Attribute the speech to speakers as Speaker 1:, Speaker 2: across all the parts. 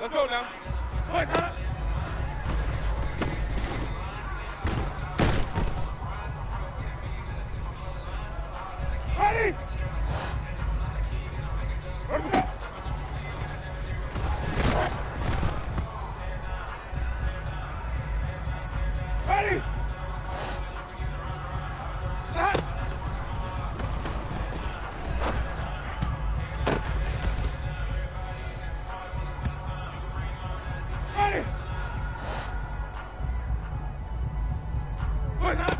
Speaker 1: Let's go now. Quick, huh? Ready? Let's go. Ready? Ready? Quick, huh?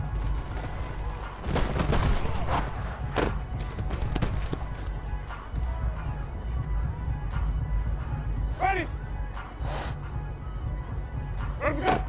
Speaker 1: Ready? Let's go.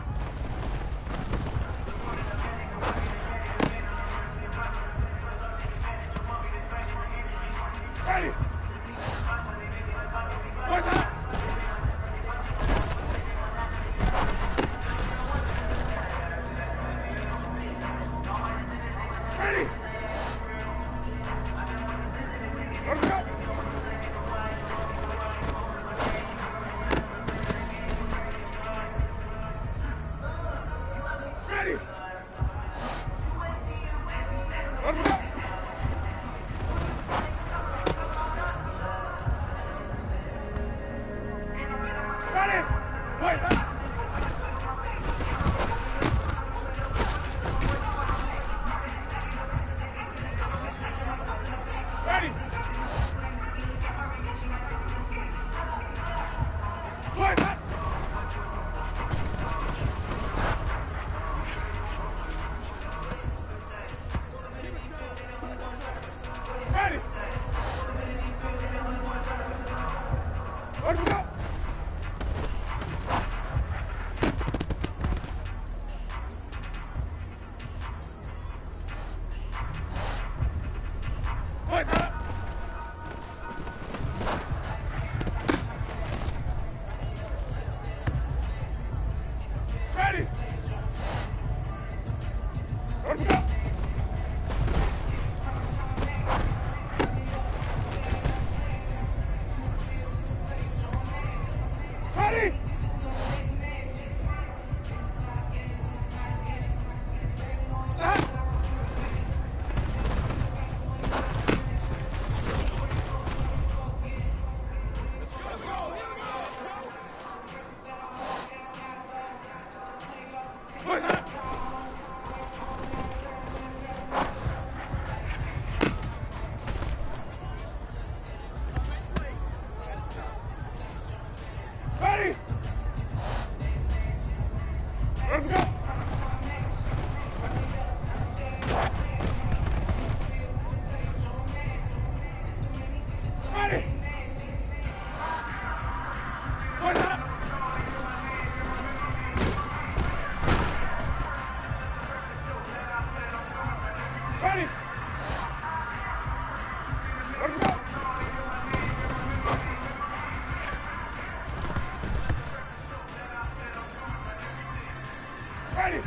Speaker 1: Ready.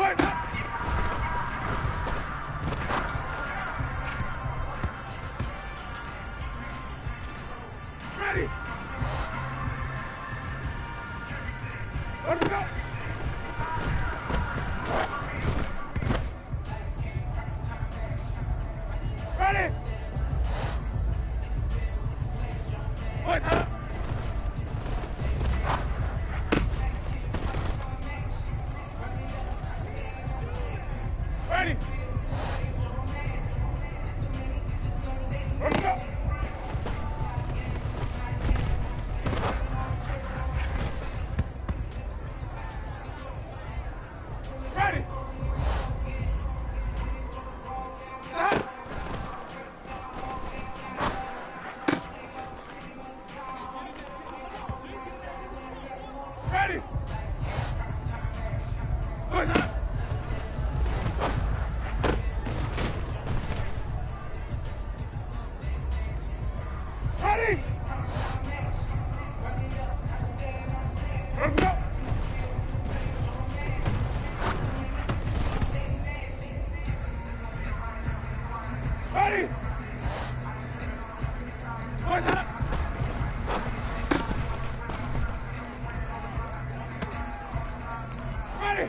Speaker 1: Ready. Ready. Let go. Ready. Wait up. Ready. Let go. Ready. Ready. Wait up. Ready. Let go. Ready. Wait up. Ready.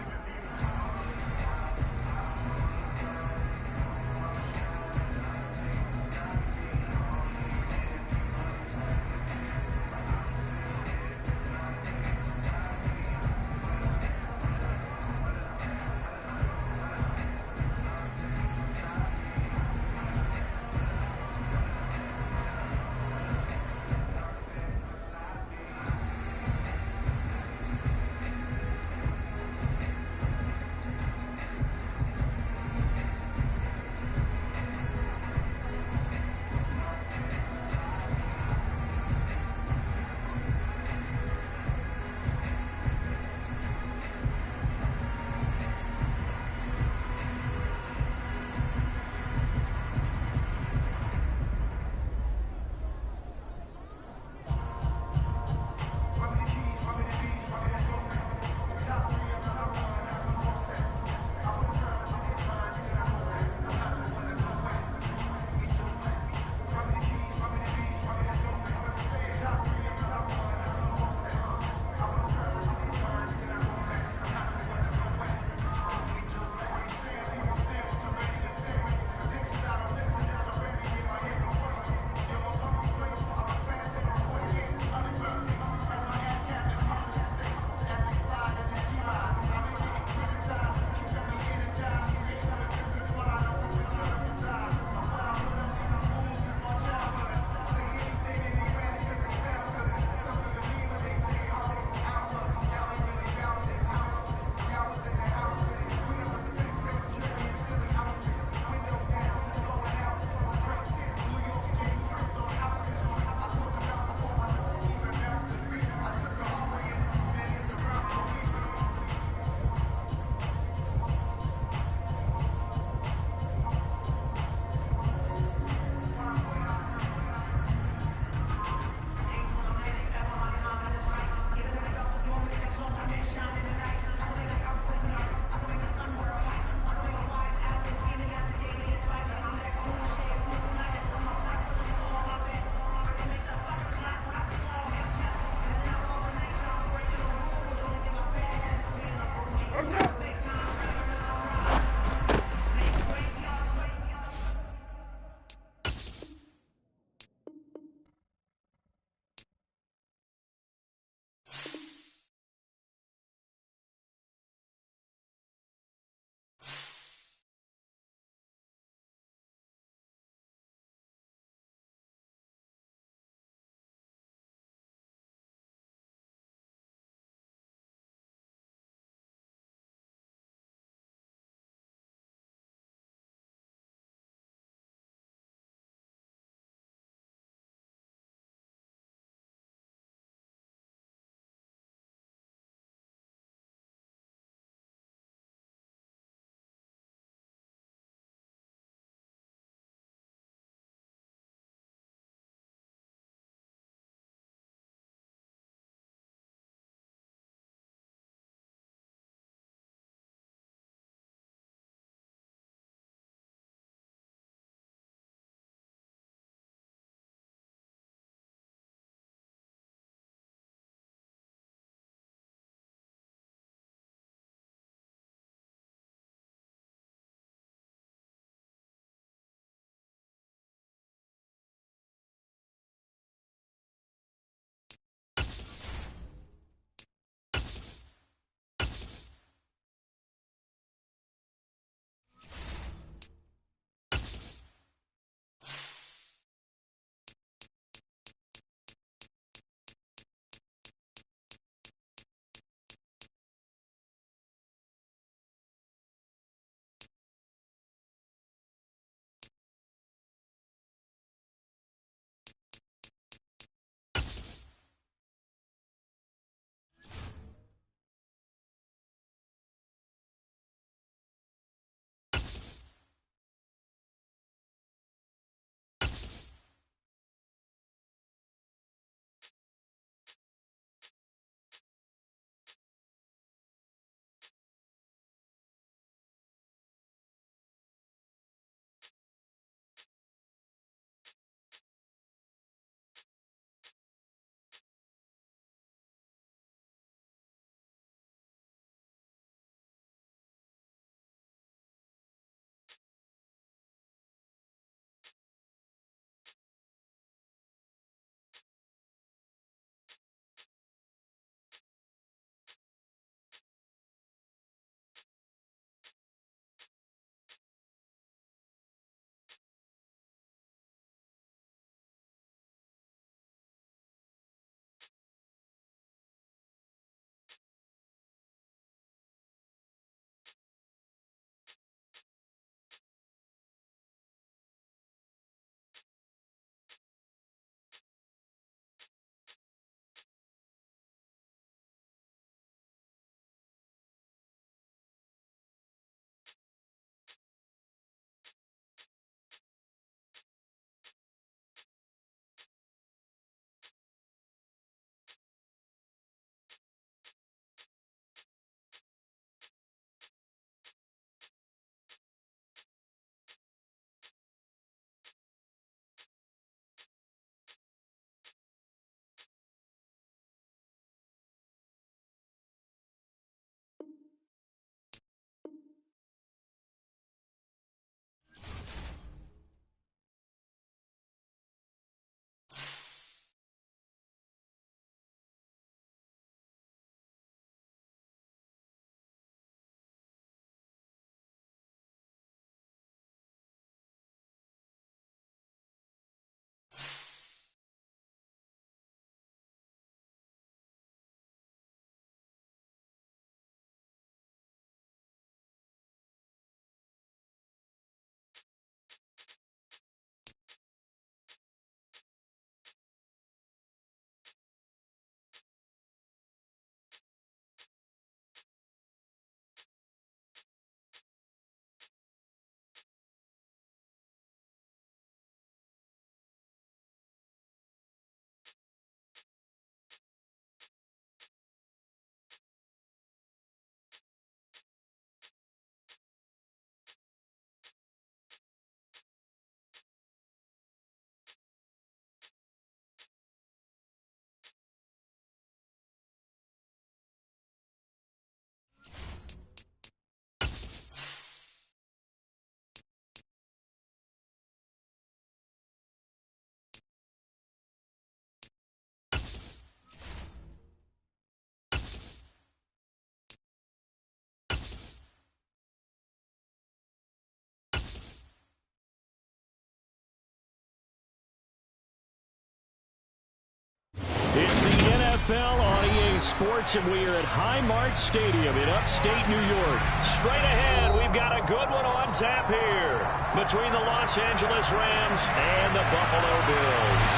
Speaker 2: NFL on EA Sports, and we are at Highmark Stadium in upstate New York. Straight ahead, we've got a good one on tap here between the Los Angeles Rams and the Buffalo Bills.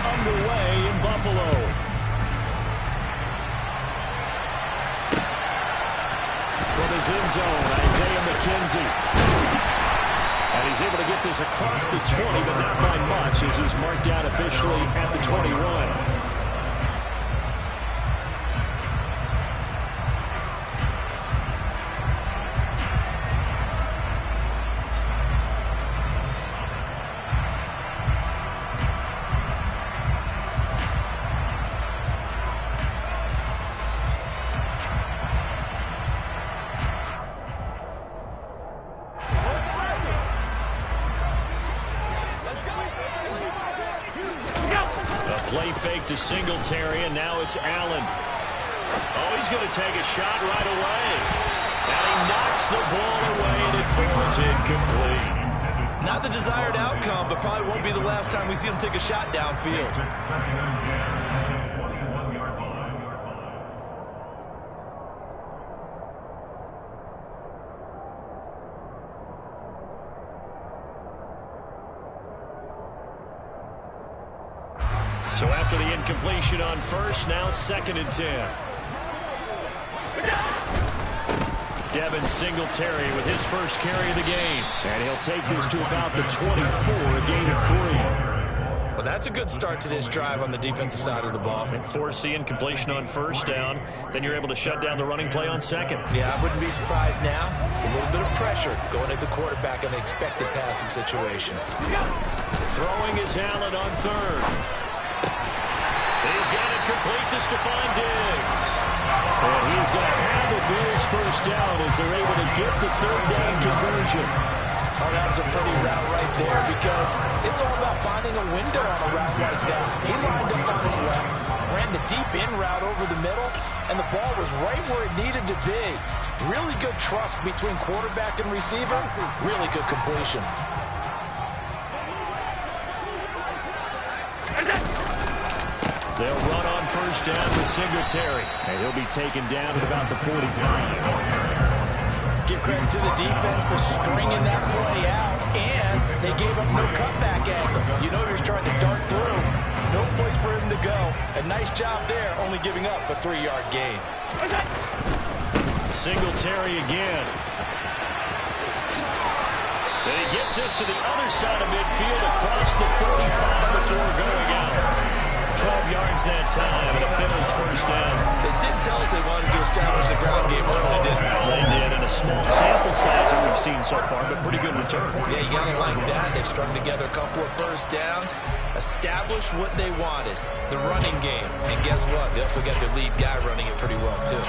Speaker 2: Underway in Buffalo. From his end zone, Isaiah McKenzie. And he's able to get this across the 20, but not by much, as he's marked down officially at the 21. Play fake to Singletary, and now it's Allen. Oh, he's going to take a shot right away. And he knocks the ball away, and it falls incomplete.
Speaker 3: Not the desired outcome, but probably won't be the last time we see him take a shot downfield.
Speaker 2: So after the incompletion on first, now 2nd and 10. Devin Singletary with his first carry of the game. And he'll take this to about the 24, a gain of 3.
Speaker 3: Well, that's a good start to this drive on the defensive side of the ball.
Speaker 2: And force the incompletion on first down. Then you're able to shut down the running play on second.
Speaker 3: Yeah, I wouldn't be surprised now. A little bit of pressure going at the quarterback in the expected passing situation.
Speaker 2: Throwing is Allen on third. He's got it complete to Stephon Diggs. And he's going to have the Bills first down as they're able to get the third down conversion.
Speaker 4: Oh, that was a pretty route right there because it's all about finding a window on a route like that. He lined up on his left, ran the deep in route over the middle, and the ball was right where it needed to be. Really good trust between quarterback and receiver. Really good completion.
Speaker 2: They'll run on first down with Singletary, and he'll be taken down at about the 45.
Speaker 4: Give credit to the defense for stringing that play out, and they gave up no cutback angle. You know he's trying to dart through. No place for him to go. A nice job there, only giving up a 3-yard gain.
Speaker 2: Singletary again. And he gets us to the other side of midfield across the 45 before going out. 12 yards that time, and a Bills first down.
Speaker 3: They did tell us they wanted to establish the ground game early, didn't they?
Speaker 2: They did, and a small sample size that we've seen so far, but pretty good return.
Speaker 3: Yeah, you gotta like that. They've strung together a couple of first downs, established what they wanted, the running game. And guess what? They also got their lead guy running it pretty well, too.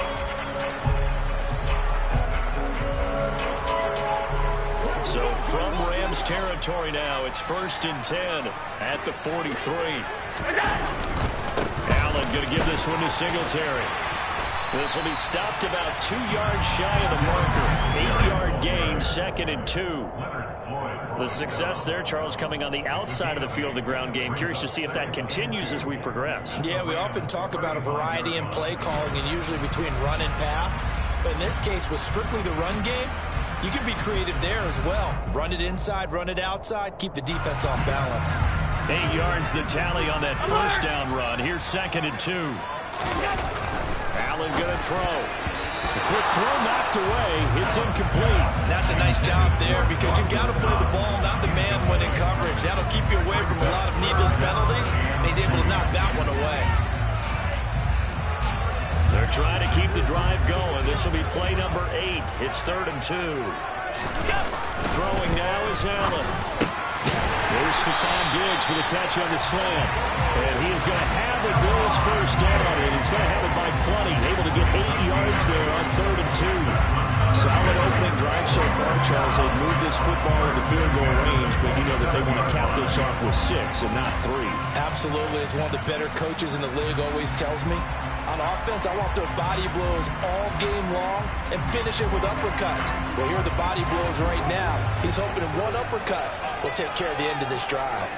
Speaker 2: So from Rams territory now, it's 1st and 10 at the 43. Allen going to give this one to Singletary. This will be stopped about 2 yards shy of the marker. 8-yard gain, 2nd and 2. The success there, Charles, coming on the outside of the field of the ground game. Curious to see if that continues as we progress.
Speaker 3: Yeah, we often talk about a variety in play calling and usually between run and pass. But in this case, with strictly the run game, you can be creative there as well. Run it inside, run it outside, keep the defense off balance.
Speaker 2: 8 yards the tally on that first down run. Here's 2nd and 2. Allen going to throw. The quick throw knocked away. It's incomplete.
Speaker 3: That's a nice job there because you've got to play the ball, not the man when in coverage. That'll keep you away from a lot of needless penalties, and he's able to knock that one away.
Speaker 2: They're trying to keep the drive going. This will be play number 8. It's 3rd and 2. Throwing now is Allen. There's Stephon Diggs for the catch on the slam. And he is going to have the Bills first down, and he's going to have it by plenty. Able to get 8 yards there on 3rd and 2. Solid opening drive so far, Charles. They've moved this football into field goal range, but you know that they want to cap this off with 6 and not 3.
Speaker 4: Absolutely. As one of the better coaches in the league always tells me, On offense, I want their body blows all game long and finish it with uppercuts. Well, here are the body blows right now. He's hoping one uppercut will take care of the end of this drive.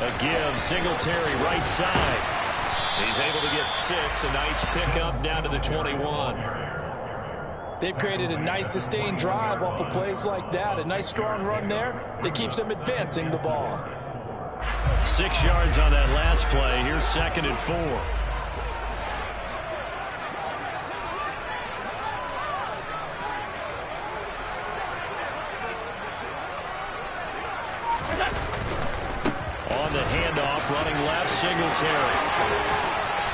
Speaker 2: A give, Singletary right side. He's able to get 6. A nice pickup down to the 21.
Speaker 4: They've created a nice sustained drive off of plays like that. A nice strong run there that keeps them advancing the ball.
Speaker 2: 6 yards on that last play. Here's 2nd and 4. On the handoff, running left, Singletary.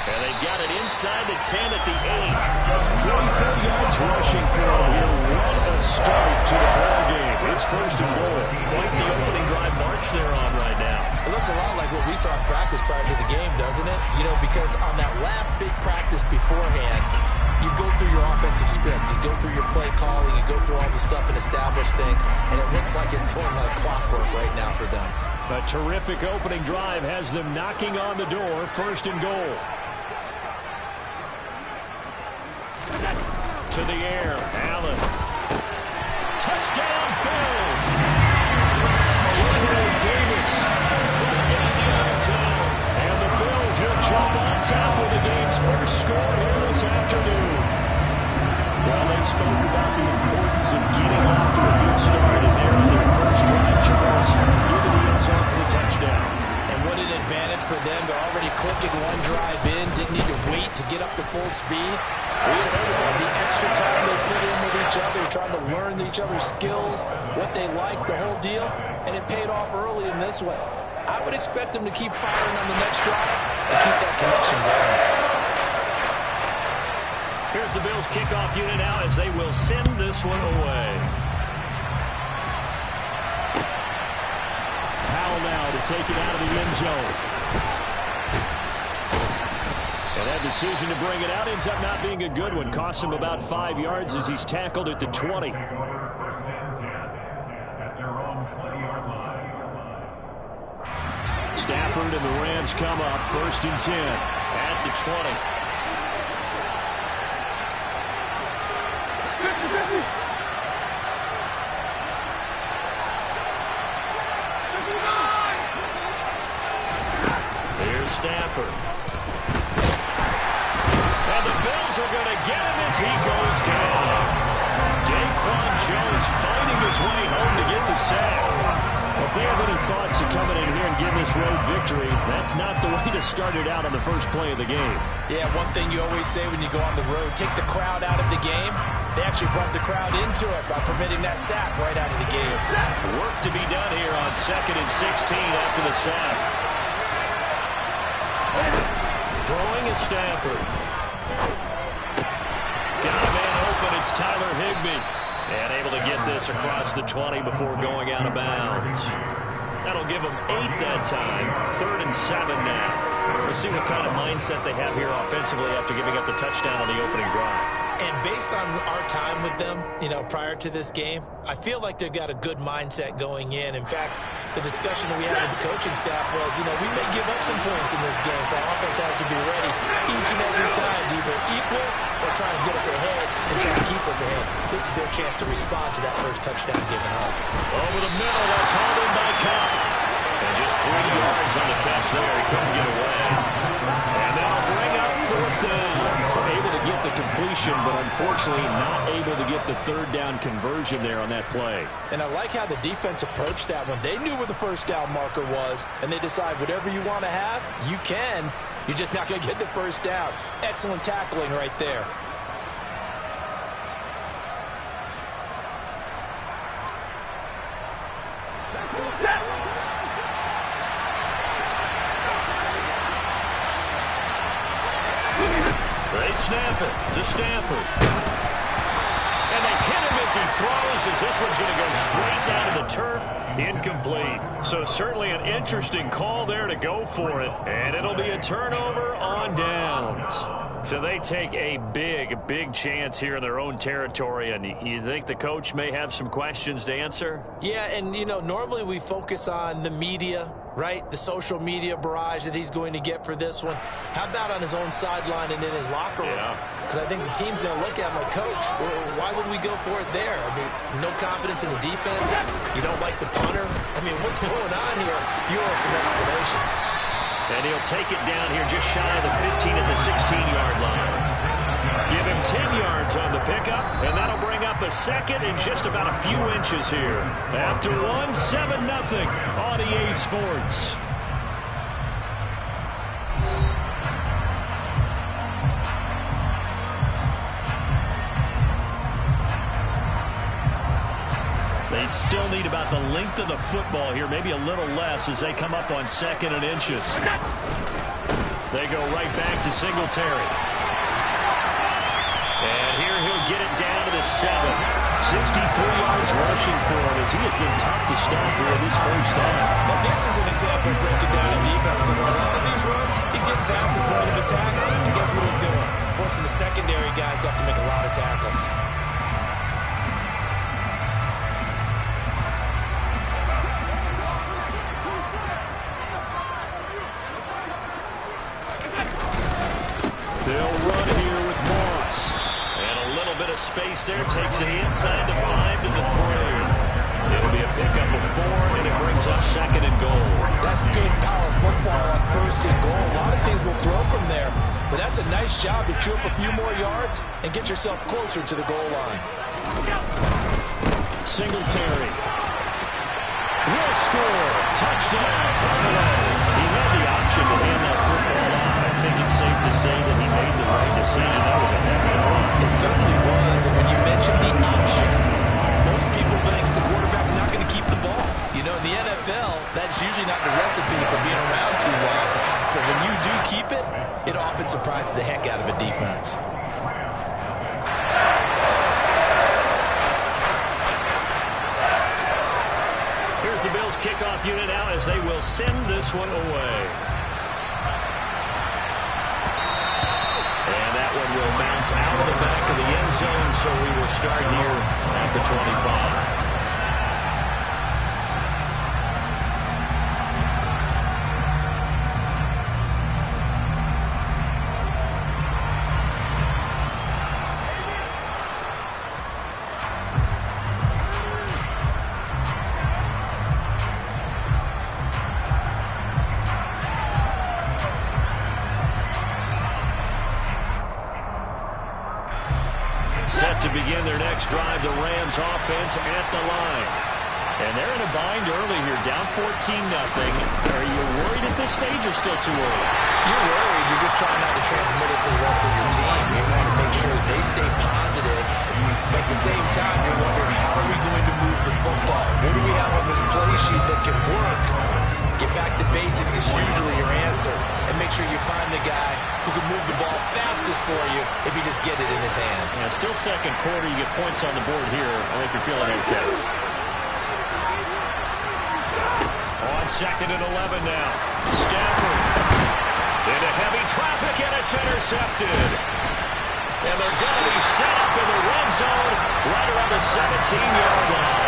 Speaker 2: And they've got it inside the 10 at the 8. 44 yards rushing for him here. What a start to the ball game. It's 1st and goal. Quite the opening drive march they're on right now.
Speaker 3: It looks a lot like what we saw in practice prior to the game, doesn't it? You know, because on that last big practice beforehand, you go through your offensive script, you go through your play calling, you go through all the stuff and establish things, and it looks like it's going like clockwork right now for them.
Speaker 2: A terrific opening drive has them knocking on the door. 1st and goal. To the air, Allen. Touchdown, Bills! Gabriel Davis from 8 yards out. And the Bills will jump on top with the game's first score here this afternoon. Well, they spoke about the importance of getting off to a good start, and they're on their first drive, Charles, into the end zone for the touchdown.
Speaker 4: And what an advantage for them. They're already clicking one drive in, didn't need to wait to get up to full speed. We had heard about the extra time they put in with each other, trying to learn each other's skills, what they like, the whole deal, and it paid off early in this way. I would expect them to keep firing on the next drive and keep that connection going.
Speaker 2: Here's the Bills kickoff unit now as they will send this one away. Powell now to take it out of the end zone. And that decision to bring it out ends up not being a good one. Costs him about 5 yards as he's tackled at the 20. Stafford and the Rams come up 1st and 10 at the 20. Here's Stafford. And the Bills are going to get him as he goes down. Daquan Jones fighting his way home to get the sack. Well, if they have any thoughts of coming in here and getting this road victory, that's not the way to start it out on the first play of the game.
Speaker 4: Yeah, one thing you always say when you go on the road, take the crowd out of the game. They actually brought the crowd into it by permitting that sack right out of the game.
Speaker 2: Work to be done here on 2nd and 16 after the sack. Throwing is Stafford. Got a man open. It's Tyler Higbee. And able to get this across the 20 before going out of bounds. That'll give them 8 that time. 3rd and 7 now. Let's see what kind of mindset they have here offensively after giving up the touchdown on the opening drive.
Speaker 3: And based on our time with them, you know, prior to this game, I feel like they've got a good mindset going in. In fact, the discussion that we had with the coaching staff was, you know, we may give up some points in this game, so our offense has to be ready each and every time to either equal or try and get us ahead and try to keep us ahead. This is their chance to respond to that first touchdown given up.
Speaker 2: Over the middle, that's hauled in by Cobb. And just 3 yards on the catch there. He couldn't get away. And they'll bring up 4th down. Able to get the completion, but unfortunately not able to get the 3rd down conversion there on that play.
Speaker 4: And I like how the defense approached that one. They knew where the first down marker was, and they decide whatever you want to have, you can. You're just not going to get the first down. Excellent tackling right there.
Speaker 2: They snap it to Stafford. And they hit him as he throws, as this one's going to go straight down to the turf. Incomplete. So certainly an interesting call there to go for it. And it'll be a turnover on downs. So they take a big chance here in their own territory, and you think the coach may have some questions to answer?
Speaker 3: Yeah, and, you know, normally we focus on the media, right? The social media barrage that he's going to get for this one. How about on his own sideline and in his locker room? Because I think the team's going to look at him like, Coach, why would we go for it there? I mean, no confidence in the defense. You don't like the punter. I mean, what's going on here? You owe some explanations.
Speaker 2: And he'll take it down here just shy of the 15 at the 16-yard line. Give him 10 yards on the pickup, and that'll bring up a second in just about a few inches here. After one, 7-0 on EA Sports. They still need about the length of the football here, maybe a little less as they come up on 2nd and inches. They go right back to Singletary. And here he'll get it down to the 7. 63 yards rushing for him as he has been tough to stop here this first half.
Speaker 3: Now this is an example of breaking down in defense because on a lot of these runs, he's getting past the point of attack, and guess what he's doing? Forcing the secondary guys to have to make a lot of tackles.
Speaker 2: They'll run here with Moss. And a little bit of space there. Takes it inside the 5 to the 3. It'll be a pickup of 4, and it brings up 2nd and goal.
Speaker 3: That's good power football on 1st and goal. A lot of teams will throw from there. But that's a nice job to chew up a few more yards and get yourself closer to the goal line.
Speaker 2: Singletary. Will score. Touchdown, Buffalo. He had the option to hand that football off. I think it's safe to say that he made the right decision. That was a heck of a run.
Speaker 3: It certainly was. And when you mentioned the option, most people think the quarterback's not going to keep the ball. You know, in the NFL, that's usually not the recipe for being around too long. So when you do keep it, it often surprises the heck out of a defense.
Speaker 2: Here's the Bills kickoff unit out as they will send this one away. And that one will bounce out of the back of the end zone, so we will start here at the 25. Set to begin their next drive, the Rams offense at the line. And they're in a bind early here, down 14-0. Are you worried at this stage or still too early?
Speaker 3: You're worried. You're just trying not to transmit it to the rest of your team. You want to make sure that they stay positive. But at the same time, you're wondering, how are we going to move the football? What do we have on this play sheet that can work? Get back to basics is usually your answer. And make sure you find the guy who can move the ball fastest for you if you just get it in his hands.
Speaker 2: Yeah, still second quarter. You get points on the board here. I think you're feeling okay. On 2nd and 11 now. Stafford into heavy traffic, and it's intercepted. And they're going to be set up in the red zone right around the 17-yard line.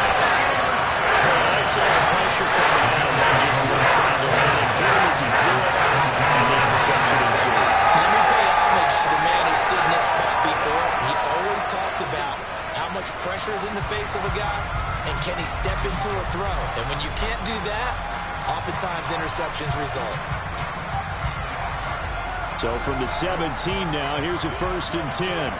Speaker 2: I saw the pressure coming out, and that just moved down the line. And here as he threw it, and the interception ensued.
Speaker 3: Let me pay homage to the man who stood in this spot before. He always talked about how much pressure is in the face of a guy, and can he step into a throw. And when you can't do that, oftentimes interceptions result.
Speaker 2: So from the 17 now, here's a 1st and 10.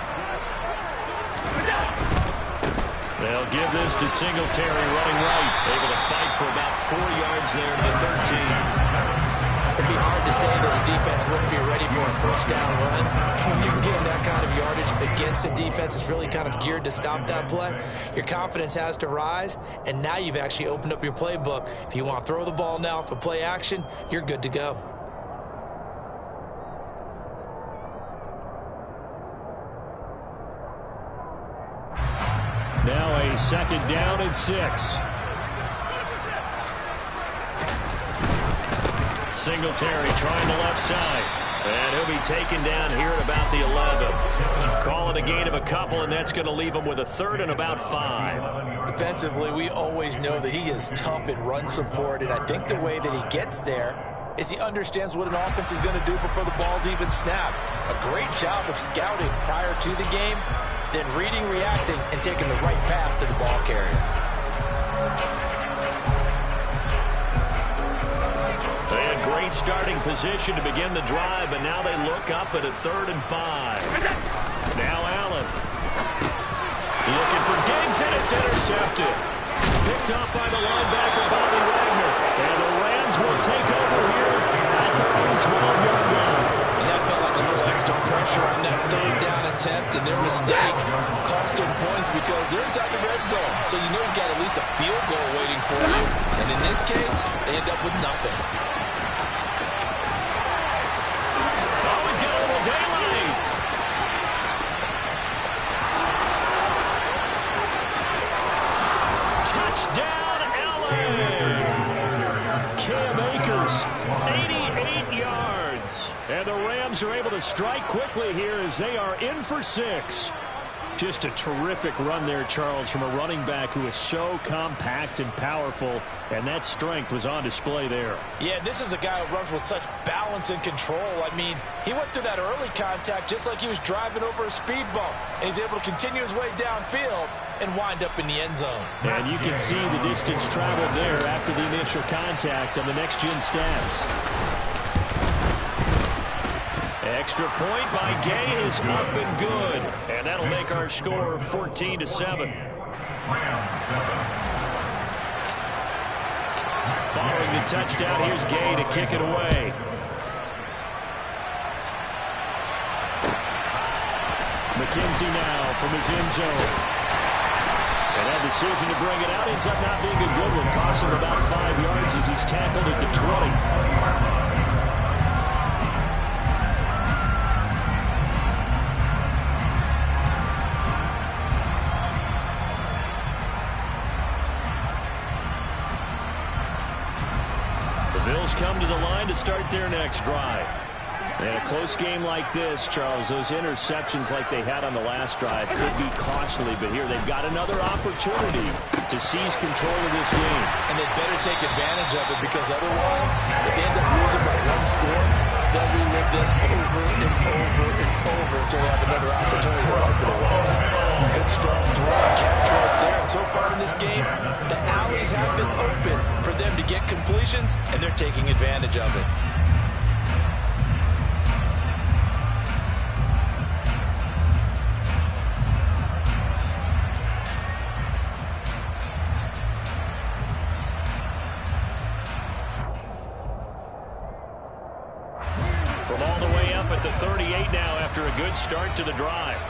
Speaker 2: They'll give this to Singletary running right. Able to fight for about 4 yards there to the 13.
Speaker 3: It'd be hard to say that a defense wouldn't be ready for a first down run. When you get that kind of yardage against a defense that's really kind of geared to stop that play, your confidence has to rise, and now you've actually opened up your playbook. If you want to throw the ball now for play action, you're good to go.
Speaker 2: Now a 2nd down and 6. Singletary trying the left side. And he'll be taken down here at about the 11. Call it a gain of a couple, and that's going to leave him with a third and about 5.
Speaker 3: Defensively, we always know that he is tough in run support, and I think the way that he gets there is he understands what an offense is going to do before the ball's even snapped. A great job of scouting prior to the game, then reading, reacting, and taking the right path to the ball carrier.
Speaker 2: They had great starting position to begin the drive, but now they look up at a 3rd and 5. Now Allen. Looking for Diggs, and it's intercepted. Picked up by the linebacker, Bobby Wagner. And the Rams will take over here at their own 12-yard line.
Speaker 3: And that felt like a little extra pressure on that 3rd down attempt, and their mistake cost them points because they're inside the red zone. So you know you've got at least a field goal waiting for you. And in this case, they end up with nothing.
Speaker 2: Always got a little daylight. Touchdown, Allen. Cam Akers, 88 yards. And the Rams are able to strike quickly here as they are in for 6. Just a terrific run there, Charles, from a running back who is so compact and powerful, and that strength was on display there.
Speaker 4: Yeah, this is a guy who runs with such balance and control. I mean, he went through that early contact just like he was driving over a speed bump, and he's able to continue his way downfield and wind up in the end zone.
Speaker 2: And you can see the distance traveled there after the initial contact on the next-gen stats. Extra point by Gay is up and good. And that'll make our score 14-7. Following the touchdown, here's Gay to kick it away. McKenzie now from his end zone. And that decision to bring it out ends up not being a good one. Cost him about 5 yards as he's tackled at the 20. Bills come to the line to start their next drive. And a close game like this, Charles, those interceptions like they had on the last drive could be costly, but here they've got another opportunity to seize control of this game.
Speaker 3: And they'd better take advantage of it because otherwise, if they end up losing by 1 score, they'll relive this over and over and over until they have another opportunity to wipe it away. Good strong throw catch right there. And so far in this game, the alleys have been open for them to get completions, and they're taking advantage of it.
Speaker 2: From all the way up at the 38 now after a good start to the drive.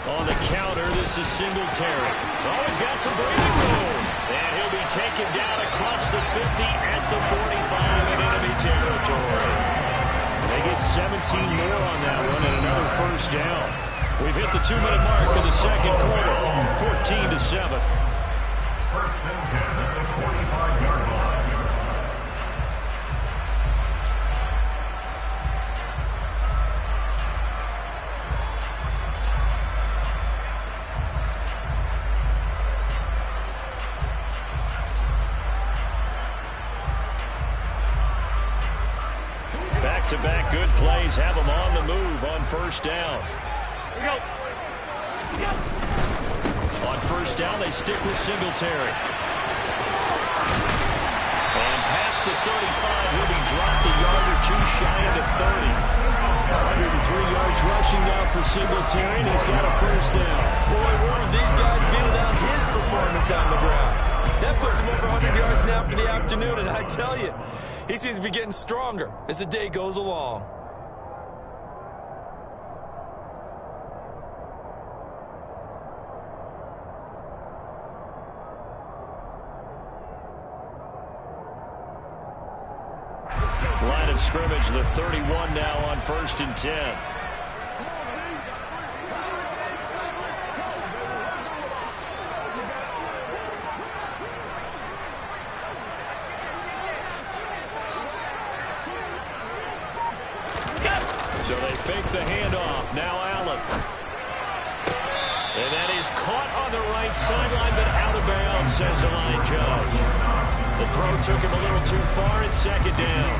Speaker 2: On the counter, this is Singletary. Always got some breathing room. And he'll be taken down across the 50 at the 45 in enemy territory. They get 17 more on that one and another first down. We've hit the 2-minute mark in the second quarter, 14-7.
Speaker 5: First and 10 at the 45-yard line.
Speaker 2: Back-to-back good plays have them on the move on first down. On first down, they stick with Singletary. And past the 35, he'll be dropped a yard or two shy of the 30. 103 yards rushing now for Singletary, and he's got a first down.
Speaker 3: Boy, where have these guys been without his performance on the ground? That puts him over 100 yards now for the afternoon, and I tell you, he seems to be getting stronger as the day goes along.
Speaker 2: Line of of scrimmage, the 31 now on 1st and 10. So they fake the handoff. Now Allen. And that is caught on the right sideline, but out of bounds, says the line judge. The throw took him a little too far. It's 2nd down.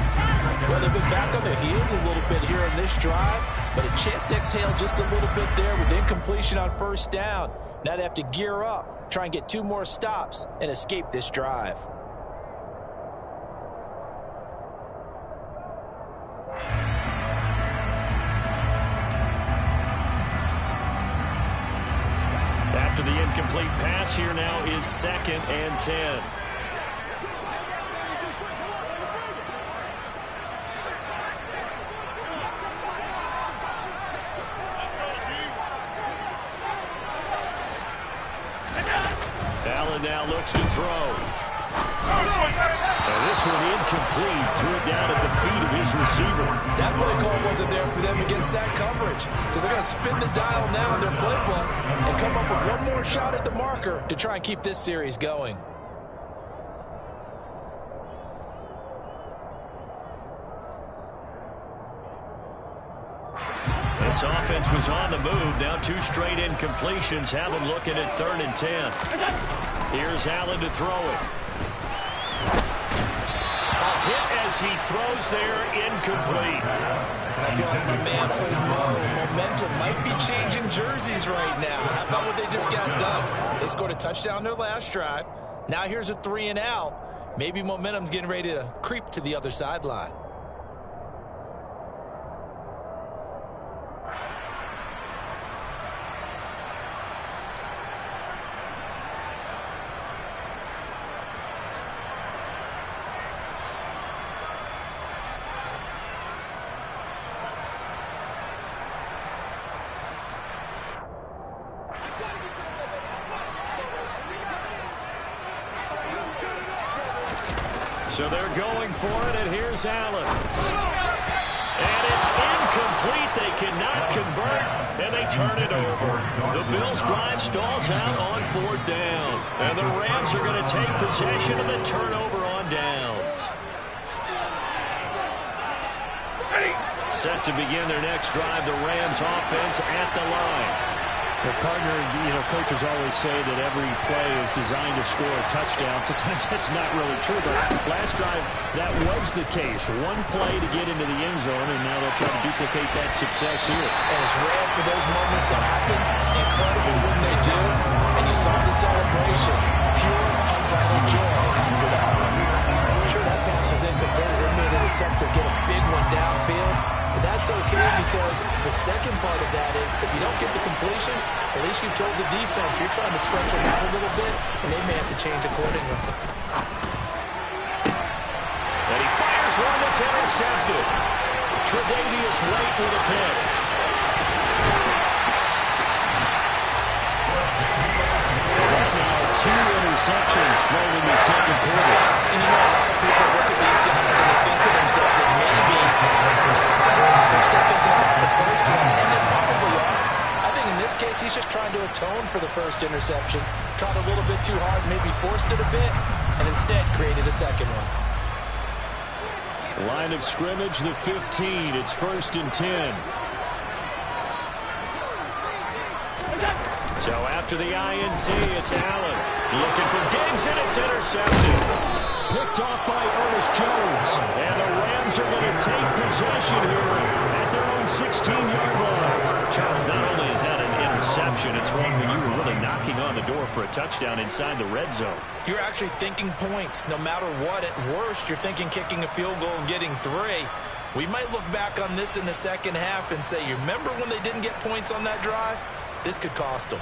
Speaker 4: Well, they've been back on their heels a little bit here in this drive, but a chance to exhale just a little bit there with incompletion on 1st down. Now they have to gear up, try and get 2 more stops, and escape this drive.
Speaker 2: After the incomplete pass, here now is 2nd and 10. Allen now looks to throw. And this one incomplete. Threw it down at the feet of his receiver.
Speaker 4: That play call wasn't there for them against that coverage. So they're going to spin the dial now in their playbook and come up with one more shot at the marker to try and keep this series going.
Speaker 2: This offense was on the move. Now 2 straight incompletions have them looking at 3rd and 10. Here's Allen to throw it. A hit as he throws there, incomplete.
Speaker 3: I feel like my man momentum might be changing jerseys right now. How about what they just got done? They scored a touchdown their last drive. Now here's a 3 and out. Maybe momentum's getting ready to creep to the other sideline.
Speaker 2: So they're going for it, and here's Allen. And it's incomplete. They cannot convert, and they turn it over. The Bills' drive stalls out on 4th down. And the Rams are going to take possession of the turnover on downs. Set to begin their next drive, the Rams offense at the line.
Speaker 6: Well, partner, coaches always say that every play is designed to score a touchdown. Sometimes that's not really true, but last drive, that was the case. One play to get into the end zone, and now they'll try to duplicate that success here.
Speaker 4: And it's rare for those moments to happen. Incredible when they do. And you saw the celebration. Pure, unbridled joy after that. I'm sure that pass was incomplete. They made an attempt to get a big one downfield. But that's okay, because the second part of that is if you don't get the completion, at least you've told the defense you're trying to stretch them out a little bit, and they may have to change accordingly.
Speaker 2: And he fires one that's intercepted. Tre'Davious White with a pick.
Speaker 6: Right now, 2 interceptions thrown in the second quarter.
Speaker 4: And a lot of people look at these guys and they think to themselves that maybe they're still thinking about the first one, and they probably are. I think in this case, he's just trying to atone for the first interception. Tried a little bit too hard, maybe forced it a bit, and instead created a second one.
Speaker 2: Line of scrimmage, the 15. It's 1st and 10. So after the INT, it's Allen. Looking for Diggs, and it's intercepted. Picked off by Ernest Jones. And the Rams are going to take possession here at their own 16-yard line. Charles, not only is that an interception, it's one when you were really knocking on the door for a touchdown inside the red zone.
Speaker 3: You're actually thinking points. No matter what, at worst, you're thinking kicking a field goal and getting 3. We might look back on this in the second half and say, you remember when they didn't get points on that drive? This could cost them.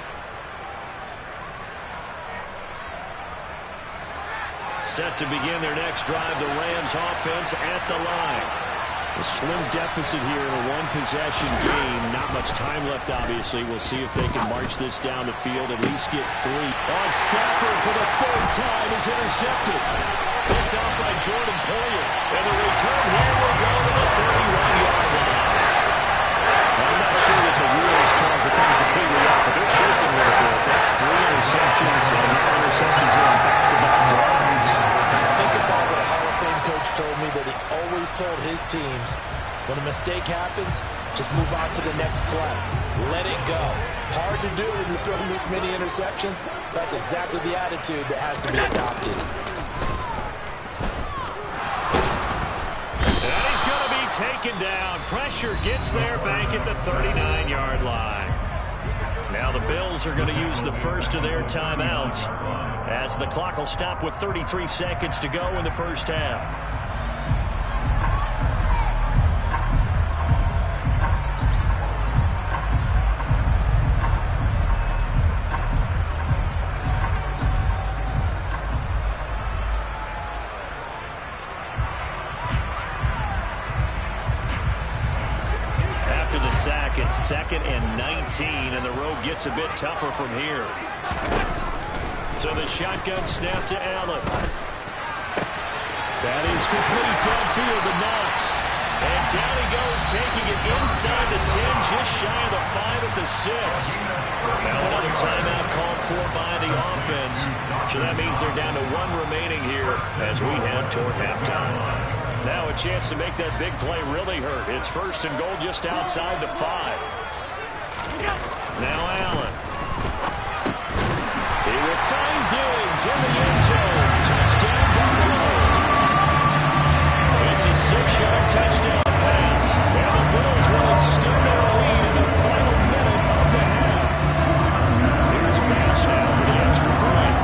Speaker 2: Set to begin their next drive, the Rams offense at the line. A slim deficit here in a one-possession game. Not much time left, obviously. We'll see if they can march this down the field, at least get 3. On Stafford for the 3rd time is intercepted. Picked off by Jordan Poyer. And the return here will go to the 31-yard line. I'm not sure that the wheels, Charles, are coming completely off, but they're shaking a little bit. That's 3 interceptions, and now interceptions here on back-to-back drives.
Speaker 4: Think about what a Hall of Fame coach told me, that he always told his teams, when a mistake happens, just move on to the next play. Let it go. Hard to do when you're throwing this many interceptions. That's exactly the attitude that has to be adopted.
Speaker 2: And he's going to be taken down. Pressure gets there back at the 39-yard line. Now the Bills are going to use the first of their timeouts as the clock will stop with 33 seconds to go in the first half. It's 2nd and 19, and the road gets a bit tougher from here. So the shotgun snap to Allen. That is complete downfield to Knox. And down he goes, taking it inside the 10, just shy of the 5 at the 6. Now another timeout called for by the offense. So that means they're down to 1 remaining here as we head toward halftime. Now a chance to make that big play really hurt. It's 1st and goal just outside the 5. Now Allen. He will find Diggs in the end zone. Touchdown Buffalo. It's a 6-yard touchdown pass. And the Bills will extend their lead in the final minute of the half. Here's Bass now for the extra point.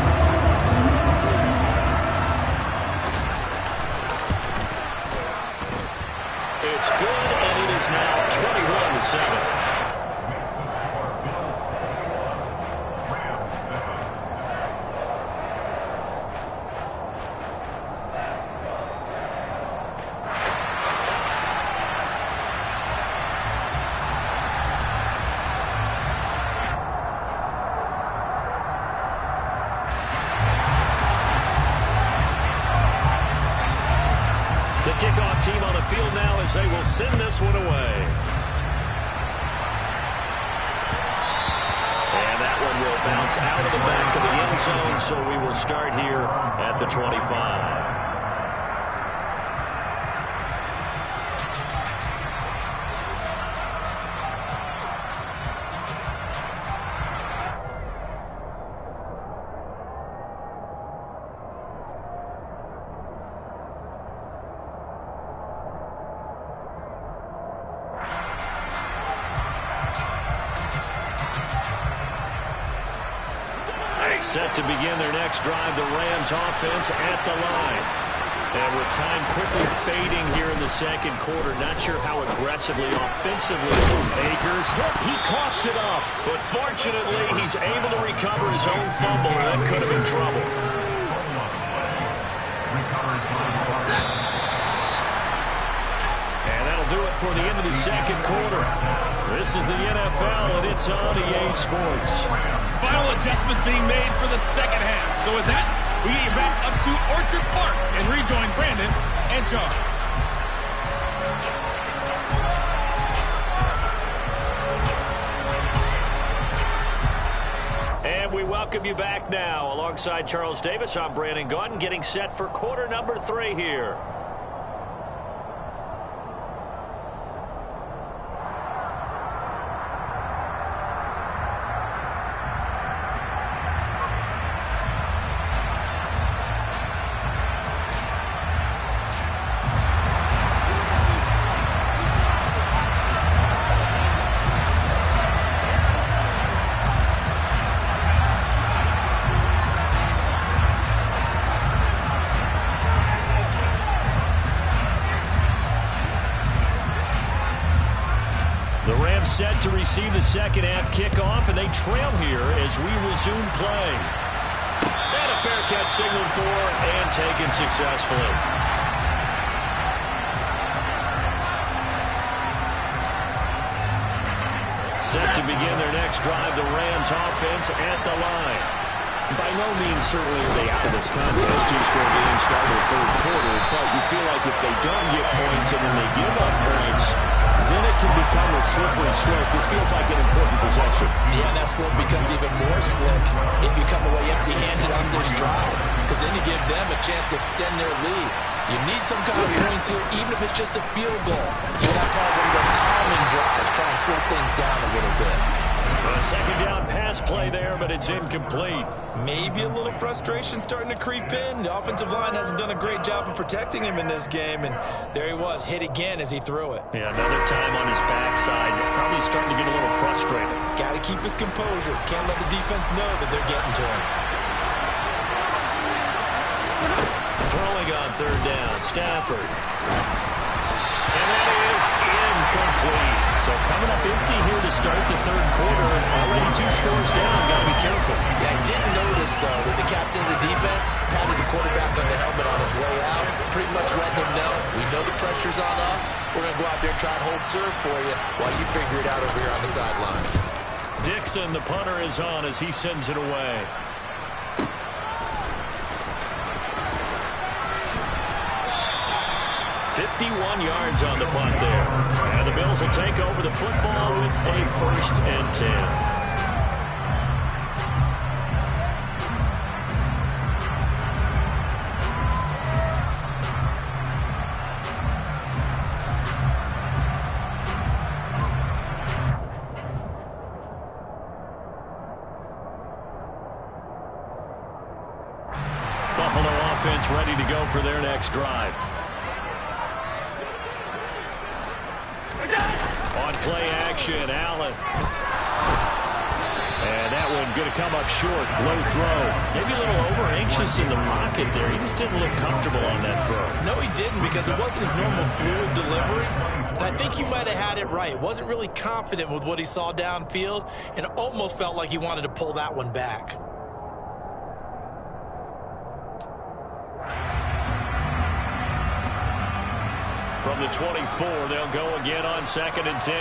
Speaker 2: It's good, and it is now 21-7. Kickoff team on the field now as they will send this one away. And that one will bounce out of the back of the end zone, so we will start here at the 25. Set to begin their next drive, the Rams offense at the line. And with time quickly fading here in the second quarter, not sure how aggressively, offensively. Akers, he coughs it up. But fortunately, he's able to recover his own fumble, and that could have been trouble. And that'll do it for the end of the second quarter. This is the NFL, and it's on EA Sports.
Speaker 1: Final adjustments being made for the second half. So with that, we get back up to Orchard Park and rejoin Brandon and Charles.
Speaker 2: And we welcome you back now. Alongside Charles Davis, I'm Brandon Gaudin, getting set for quarter number 3 here. Set to receive the second half kickoff, and they trail here as we resume play. And a fair catch signaled for and taken successfully. Set to begin their next drive, the Rams offense at the line. By no means certainly are they out of this contest. Two-score game start of the third quarter, but you feel like if they don't get points and then they give up points, then it can become a slippery slope. This feels like an important possession.
Speaker 3: Yeah, that slope becomes even more slick if you come away empty-handed on this drive, because then you give them a chance to extend their lead. You need some kind of points here, even if it's just a field goal. So what I call one of those calming drives, try and slow things down a little bit.
Speaker 2: A second down pass play there, but it's incomplete.
Speaker 3: Maybe a little frustration starting to creep in. The offensive line hasn't done a great job of protecting him in this game, and there he was, hit again as he threw it.
Speaker 2: Yeah, another time on his backside. Probably starting to get a little frustrated.
Speaker 3: Got to keep his composure. Can't let the defense know that they're getting to him.
Speaker 2: Throwing on third down, Stafford. And that is incomplete. So coming up empty here to start the third quarter, and already 2 scores down. Got to be careful.
Speaker 3: Yeah, I did notice, though, that the captain of the defense patted the quarterback on the helmet on his way out, pretty much letting him know, we know the pressure's on us. We're going to go out there and try and hold serve for you while you figure it out over here on the sidelines.
Speaker 2: Dixon, the punter, is on as he sends it away. 51 yards on the punt there. And the Bills will take over the football with a 1st and 10. Buffalo offense ready to go for their next drive. On play action, Allen. And that one going to come up short. Low throw. Maybe a little over-anxious in the pocket there. He just didn't look comfortable on that throw.
Speaker 3: No, he didn't, because it wasn't his normal fluid delivery. And I think you might have had it right. Wasn't really confident with what he saw downfield, and almost felt like he wanted to pull that one back.
Speaker 2: From the 24, they'll go again on 2nd and 10.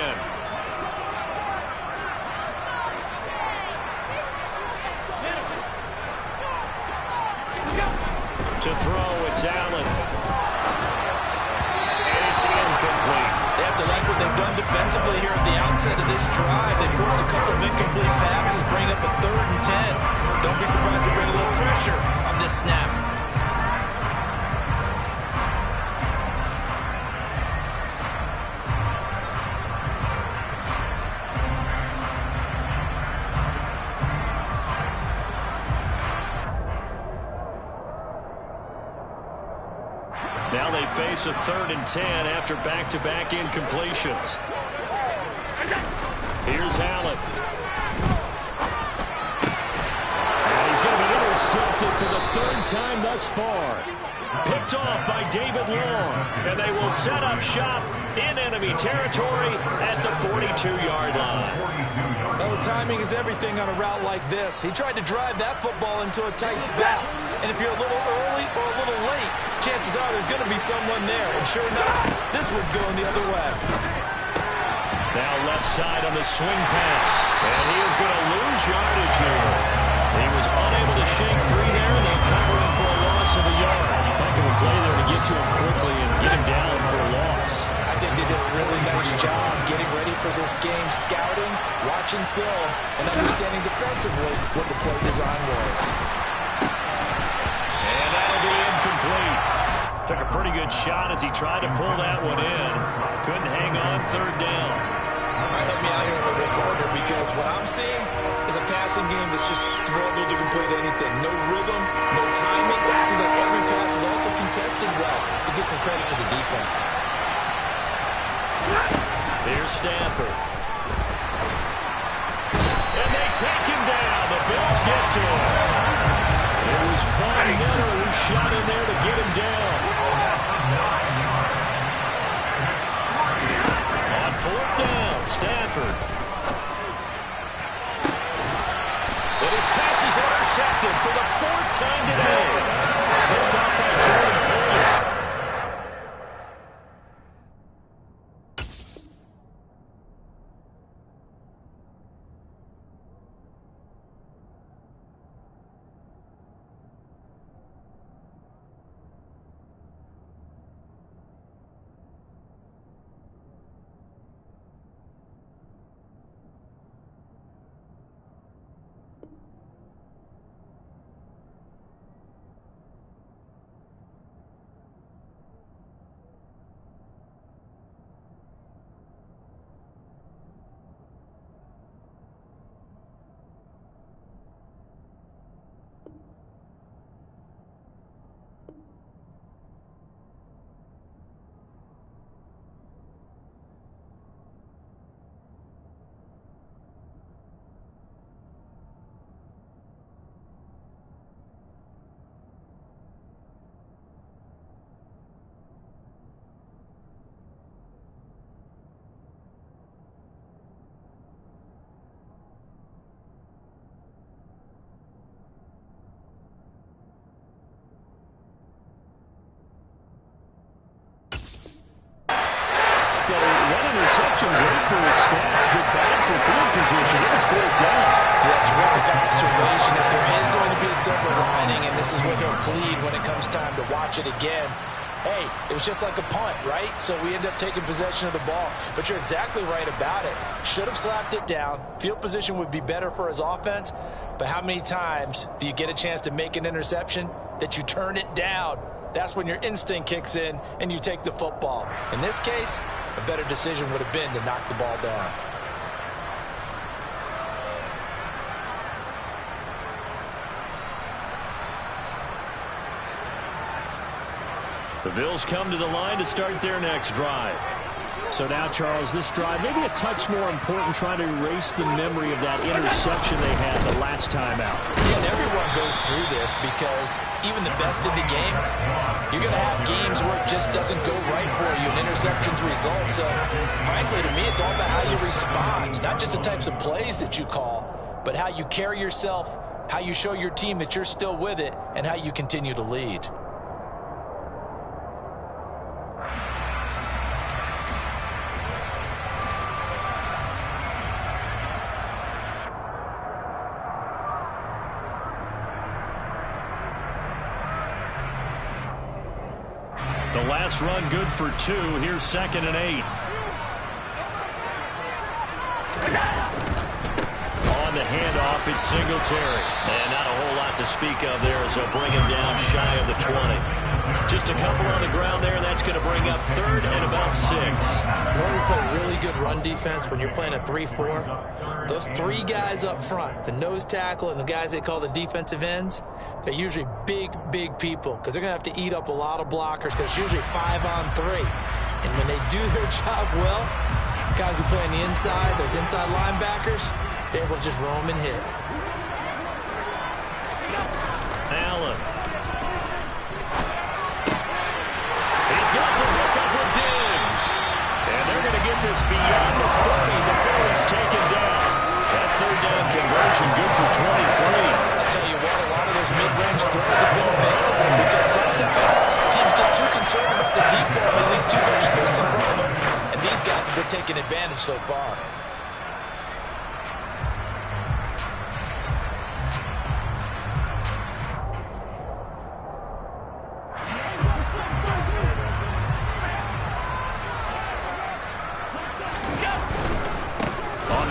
Speaker 2: To throw, it's Allen. And it's incomplete.
Speaker 3: They have to like what they've done defensively here at the outset of this drive. They forced a couple of incomplete passes, bring up a 3rd and 10. Don't be surprised to bring a little pressure on this snap.
Speaker 2: Now they face a 3rd and 10 after back-to-back incompletions. Here's Allen. And he's going to be intercepted for the 3rd time thus far. Picked off by David Long. And they will set up shop in enemy territory at the 42-yard line.
Speaker 3: Oh, timing is everything on a route like this. He tried to drive that football into a tight spot. And if you're a little early or a little late, chances are there's going to be someone there. And sure enough, this one's going the other way.
Speaker 2: Now left side on the swing pass. And he is going to lose yardage here. He was unable to shake free there, and they'll cover him for a loss of a yard. Heck of a play there to get to him quickly and get him down for a loss.
Speaker 3: I think they did a really nice job getting ready for this game, scouting, watching film, and understanding defensively what the play design was.
Speaker 2: And that'll be incomplete. Took a pretty good shot as he tried to pull that one in. Couldn't hang on 3rd down.
Speaker 3: All right, help me out here a little bit, partner, because what I'm seeing is a passing game that's just struggled to complete anything. No rhythm, no timing. It seems like every pass is also contested well, so give some credit to the defense.
Speaker 2: Here's Stafford. And they take him down. The Bills get to him. It was Von Miller who shot in there to get him down. On 4th down, Stafford. And his pass is intercepted for the 4th time today. Picked up by Jordan Poole.
Speaker 6: for his stats, but bad for field position. It was fourth down.
Speaker 4: Yeah, terrific observation. If there is going to be a silver lining, and this is what he'll plead when it comes time to watch it again, hey, it was just like a punt, right? So we end up taking possession of the ball. But you're exactly right about it. Should have slapped it down. Field position would be better for his offense. But how many times do you get a chance to make an interception that you turn it down? That's when your instinct kicks in and you take the football. In this case, a better decision would have been to knock the ball down.
Speaker 2: The Bills come to the line to start their next drive.
Speaker 6: So now, Charles, this drive maybe a touch more important, trying to erase the memory of that interception they had the last time out.
Speaker 4: Yeah, and everyone goes through this because even the best in the game, you're going to have games where it just doesn't go right for you, and interceptions result. So, frankly, to me, it's all about how you respond, not just the types of plays that you call, but how you carry yourself, how you show your team that you're still with it, and how you continue to lead.
Speaker 2: The last run good for 2. Here's 2nd and 8. On the handoff, it's Singletary. And not a whole lot to speak of there as they'll bring him down shy of the 20. Just a couple on the ground there, and that's going to bring up 3rd and about 6.
Speaker 3: When we play really good run defense, when you're playing a 3-4, those 3 guys up front, the nose tackle and the guys they call the defensive ends, they're usually big, big people because they're going to have to eat up a lot of blockers because it's usually 5-on-3. And when they do their job well, guys who play on the inside, those inside linebackers, they're able to just roam and hit.
Speaker 2: Allen. He's got the hook up with Diggs. And they're going to get this beyond the 30 before it's taken down. That 3rd down conversion good for 23.
Speaker 4: I'll tell you what, a lot of those mid-range throws have been available because sometimes teams get too concerned about the deep ball. They leave too much space in front of them. And these guys have been taking advantage so far.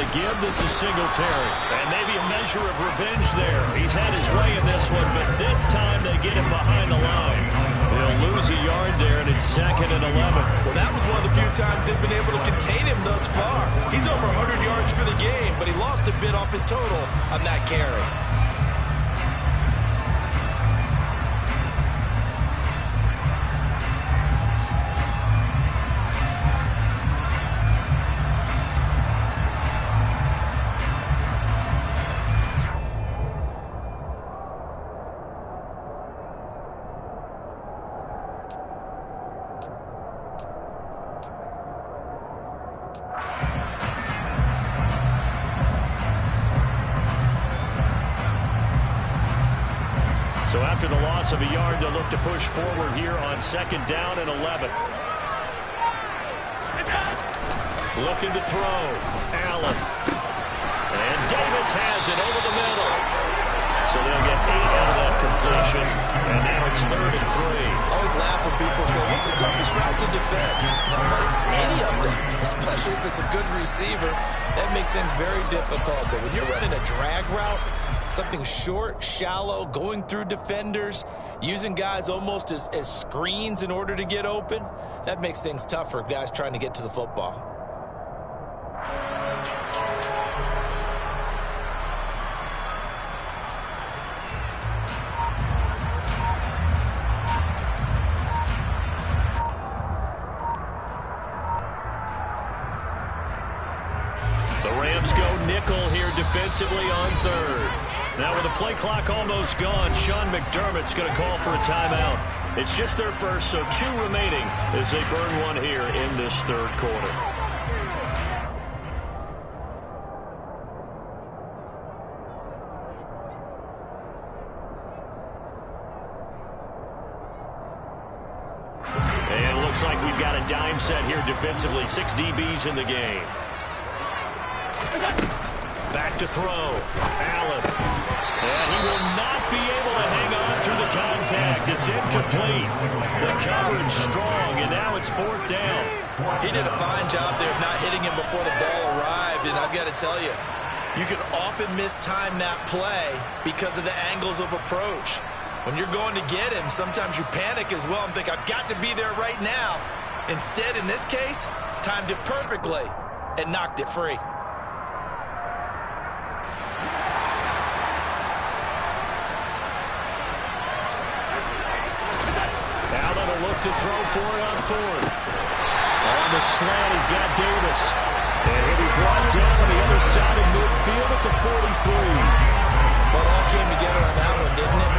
Speaker 2: Give this is Singletary, and maybe a measure of revenge there. He's had his way in this one, but this time they get him behind the line. They'll lose a yard there, and it's 2nd and 11.
Speaker 3: Well, that was one of the few times they've been able to contain him thus far. He's over 100 yards for the game, but he lost a bit off his total on that carry.
Speaker 2: So after the loss of a yard, they'll look to push forward here on 2nd down and 11. Looking to throw. Allen. And Davis has it over the middle. So they'll get 8 out of that completion. And now it's 3rd and 3.
Speaker 3: Always laugh when people say, what's the toughest route to defend? Not like any of them, especially if it's a good receiver. That makes things very difficult. But when you're running a drag route, something short, shallow, going through defenders, using guys almost as screens in order to get open, that makes things tough for guys trying to get to the football.
Speaker 2: The Rams go nickel here defensively on 3rd. Now with the play clock almost gone, Sean McDermott's going to call for a timeout. It's just their first, so 2 remaining as they burn one here in this 3rd quarter. And it looks like we've got a dime set here defensively. 6 DBs in the game. Back to throw. Allen. And he will not be able to hang on through the contact. It's incomplete. The coverage strong, and now it's 4th down.
Speaker 3: He did a fine job there of not hitting him before the ball arrived, and I've got to tell you, you can often mistime that play because of the angles of approach. When you're going to get him, sometimes you panic as well and think, I've got to be there right now. Instead, in this case, timed it perfectly and knocked it free.
Speaker 2: Allen will look to throw for it on 4th. On the slant, he's got Davis. And he'll be brought down on the other side of midfield at the 43.
Speaker 3: Well, it all came together on that one, didn't it?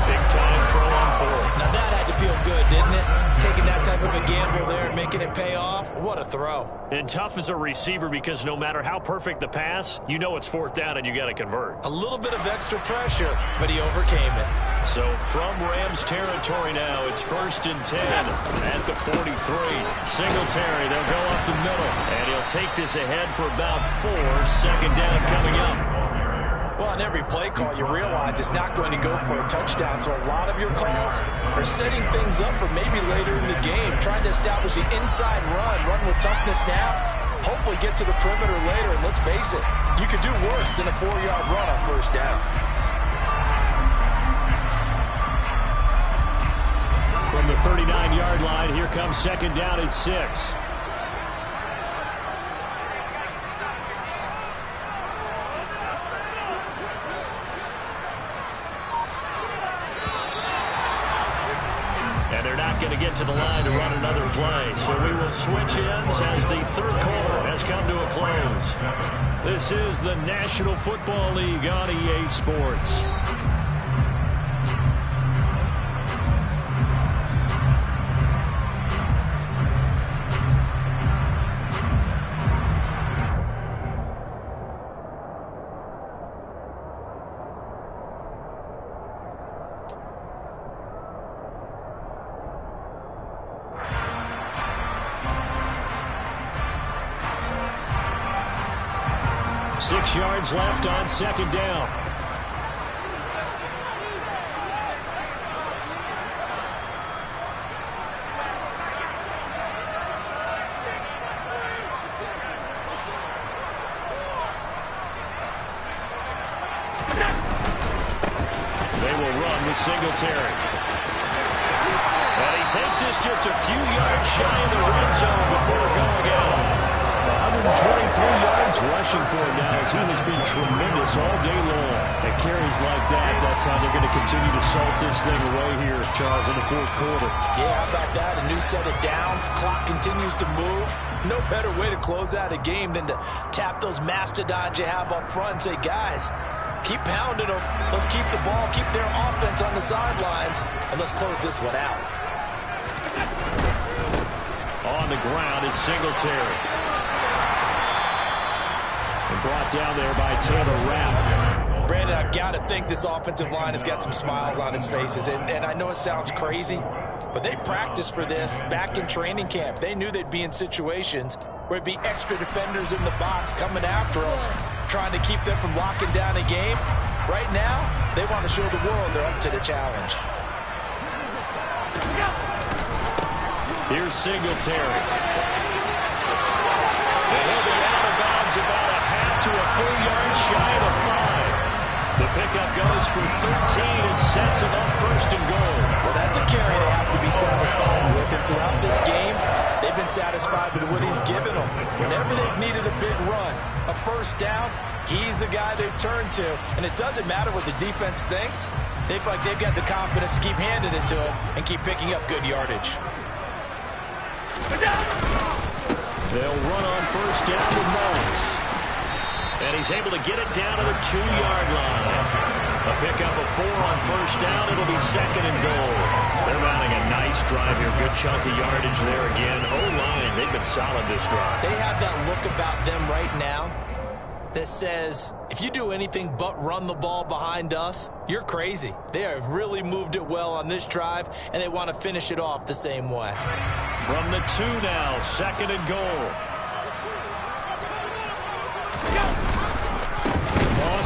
Speaker 2: Big time throw on 4th.
Speaker 3: Now that had to feel good, didn't it? Taking that type of a gamble there and making it pay off. What a throw.
Speaker 2: And tough as a receiver because no matter how perfect the pass, you know it's 4th down and you got to convert.
Speaker 3: A little bit of extra pressure, but he overcame it.
Speaker 2: So from Rams territory now, it's 1st and 10 at the 43. Singletary, they'll go up the middle, and he'll take this ahead for about 4. 2nd down coming up.
Speaker 4: Well, on every play call, you realize it's not going to go for a touchdown, so a lot of your calls are setting things up for maybe later in the game, trying to establish the inside run with toughness now, hopefully get to the perimeter later, and let's face it, you could do worse than a 4-yard run on 1st down.
Speaker 2: From the 39-yard line, here comes 2nd down and 6. And they're not going to get to the line to run another play. So we will switch ends as the 3rd quarter has come to a close. This is the National Football League on EA Sports. Yards left on 2nd down. They will run with Singletary. And he takes this just a few yards shy of the red zone before going out. 123 yards rushing for him now as he has been tremendous all day long. At carries like that, that's how they're going to continue to salt this thing away here, Charles, in the 4th quarter.
Speaker 4: Yeah, how about that? A new set of downs. Clock continues to move. No better way to close out a game than to tap those mastodons you have up front and say, guys, keep pounding them. Let's keep the ball, keep their offense on the sidelines, and let's close this one out.
Speaker 2: On the ground, it's Singletary. And brought down there by Taylor Rapp.
Speaker 4: Brandon, I've got to think this offensive line has got some smiles on its faces. And I know it sounds crazy, but they practiced for this back in training camp. They knew they'd be in situations where it'd be extra defenders in the box coming after them, trying to keep them from locking down a game. Right now, they want to show the world they're up to the challenge.
Speaker 2: Here's Singletary. And he'll be out of bounds about a half to a full yard shy of the 5. The pickup goes for 13 and sets him up 1st and goal.
Speaker 4: Well, that's a carry they have to be satisfied with. And throughout this game, they've been satisfied with what he's given them. Whenever they've needed a big run, a 1st down, he's the guy they've turned to. And it doesn't matter what the defense thinks. They feel like they've got the confidence to keep handing it to him and keep picking up good yardage.
Speaker 2: They'll run on 1st down with Mullins. And he's able to get it down to the 2-yard line. A pickup of 4 on 1st down. It'll be 2nd and goal. They're mounting a nice drive here. Good chunk of yardage there again. O-line, they've been solid this drive.
Speaker 3: They have that look about them right now that says, if you do anything but run the ball behind us, you're crazy. They have really moved it well on this drive, and they want to finish it off the same way.
Speaker 2: From the 2 now, 2nd and goal.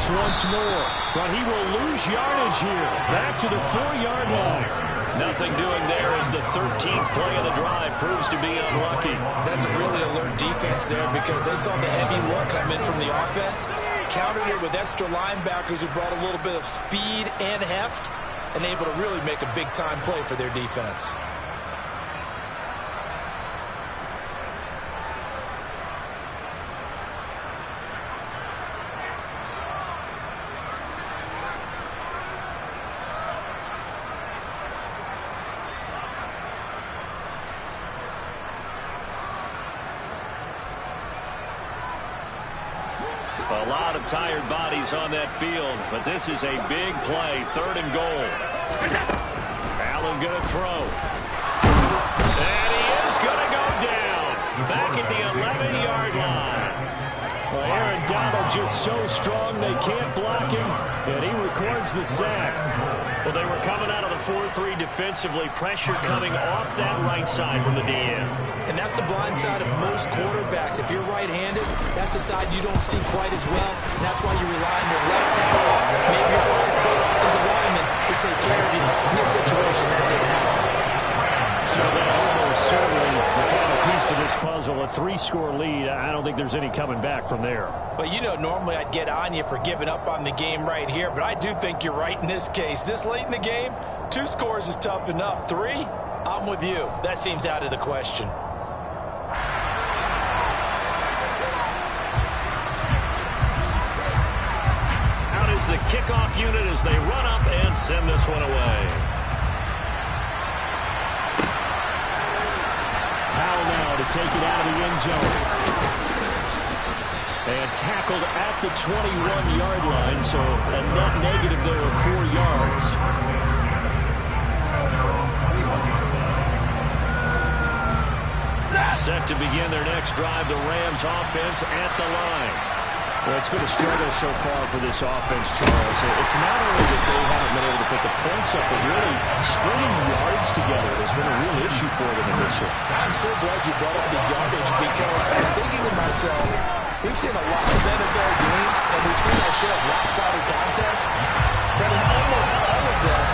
Speaker 6: this once more. But he will lose yardage here. Back to the 4-yard line.
Speaker 2: Nothing doing there as the 13th play of the drive proves to be unlucky.
Speaker 3: That's a really alert defense there because they saw the heavy look come in from the offense, countered it with extra linebackers who brought a little bit of speed and heft, and able to really make a big-time play for their defense.
Speaker 2: A lot of tired bodies on that field, but this is a big play, 3rd and goal. Allen going to throw. And he is going to go down. Back at the 11-yard line.
Speaker 6: Well, Aaron Donald just so strong they can't block him, and he records the sack.
Speaker 2: Well, they were coming out of the 4-3 defensively. Pressure coming off that right side from the DN.
Speaker 3: And that's the blind side of most quarterbacks. If you're right-handed, that's the side you don't see quite as well. And that's why you rely on your left tackle, maybe your highest paid offensive lineman, to take care of you. In this situation, that didn't happen.
Speaker 6: So that almost certainly the final piece to this puzzle, a 3-score lead. I don't think there's any coming back from there.
Speaker 3: But you know, normally I'd get on you for giving up on the game right here, but I do think you're right in this case. This late in the game, 2 scores is tough enough. 3, I'm with you. That seems out of the question.
Speaker 2: Out is the kickoff unit as they run up and send this one away.
Speaker 6: Powell now to take it out of the end zone. And tackled at the 21-yard line, so a net negative there of 4 yards.
Speaker 2: Set to begin their next drive, the Rams offense at the line.
Speaker 6: Well, it's been a struggle so far for this offense, Charles. It's not only that they haven't been able to put the points up, but really stringing yards together has been a real issue for them in this one.
Speaker 3: I'm so glad you brought up the yardage because I was thinking to myself, we've seen a lot of NFL games, and we've seen our share of lopsided contests, but in almost all of them,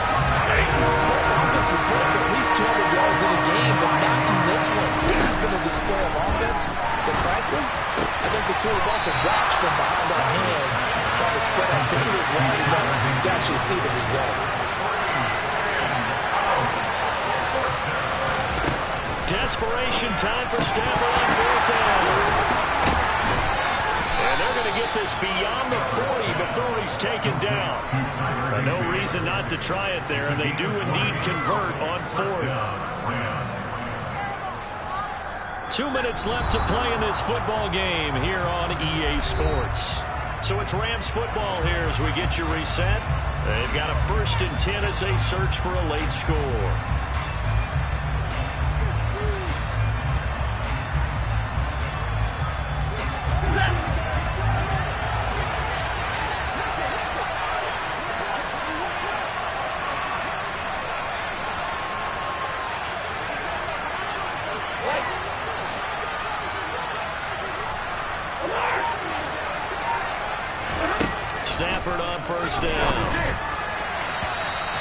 Speaker 3: offense has put up at least 200 yards in a game, but not in this one. This has been a display of offense that, frankly, I think the two of us have watched from behind our hands, trying to spread our fingers wide enough to actually see the result.
Speaker 2: Desperation time for Stafford on 4th down. And they're going to get this beyond the 40 before he's taken down. No reason not to try it there, and they do indeed convert on 4th. 2 minutes left to play in this football game here on EA Sports. So it's Rams football here as we get you reset. They've got a 1st and 10 as they search for a late score. Stafford on 1st down.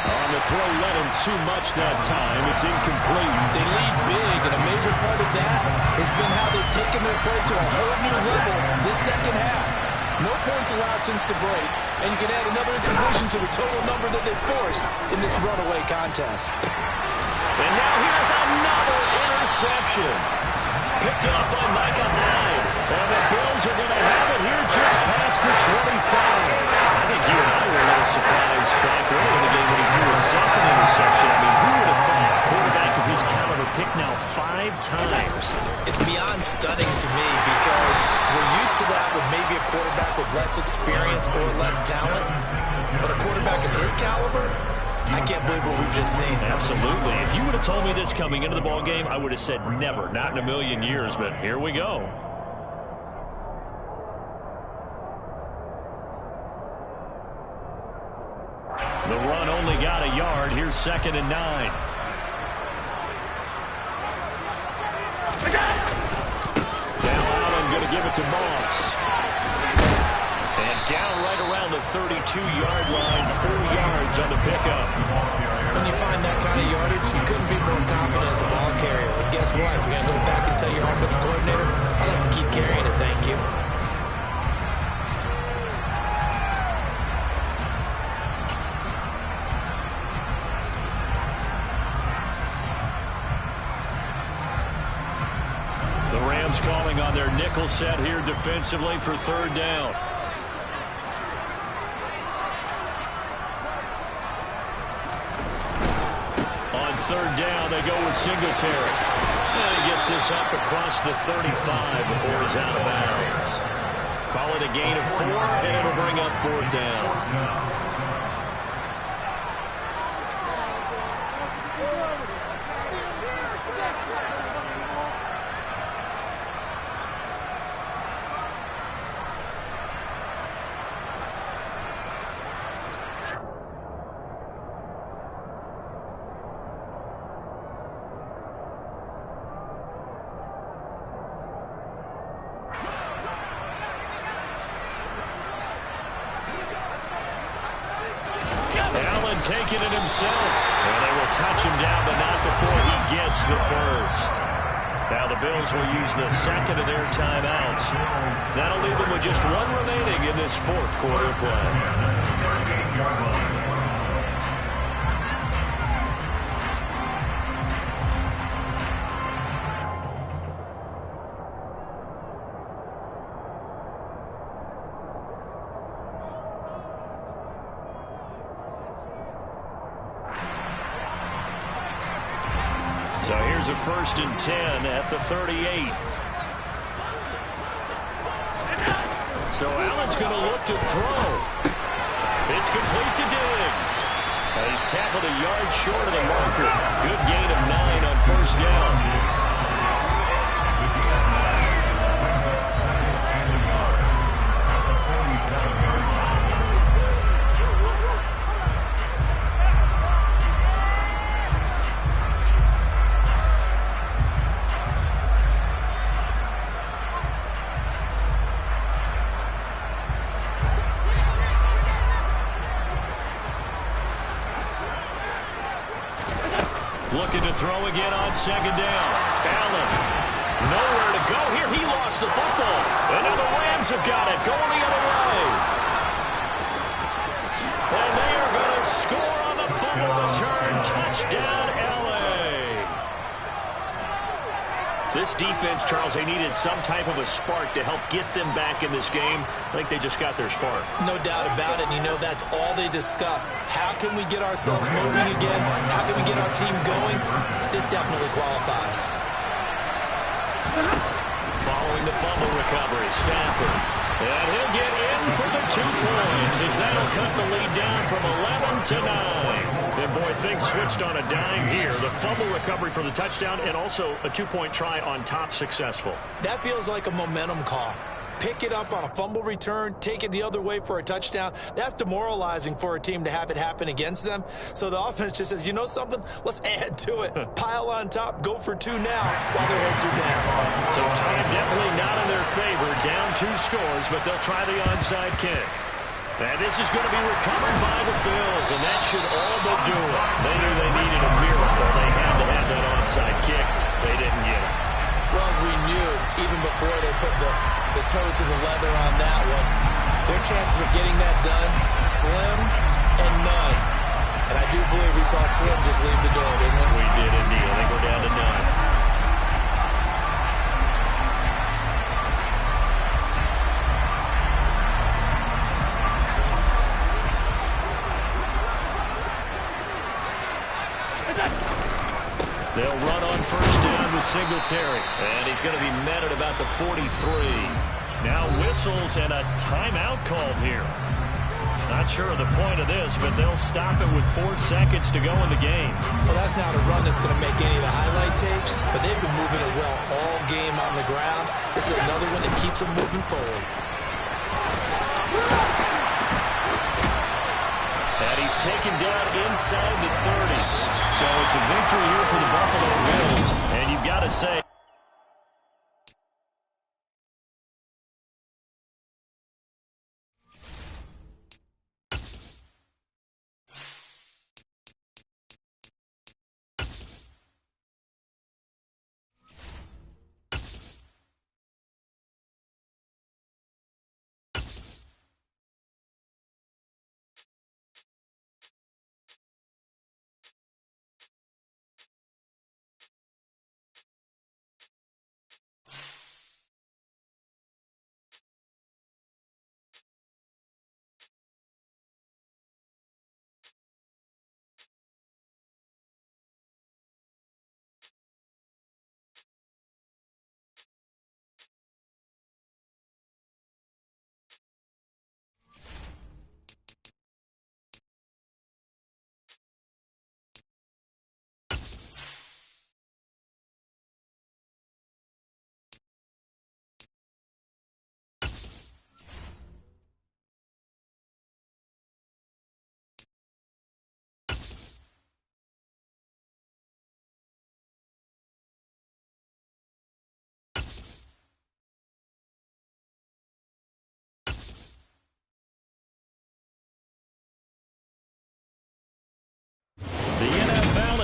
Speaker 6: On the throw, let him too much that time. It's incomplete.
Speaker 3: They lead big, and a major part of that has been how they've taken their play to a whole new level this second half. No points allowed since the break, and you can add another incompletion to the total number that they've forced in this runaway contest.
Speaker 2: And now here's another interception. Picked up by Micah Hyde. And the Bills are going to have it here just past the 25. I think you and I were a little surprised back early in the game when he threw a 2nd interception. I mean, who would have thought a quarterback of his caliber picked now 5 times?
Speaker 3: It's beyond stunning to me because we're used to that with maybe a quarterback with less experience or less talent. But a quarterback of his caliber, I can't believe what we've just seen.
Speaker 2: Absolutely. If you would have told me this coming into the ball game, I would have said never, not in a million years. But here we go. The run only got a yard. Here's 2nd and 9. Now Allen going to give it to Moss. And down right around the 32-yard line, 4 yards on the pickup.
Speaker 3: When you find that kind of yardage, you couldn't be more confident as a ball carrier. And guess what? You're going to go back and tell your offensive coordinator, I'd like to keep carrying it, thank you.
Speaker 2: The Rams calling on their nickel set here defensively for third down. On third down, they go with Singletary. And he gets this up across the 35 before he's out of bounds. Call it a gain of 4, and it'll bring up fourth down. Taking it himself. And they will touch him down, but not before he gets the first. Now the Bills will use the second of their timeouts. That'll leave them with just 1 remaining in this fourth quarter play. So here's a 1st and 10 at the 38. So Allen's going to look to throw. It's complete to Diggs. He's tackled a yard short of the marker. Good gain of 9 on first down. Looking to throw again on second down. Allen, nowhere to go here. He lost the football. And now the Rams have got it, going the other way. And they are going to score on the fumble return. Touchdown, L.A. This defense, Charles, they needed some type of a spark to help get them back in this game. I think they just got their spark. No doubt about it. And you know that's all they discussed. How can we get ourselves moving again? How can we get our team going? This definitely qualifies. Following the fumble recovery, Stafford. And he'll get in for the 2 points as that'll cut the lead down from 11 to 9. And boy, things switched on a dime here. The fumble recovery for the touchdown and also a 2-point try on top successful.
Speaker 3: That feels like a momentum call. Pick it up on a fumble return, take it the other way for a touchdown. That's demoralizing for a team to have it happen against them. So the offense just says, you know something? Let's add to it. Pile on top, go for 2 now while their heads are down.
Speaker 2: So time definitely not in their favor. Down 2 scores, but they'll try the onside kick. And this is going to be recovered by the Bills, and that should all but do it. They knew they needed a miracle. They had to have that onside kick. They didn't get it.
Speaker 3: Well, as we knew, even before they put the toe to the leather on that one, their chances of getting that done, slim and none. And I do believe we saw Slim just leave the door, didn't we?
Speaker 2: We did indeed. I think we're down to none. They'll run on first down with Singletary. And he's going to be met at about the 43. Now whistles and a timeout called here. Not sure of the point of this, but they'll stop it with 4 seconds to go in the game.
Speaker 3: Well, that's not a run that's going to make any of the highlight tapes, but they've been moving it well all game on the ground. This is another one that keeps them moving forward.
Speaker 2: And he's taken down inside the 30. So it's a victory here for the Buffalo Bills. And you've got to say,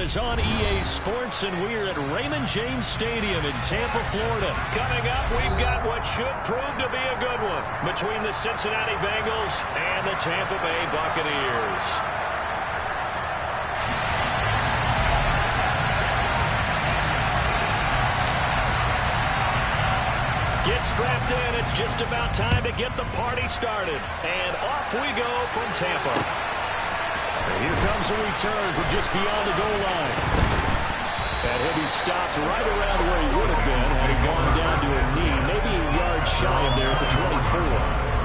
Speaker 2: is on EA Sports, and we're at Raymond James Stadium in Tampa, Florida. Coming up, we've got what should prove to be a good one between the Cincinnati Bengals and the Tampa Bay Buccaneers. Get strapped in. It's just about time to get the party started. And off we go from Tampa. And here comes a return from just beyond the goal line. And he'll be stopped right around where he would have been had he gone down to a knee, maybe a yard shy of there at the 24.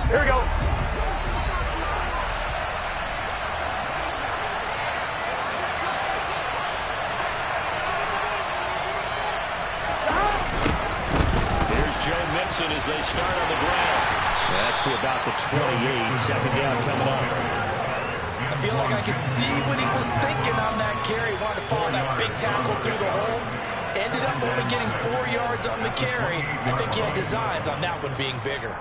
Speaker 7: Here we go.
Speaker 2: Here's Joe Mixon as they start on the ground. That's to about the 28. Second down coming up.
Speaker 4: I feel like I could see what he was thinking on that carry. Wanted to follow that big tackle through the hole. Ended up only getting 4 yards on the carry. I think he had designs on that one being bigger.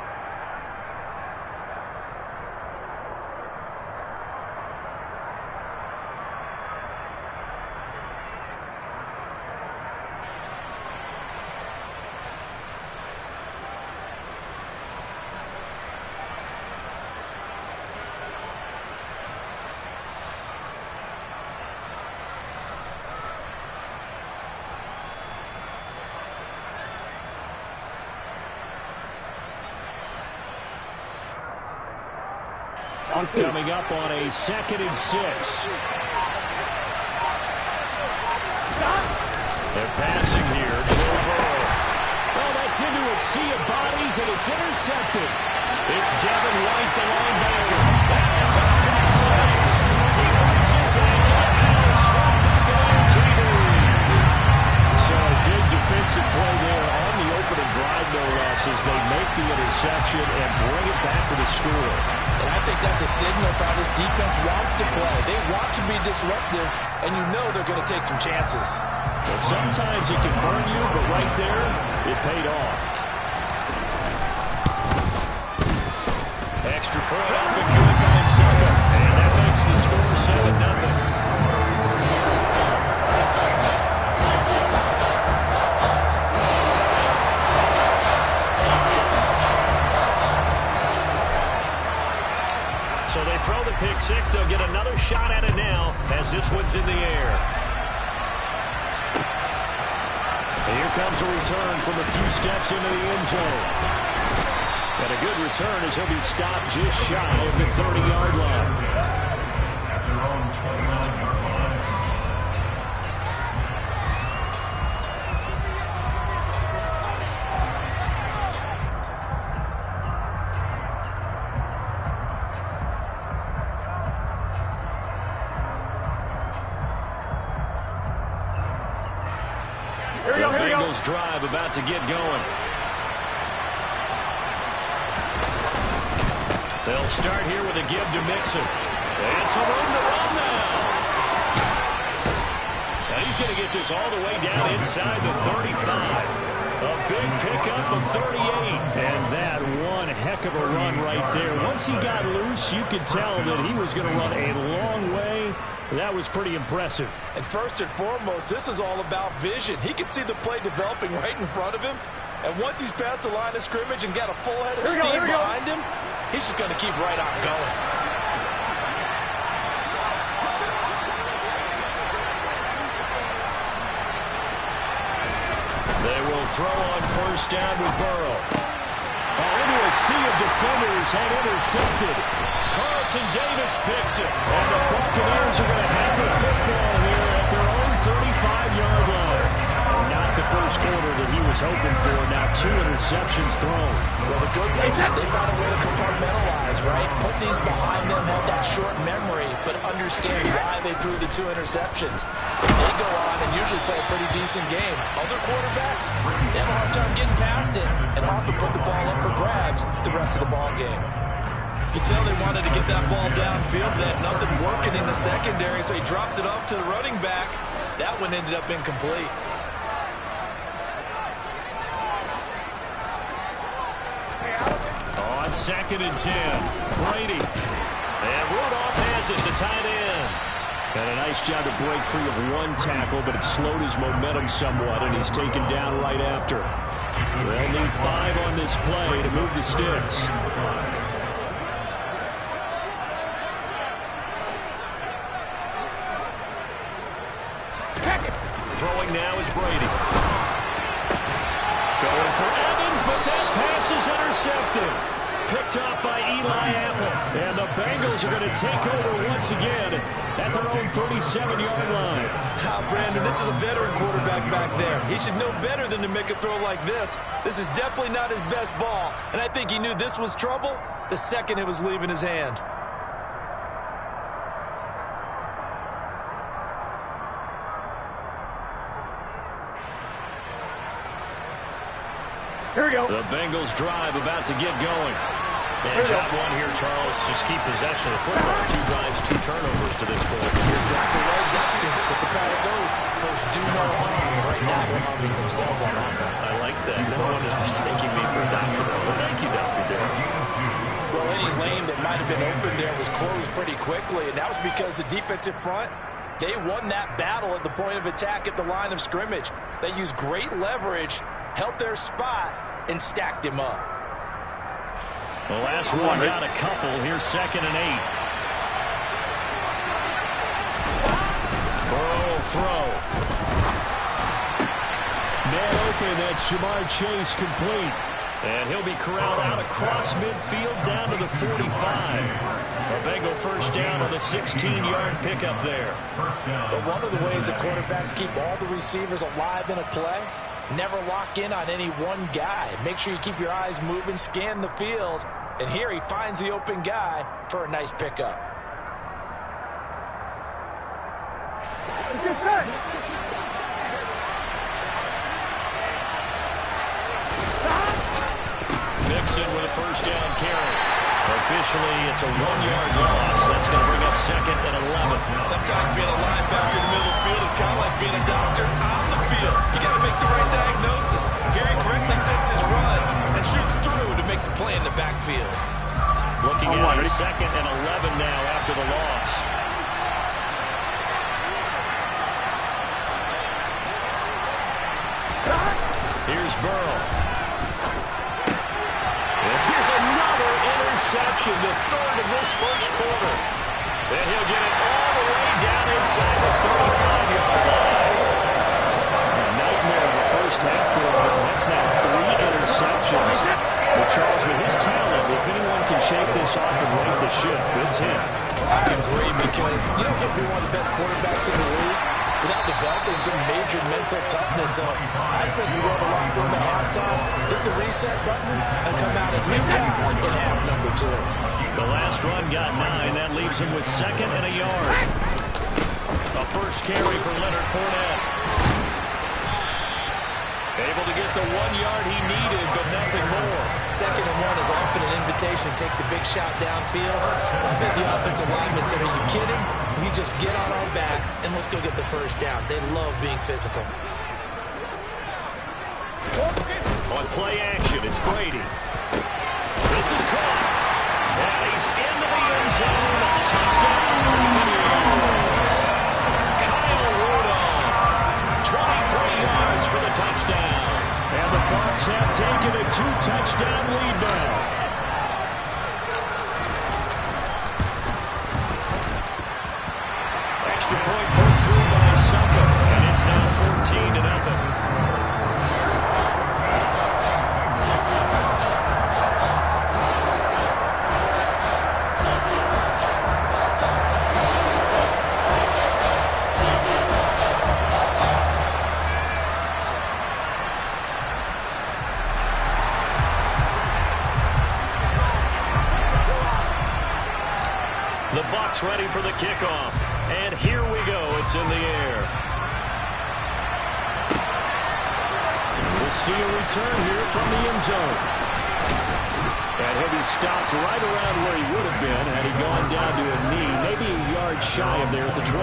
Speaker 2: Coming up on a 2nd and 6. They're passing here. Joe Burrow. Well, that's into a sea of bodies, and it's intercepted. It's Devin White, the linebacker. That's a pick six. He runs it back to the house for Buccaneer TV. So a big defensive play there on the opening drive, no less, as they make the interception and bring it back for the score.
Speaker 4: And I think that's a signal for how this defense wants to play. They want to be disruptive, and you know they're going to take some chances.
Speaker 2: Well, sometimes it can burn you, but right there, it paid off. Extra point up and good by Saka. And that makes the score 7-0. So they throw the pick six. They'll get another shot at it now as this one's in the air. And here comes a return from a few steps into the end zone. And a good return as he'll be stopped just shy of the 30-yard line.
Speaker 5: At their own 29-yard line.
Speaker 2: Bengals drive about to get going. They'll start here with a give to Mixon. And some room to run now. Now he's going to get this all the way down inside the 35. A big pickup of 38. And that one heck of a run right there. Once he got loose, you could tell that he was going to run a long way. That was pretty impressive.
Speaker 4: And first and foremost, this is all about vision. He can see the play developing right in front of him. And once he's past the line of scrimmage and got a full head of steam behind him, he's just going to keep right on going.
Speaker 2: They will throw on first down with Burrow. Into a sea of defenders and intercepted. Carlton Davis picks it. And the Buccaneers are going to have the football here at their own 35-yard line. Not the first quarter that he was hoping for. Now 2 interceptions thrown.
Speaker 4: Well, the good news is they found a way to compartmentalize, right? Put these behind them, have that short memory, but understand why they threw the 2 interceptions. They go on and usually play a pretty decent game. Other quarterbacks, they have a hard time getting past it and often put the ball up for grabs the rest of the ball game.
Speaker 3: You can tell they wanted to get that ball downfield. They had nothing working in the secondary, so he dropped it off to the running back. That one ended up incomplete.
Speaker 2: On 2nd and 10, Brady. And Rudolph has it, the tight end. And a nice job to break free of one tackle, but it slowed his momentum somewhat, and he's taken down right after. They'll need 5 on this play to move the sticks. Throwing now is Brady. Going for Evans, but that pass is intercepted. Picked off by Eli Apple. And the Bengals are going to take over once again at their own 37-yard line.
Speaker 3: Brandon, this is a veteran quarterback back there. He should know better than to make a throw like this. This is definitely not his best ball, and I think he knew this was trouble the second it was leaving his hand.
Speaker 1: Here we go.
Speaker 2: The Bengals drive about to get going. And job one here, Charles. Just keep possession of the football. 2 drives, 2 turnovers to this point.
Speaker 3: You're exactly right, Doctor. Get the crowd oath. First, do no harm. Right now, they're harming themselves on offense.
Speaker 2: I like that. No one is mistaking me for a doctor, though. But thank you, Dr. Darius.
Speaker 4: Well, any lane that might have been open there was closed pretty quickly, and that was because the defensive front, they won that battle at the point of attack at the line of scrimmage. They used great leverage, held their spot, and stacked him up.
Speaker 2: The last one got a couple. Here's 2nd and 8. Burrow throw. Man open. That's Jamar Chase complete. And he'll be corralled out across midfield down to the 45. A Bengal first down on the 16-yard pickup there.
Speaker 4: But one of the ways that quarterbacks keep all the receivers alive in a play, never lock in on any one guy. Make sure you keep your eyes moving, scan the field. And here he finds the open guy for a nice pickup.
Speaker 2: Mixon with a first down carry. Officially, it's a 1-yard loss. That's going to bring up 2nd and 11.
Speaker 3: Sometimes being a linebacker in the middle of the field is kind of like being a doctor on the field. You got to make the right diagnosis. Here he correctly sets his run and shoots through to make the play in the backfield.
Speaker 2: Looking at a 2nd and 11 now after the loss. Here's Burrow. And here's another interception, the 3rd of this first quarter. And he'll get it all the way down inside the 35-yard line. A nightmare in the first half for him. That's now 3 interceptions. But Charles, with his talent, if anyone can shake this off and right the ship, it's him.
Speaker 3: I agree, because you don't get to be one of the best quarterbacks in the league without developing some major mental toughness. So I expect him to go to the locker room at halftime, hit the reset button, and come out and win in half number 2.
Speaker 2: The last run got 9. That leaves him with 2nd and a yard. A first carry for Leonard Fournette. Able to get the 1 yard he needed, but nothing more.
Speaker 3: 2nd and 1 is often an invitation to take the big shot downfield. I bet the offensive lineman said, are you kidding? We just get on our backs and let's go get the first down. They love being physical.
Speaker 2: On play action, it's Brady. This is caught. And he's into the end zone. Touchdown. Kyle Rudolph. 23 yards for the touchdown. And the Bucs have taken a 2-touchdown lead now. Extra point put through by Sutton. And it's now 14-0. The Bucs ready for the kickoff. And here we go. It's in the air. We'll see a return here from the end zone. And he'll be stopped right around where he would have been had he gone down to a knee, maybe a yard shy of there at the 24.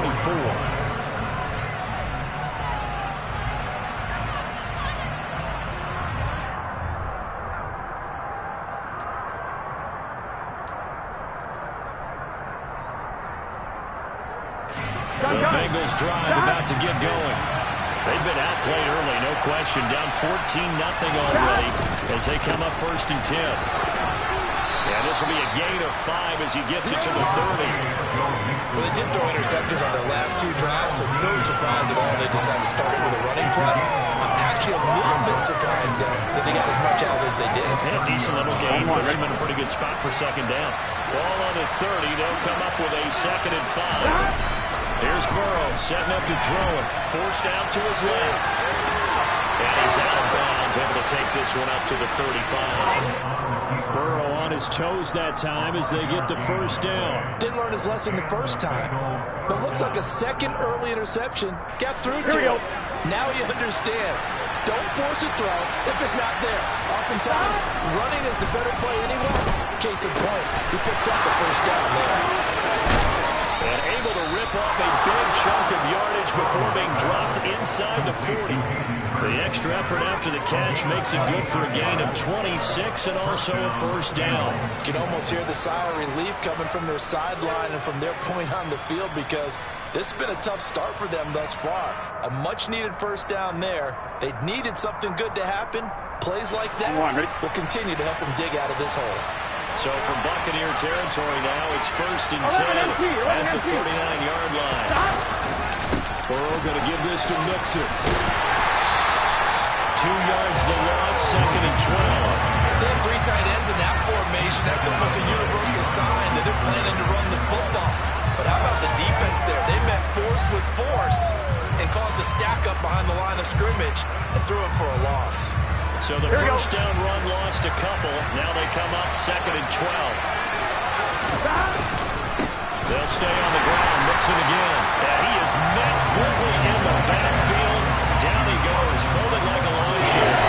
Speaker 2: Bengals drive about to get going. They've been outplayed early, no question. Down 14-0 already as they come up 1st and 10. Yeah, this will be a gain of 5 as he gets it to the 30.
Speaker 3: Well, they did throw interceptions on their last 2 drives, so no surprise at all they decided to start it with a running play. I'm actually a little bit surprised, though, that they got as much out as they did.
Speaker 2: Yeah, decent little gain. Puts them in a pretty good spot for 2nd down. Ball on the 30. They'll come up with a 2nd and 5. Here's Burrow setting up to throw it. Forced out to his left. And he's out of bounds, able to take this one up to the 35.
Speaker 6: Burrow on his toes that time as they get the 1st down.
Speaker 4: Didn't learn his lesson the first time, but looks like a 2nd early interception got through to him. Now he understands. Don't force a throw if it's not there. Oftentimes, running is the better play anyway. Case in point, he picks up the 1st down there.
Speaker 2: And able to rip off a big chunk of yardage before being dropped inside the 40. The extra effort after the catch makes it good for a gain of 26 and also a 1st down.
Speaker 4: You can almost hear the sigh of relief coming from their sideline and from their point on the field because this has been a tough start for them thus far. A much-needed 1st down there. They needed something good to happen. Plays like that will continue to help them dig out of this hole.
Speaker 2: So from Buccaneer territory now, it's 1st and 10 at the 49-yard line.
Speaker 6: Burrow going to give this to Mixon.
Speaker 2: 2 yards the loss, 2nd and 12.
Speaker 3: They have 3 tight ends in that formation. That's almost a universal sign that they're planning to run the football. But how about the defense there? They met force with force and caused a stack up behind the line of scrimmage and threw it for a loss.
Speaker 2: So the 1st down run lost a couple. Now they come up 2nd and 12. They'll stay on the ground. Mixon again. And he is met quickly in the backfield. Down he goes, folded like a lawn chair.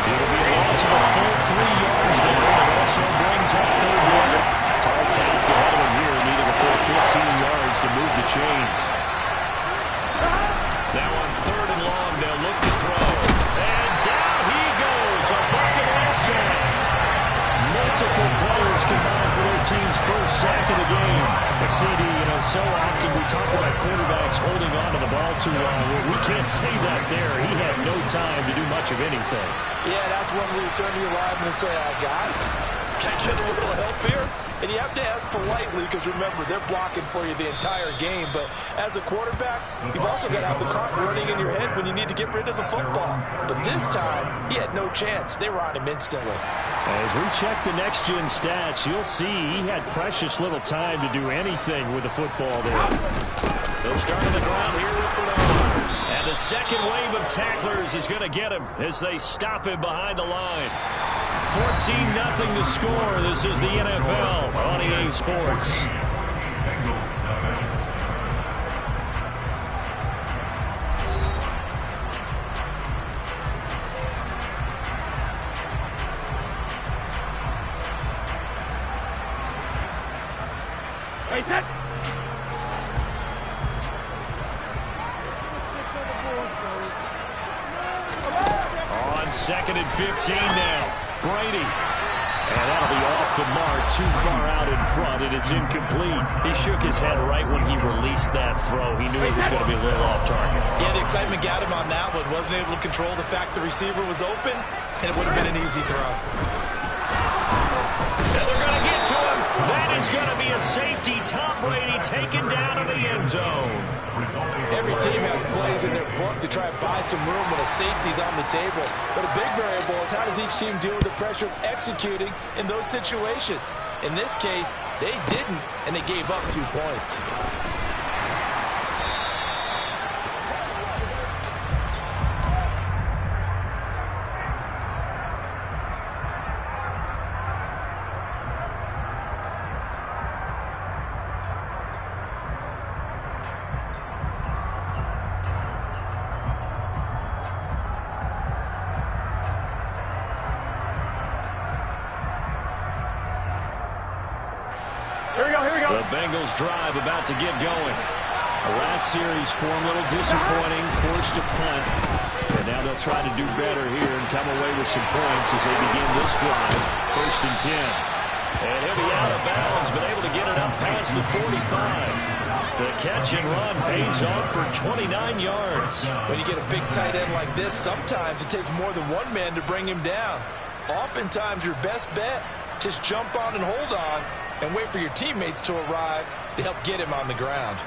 Speaker 2: It'll be a loss of a full 3 yards there. It also brings up 3rd down. Tall task ahead of him here, needing a full 15 yards to move the chains. Now on 3rd and long, they'll look to throw. And down he goes. A bucket also.
Speaker 6: Multiple players combined for their team's 1st sack of the game. A CD, so often we talk about quarterbacks holding on to the ball too long. We can't say that there. He had no time to do much of anything.
Speaker 4: Yeah, that's when we turn to your lineman and say, guys, can I get a little help here? And you have to ask politely because, remember, they're blocking for you the entire game. But as a quarterback, you've also got to have the clock running in your head when you need to get rid of the football. But this time, he had no chance. They were on him instantly.
Speaker 6: As we check the next-gen stats, you'll see he had precious little time to do anything with the football there.
Speaker 2: They'll start on the ground here with Bernard. And the 2nd wave of tacklers is going to get him as they stop him behind the line. 14-0 to score. This is the NFL on EA Sports. On 2nd and 15 now. Brady. And that'll be off the mark, too far out in front, and it's incomplete. He shook his head right when he released that throw. He knew it was going to be a little off target.
Speaker 3: Yeah, the excitement got him on that one. Wasn't able to control the fact the receiver was open, and it would have been an easy throw.
Speaker 2: And they're going to get to him. That is going to be a safety. Tom Brady taken down in the end zone.
Speaker 4: Every team has plays in their book to try and buy some room when a safety's on the table. But a big variable is how does each team deal with the pressure of executing in those situations. In this case, they didn't, and they gave up 2 points.
Speaker 2: The Bengals drive about to get going.
Speaker 6: The last series for him, a little disappointing, forced to punt. And now they'll try to do better here and come away with some points as they begin this drive. 1st and 10.
Speaker 2: And he'll be out of bounds, but able to get it up past the 45. The catch and run pays off for 29 yards.
Speaker 4: When you get a big tight end like this, sometimes it takes more than one man to bring him down. Oftentimes, your best bet, just jump on and hold on and wait for your teammates to arrive to help get him on the ground.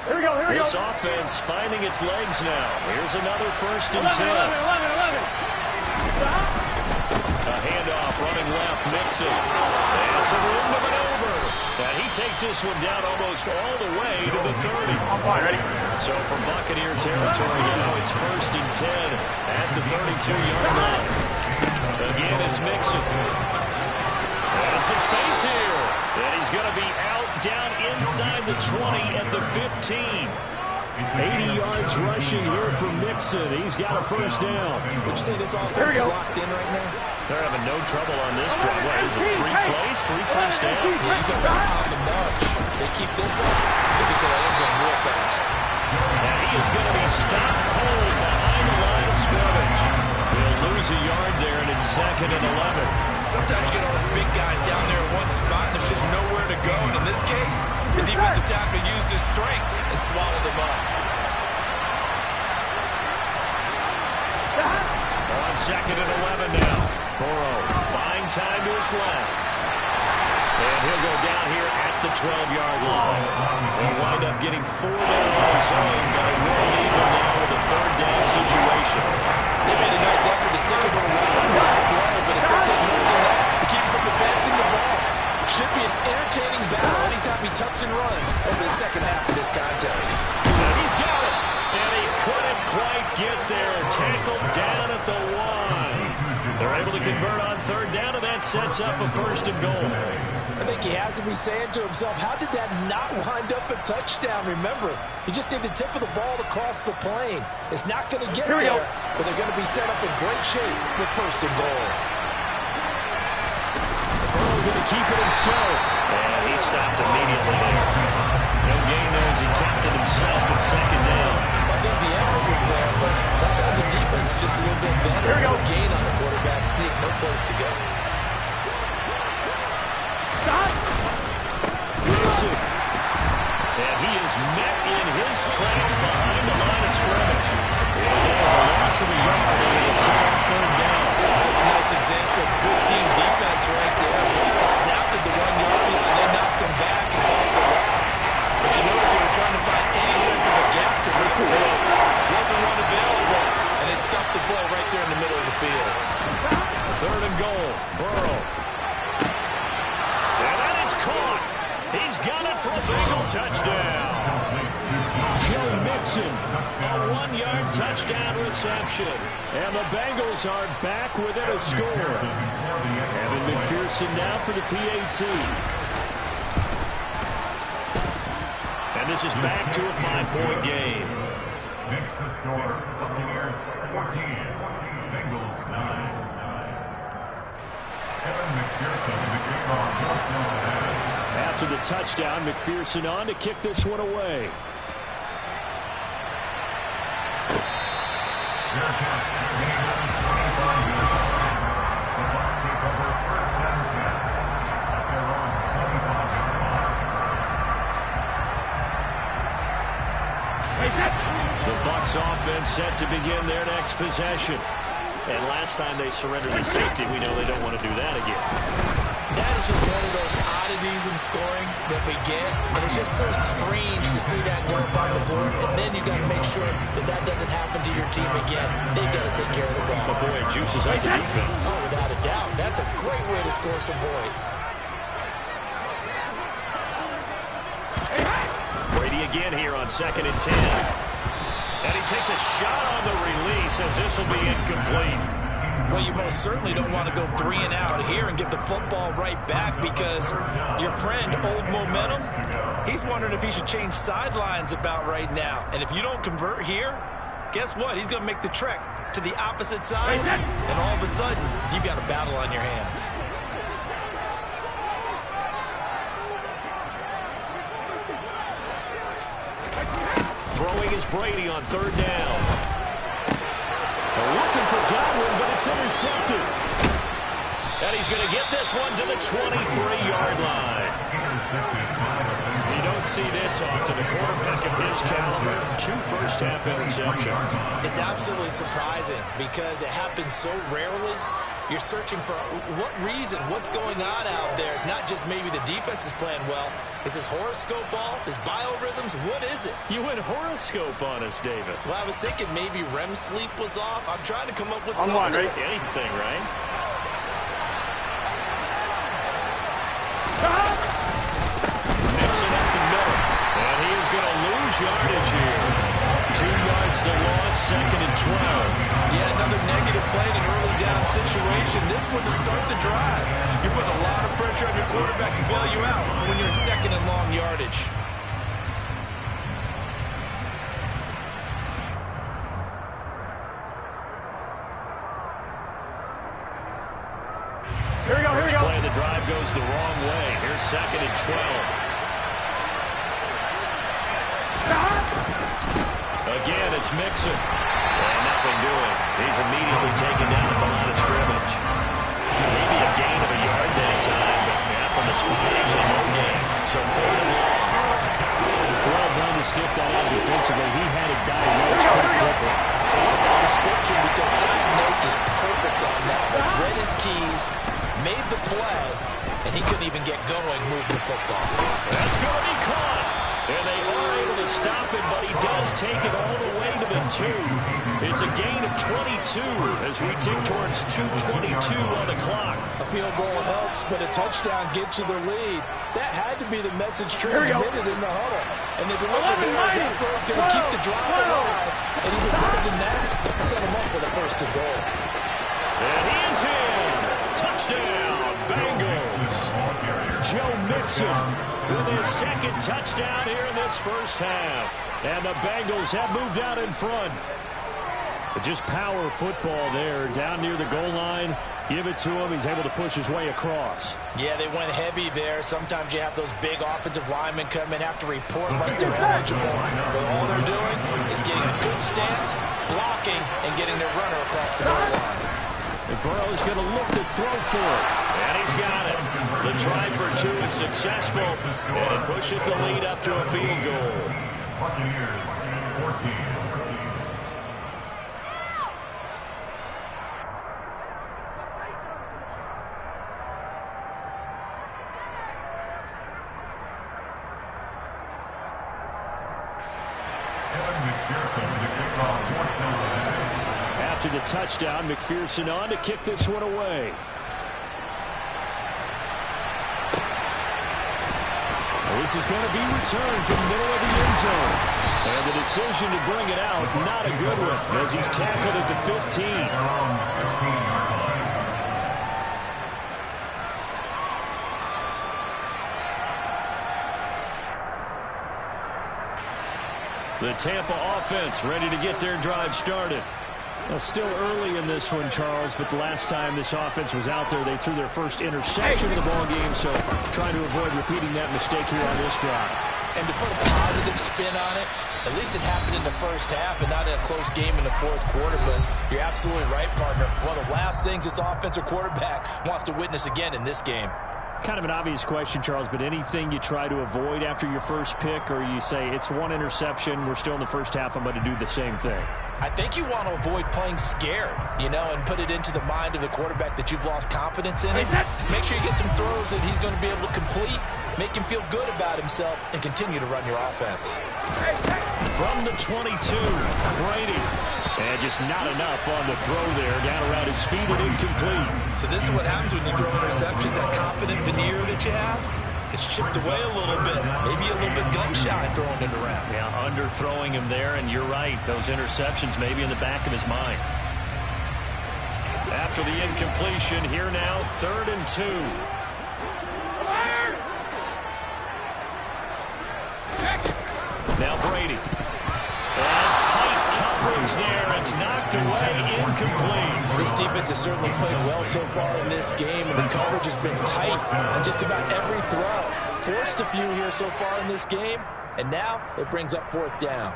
Speaker 6: Here we go,
Speaker 2: This offense finding its legs now. Here's another 1st and 10.
Speaker 6: 11.
Speaker 2: A handoff running left, Mixon. That's a room to maneuver. And he takes this one down almost all the way to the 30.
Speaker 6: Ready?
Speaker 2: So from Buccaneer territory now, it's 1st and 10 at the 32-yard line. Again, it's Mixon. And some space here. And he's going to be out down inside the 20 at the 15. 80 yards rushing here from Mixon. He's got a 1st down.
Speaker 3: Would you say this offense is locked in right now?
Speaker 2: They're having no trouble on this drive. What is it, 3 plays, 3 first downs?
Speaker 3: You talk about on the march. They keep this up, they get to the end zone real fast.
Speaker 2: And he is going to be stopped cold behind the line of scrimmage. He'll lose a yard there, and it's 2nd and 11.
Speaker 3: Sometimes you get all those big guys down there in one spot, and there's just nowhere to go. And in this case, the defensive tackle used his strength and swallowed him up.
Speaker 2: On 2nd and 11 now. Burrow buying time to his left. And he'll go down here at the 12-yard line. He'll wind up getting 4 there on his own, but it will leave him now with a 3rd down situation.
Speaker 4: They made a nice effort to stick him with a wide play, but it's going to take more than that to keep him from advancing the ball. Should be an entertaining battle anytime he tucks and runs over the second half of this contest.
Speaker 2: And he's got it. And he couldn't quite get there. Tackled down at the 1. They're able to convert on 3rd down, and that sets up a 1st and goal.
Speaker 4: I think he has to be saying to himself, how did that not wind up a touchdown? Remember, you just need the tip of the ball to cross the plane. It's not going to get there, but they're going to be set up in great shape with 1st and goal.
Speaker 2: Burrow going to keep it himself. And he stopped immediately there. No gain there as he kept it himself at 2nd down.
Speaker 3: I think the effort was there, but sometimes the defense is just a little bit better. No gain on the quarterback sneak, no place to go.
Speaker 2: Wilson. And he is met in his tracks behind the line of scrimmage. And that was a loss of a yard, and it's 3rd down.
Speaker 3: That's a nice example of good team defense right there. Ball was snapped at the 1-yard line. They knocked him back and caused a loss. But you notice they were trying to find any type of a gap to run through. Wasn't one available, and they stuffed the play right there in the middle of the field.
Speaker 2: 3rd and goal. Burrow. And that is caught. He's got it for a Bengal touchdown. Joe Mixon, a 1-yard touchdown reception. And the Bengals are back within a score. Evan McPherson now for the PAT. And this is back to a 5-point game.
Speaker 5: Next to score, Buccaneers 14, Bengals 9. Evan McPherson, the kickoff, North ahead.
Speaker 2: After the touchdown, McPherson on to kick this one away. The Bucs offense set to begin their next possession. And last time they surrendered the safety, we know they don't want to do that again.
Speaker 3: That is just one of those oddities in scoring that we get, and it's just so strange to see that go up on the board, and then you got to make sure that that doesn't happen to your team again. They've got to take care of the ball.
Speaker 2: But boy, it juices out the defense.
Speaker 3: Oh, without a doubt. That's a great way to score some points.
Speaker 2: Brady again here on 2nd and 10. And he takes a shot on the release as this will be incomplete.
Speaker 3: Well, you most certainly don't want to go 3 and out here and get the football right back because your friend, Old Momentum, he's wondering if he should change sidelines about right now. And if you don't convert here, guess what? He's going to make the trek to the opposite side, and all of a sudden, you've got a battle on your hands.
Speaker 2: Throwing is Brady on 3rd down. They're looking for Godwin, but it's intercepted. And he's going to get this one to the 23-yard line. don't see this often. A quarterback of his caliber, 2 first-half interceptions.
Speaker 3: It's absolutely surprising because it happens so rarely. You're searching for what reason, what's going on out there. It's not just maybe the defense is playing well. Is his horoscope off? His biorhythms? What is it?
Speaker 2: You went horoscope on us, David.
Speaker 3: Well, I was thinking maybe REM sleep was off. I'm trying to come up with something.
Speaker 2: Right? Anything, right? Mixing up the middle. And he is going to lose yardage here. 2 yards to loss, 2nd and 12.
Speaker 3: Yeah, another negative play in an early down situation. This one to start the drive. You're putting a lot of pressure on your quarterback to bail you out when you're in 2nd and long yardage.
Speaker 2: Here we go. Play of the drive goes the wrong way. Here's 2nd and 12. Again, it's Mixon. And nothing doing. He's immediately taken down at the line of scrimmage. Maybe a gain of a yard that time, but yeah, from the spot, actually no gain. So 3rd and long.
Speaker 6: Well done to sniff that out defensively. He had it diagnosed pretty quickly.
Speaker 4: I love that description because diagnosed is perfect on that. Like, read his keys, made the play, and he couldn't even get going moving the football.
Speaker 2: That's going to be caught. And they are able to stop it, but he does take it all the way to the 2. It's a gain of 22 as we tick towards 2:22 on the clock.
Speaker 4: A field goal helps, but a touchdown gets you the lead. That had to be the message transmitted in the huddle. And they delivered it as that throw's going to keep the drive alive. And even better than that, set him up for the 1st and goal.
Speaker 2: And he is in. Touchdown, Bengals. Joe Mixon with his 2nd touchdown here in this 1st half. And the Bengals have moved out in front. But just power football there down near the goal line. Give it to him. He's able to push his way across.
Speaker 4: Yeah, they went heavy there. Sometimes you have those big offensive linemen come in, have to report like they're eligible. But all they're doing is getting a good stance, blocking, and getting their runner across the goal line.
Speaker 2: And Burrow's going to look to throw for it. And he's got it. The try for 2 is successful. And it pushes the lead up to a field goal.
Speaker 5: Buccaneers 14.
Speaker 6: After the touchdown, McPherson on to kick this one away. This is going to be returned from the middle of the end zone. And the decision to bring it out, not a good one, as he's tackled at the 15. The Tampa offense ready to get their drive started. Well, still early in this one, Charles, but the last time this offense was out there, they threw their first interception of the ball game, so trying to avoid repeating that mistake here on this drive.
Speaker 4: And to put a positive spin on it, at least it happened in the 1st half and not in a close game in the 4th quarter, but you're absolutely right, partner. One of the last things this offensive quarterback wants to witness again in this game.
Speaker 6: Kind of an obvious question, Charles, but anything you try to avoid after your first pick, or you say it's 1 interception, we're still in the 1st half, I'm going to do the same thing?
Speaker 4: I think you want to avoid playing scared, and put it into the mind of the quarterback that you've lost confidence in it. Make sure you get some throws that he's going to be able to complete, make him feel good about himself, and continue to run your offense.
Speaker 2: From the 22, Brady. And just not enough on the throw there, down around his feet and incomplete.
Speaker 3: So this is what happens when you throw interceptions. That confident veneer that you have gets chipped away a little bit. Maybe a little bit gun-shy throwing it around.
Speaker 2: Yeah, underthrowing him there, and you're right. Those interceptions maybe in the back of his mind. After the incompletion, here now, 3rd and 2. Now Brady. And tight coverage there. It's knocked away, incomplete.
Speaker 4: This defense has certainly played well so far in this game, and the coverage has been tight on just about every throw. Forced a few here so far in this game, and now it brings up 4th down.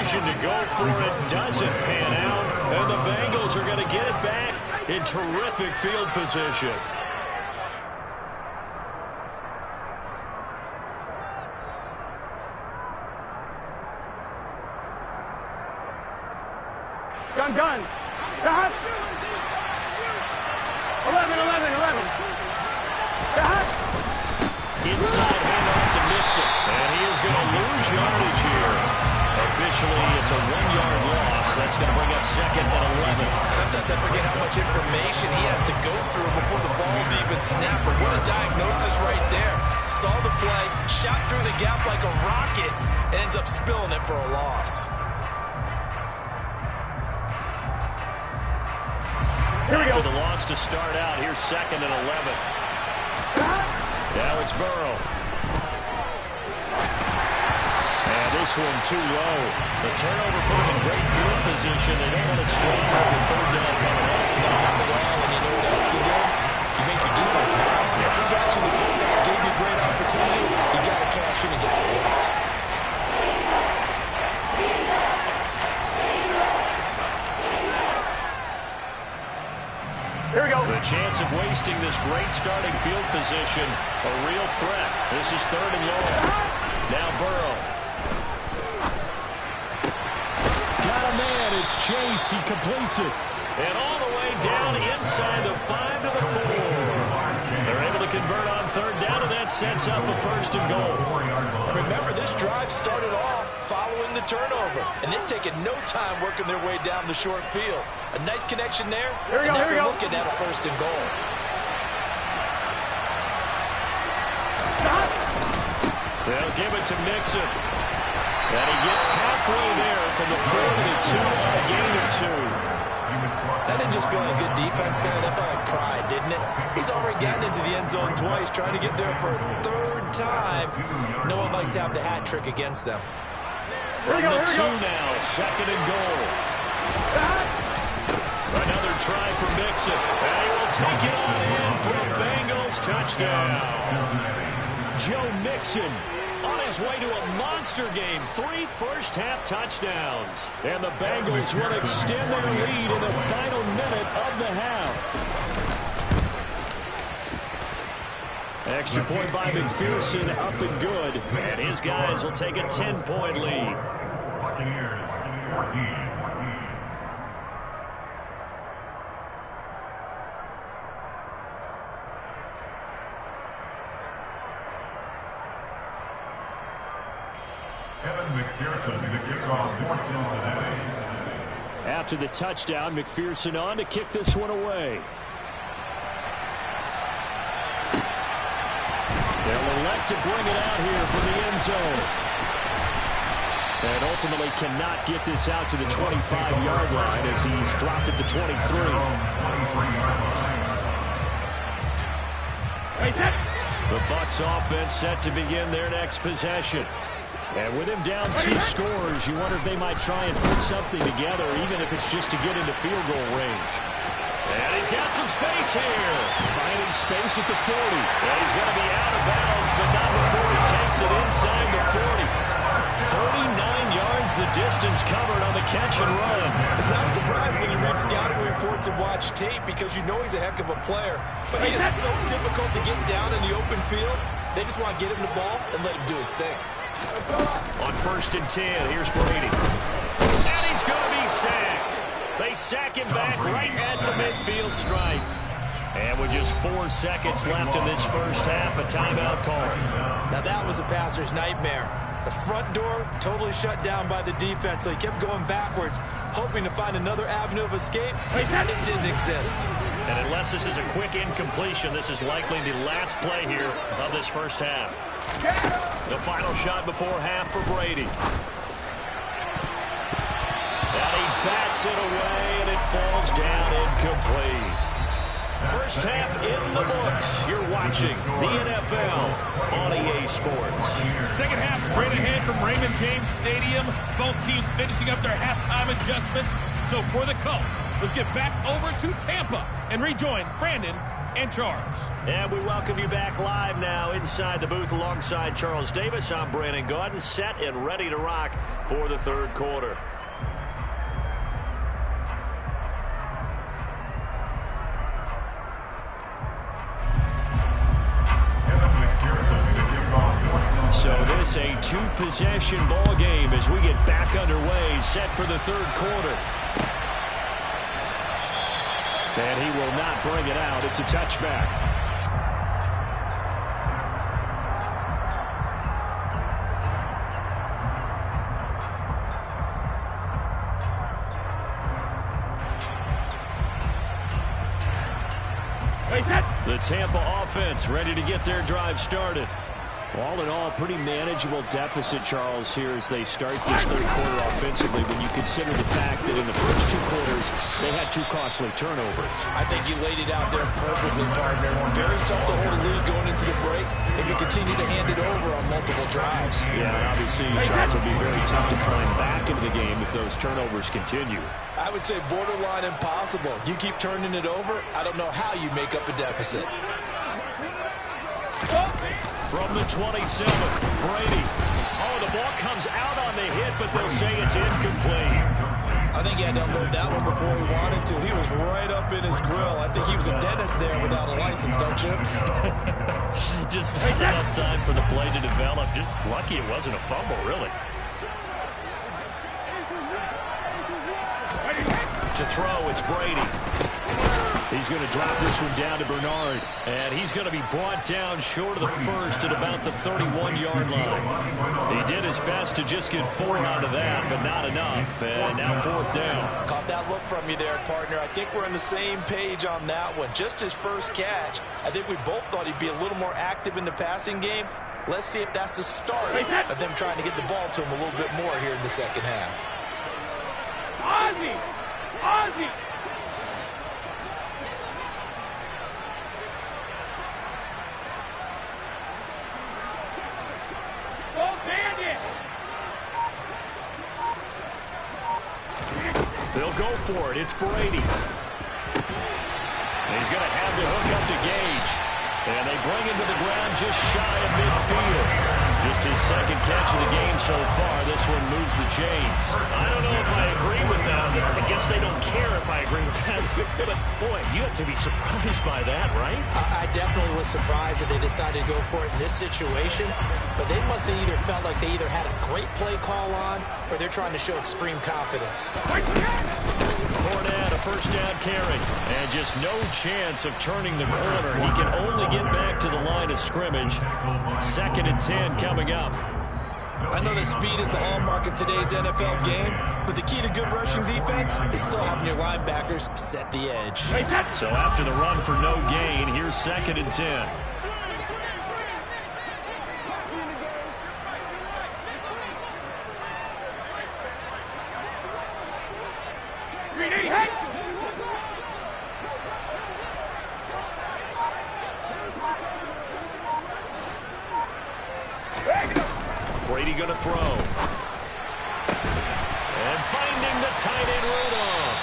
Speaker 6: decision to go for it doesn't pan out, and the Bengals are going to get it back in terrific field position.
Speaker 7: Gun. Stop. 11. Stop.
Speaker 6: Inside handoff to Mixon, and he is going to lose yardage here. Officially, it's a 1-yard loss. That's going to bring up 2nd and 11.
Speaker 3: Sometimes I forget how much information he has to go through before the ball's even snapped. But what a diagnosis right there. Saw the play, shot through the gap like a rocket, and ends up spilling it for a loss.
Speaker 7: Here we go.
Speaker 6: After the loss to start out, here's 2nd and 11. Now it's Burrow. And this one too low. The turnover put him in great field position. They don't want to struggle with 3rd down coming up.
Speaker 3: No, not at all. And you know what else you do? You make your defense mad. If he got you the football, gave you a great opportunity, you got to cash in and get some points.
Speaker 7: Here we go.
Speaker 6: The chance of wasting this great starting field position, a real threat. This is 3rd and long. Now Burrow. Got a man. It's Chase. He completes it. And all the way down inside the 5 to the 4. They're able to convert on 3rd down, and that sets up a 1st and goal.
Speaker 4: Remember, this drive started off following the turnover, and they've taken no time working their way down the short field. A nice connection there.
Speaker 7: Here we go.
Speaker 4: Looking at a 1st and goal.
Speaker 7: Stop.
Speaker 6: They'll give it to Mixon. And he gets halfway there from the 4 to the 2 on a gain of 2.
Speaker 3: That didn't just feel like good defense there. That felt like pride, didn't it? He's already gotten into the end zone twice, trying to get there for a 3rd time. No one likes to have the hat trick against them.
Speaker 6: From the 2 now, 2nd and goal. Another try for Mixon. And he will take it on in for a Bengals touchdown. Joe Mixon on his way to a monster game. 3 first-half touchdowns. And the Bengals will extend their lead in the final minute of the half. Extra point by McPherson, up and good. And his guys will take a 10-point lead.
Speaker 5: Buccaneers 14. McPherson, the kickoff for Cincinnati.
Speaker 6: After the touchdown, McPherson on to kick this one away. They'll elect to bring it out here from the end zone. And ultimately cannot get this out to the 25-yard line as he's dropped it to 23. The Bucs offense set to begin their next possession. And with him down 2 scores, you wonder if they might try and put something together, even if it's just to get into field goal range. And he's got some space here. Finding space at the 40. And he's going to be out of bounds, but not before he takes it inside the 40. 39 yards the distance covered on the catch and run.
Speaker 3: It's not a surprise when you read scouting reports and watch tape because you know he's a heck of a player. But he is so difficult to get down in the open field. They just want to get him the ball and let him do his thing.
Speaker 6: On 1st and 10, here's Brady. And he's going to be sacked. They sack him back right at the midfield stripe. And with just 4 seconds left in this first half, a timeout call.
Speaker 3: Now that was a passer's nightmare. The front door totally shut down by the defense, so he kept going backwards, hoping to find another avenue of escape. It didn't exist.
Speaker 6: And unless this is a quick incompletion, this is likely the last play here of this first half. The final shot before half for Brady. And he bats it away, and it falls down incomplete. First half in the books. You're watching the NFL on EA Sports.
Speaker 1: Second half straight ahead from Raymond James Stadium. Both teams finishing up their halftime adjustments. So for the call, let's get back over to Tampa and rejoin Brandon in charge.
Speaker 2: And we welcome you back live now inside the booth alongside Charles Davis. I'm Brandon Gaudin, set and ready to rock for the third quarter. So this a two-possession ball game as we get back underway, set for the third quarter. And he will not bring it out. It's a touchback. The Tampa offense ready to get their drive started. All in all, pretty manageable deficit, Charles, here as they start this third quarter offensively when you consider the fact that in the first two quarters they had two costly turnovers.
Speaker 4: I think you laid it out there perfectly, partner. Very tough to hold a lead going into the break if you continue to hand it over on multiple drives.
Speaker 2: Yeah, and obviously, Charles, will be very tough to climb back into the game if those turnovers continue.
Speaker 4: I would say borderline impossible. You keep turning it over, I don't know how you make up a deficit.
Speaker 2: From the 27, Brady. Oh, the ball comes out on the hit, but they'll say it's incomplete.
Speaker 3: I think he had to unload that one before he wanted to. He was right up in his grill. I think he was a dentist there without a license, don't you?
Speaker 2: Just not enough time for the play to develop. Just lucky it wasn't a fumble, really. To throw, it's Brady. He's going to drop this one down to Bernard. And he's going to be brought down short of the first at about the 31-yard line. He did his best to just get 4 out of that, but not enough. And now fourth down.
Speaker 4: Caught that look from you there, partner. I think we're on the same page on that one. Just his first catch. I think we both thought he'd be a little more active in the passing game. Let's see if that's the start of them trying to get the ball to him a little bit more here in the second half.
Speaker 7: Ozzie! Ozzie!
Speaker 2: They'll go for it. It's Brady. He's going to have the hook up to Gage. And they bring him to the ground just shy of midfield. Just his second catch of the game so far. This one moves the chains.
Speaker 6: I don't know if I agree with that. I guess they don't care if I agree with that. But, boy, you have to be surprised by that, right?
Speaker 3: I definitely was surprised that they decided to go for it in this situation. But they must have either felt like they either had a great play call on or they're trying to show extreme confidence.
Speaker 2: Fournette, a first down carry. And just no chance of turning the corner. He can only get back to the line of scrimmage. 2nd and 10 coming up.
Speaker 3: I know that speed is the hallmark of today's NFL game, but the key to good rushing defense is still having your linebackers set the edge.
Speaker 2: So after the run for no gain, here's 2nd and 10. Brady going to throw. And finding the tight end Rudolph.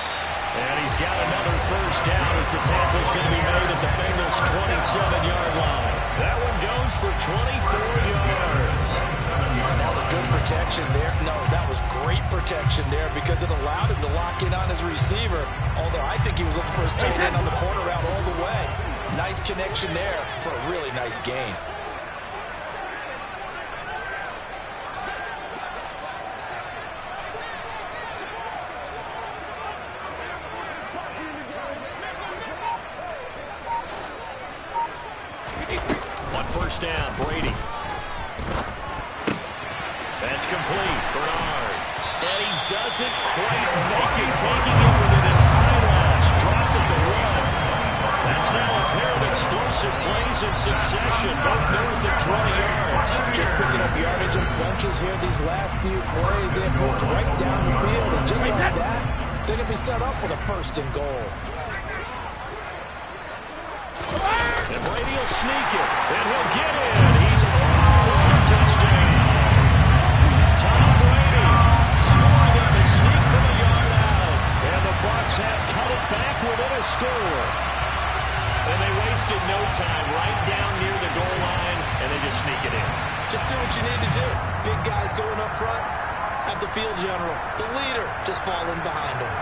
Speaker 2: And he's got another first down as the tackle's going to be made at the Bengals' 27-yard line. That one goes for 24 yards.
Speaker 4: That was good protection there. No, that was great protection there because it allowed him to lock in on his receiver. Although I think he was looking for his tight end on the corner route all the way. Nice connection there for a really nice gain.
Speaker 2: Down, Brady. That's complete. Bernard. And he doesn't quite make it, taking it within an eyelash. Dropped at the one. That's now a pair of explosive plays in succession, both north of 20 yards.
Speaker 4: Just picking up yardage and bunches here these last few plays. They moved right down the field, and just like that, they're going to be set up for the 1st and goal.
Speaker 2: And Brady will sneak it, and he'll get in. He's off for the touchdown. Tom Brady scoring on the sneak from a yard out. And the Bucs have cut it back within a score. And they waste
Speaker 3: what you need to do. Big guys going up front, have the field general, the leader, just fall in behind him.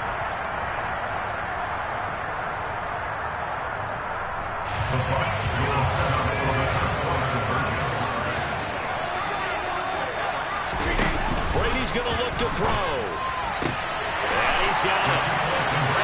Speaker 2: Brady's going to look to throw. And he's got it.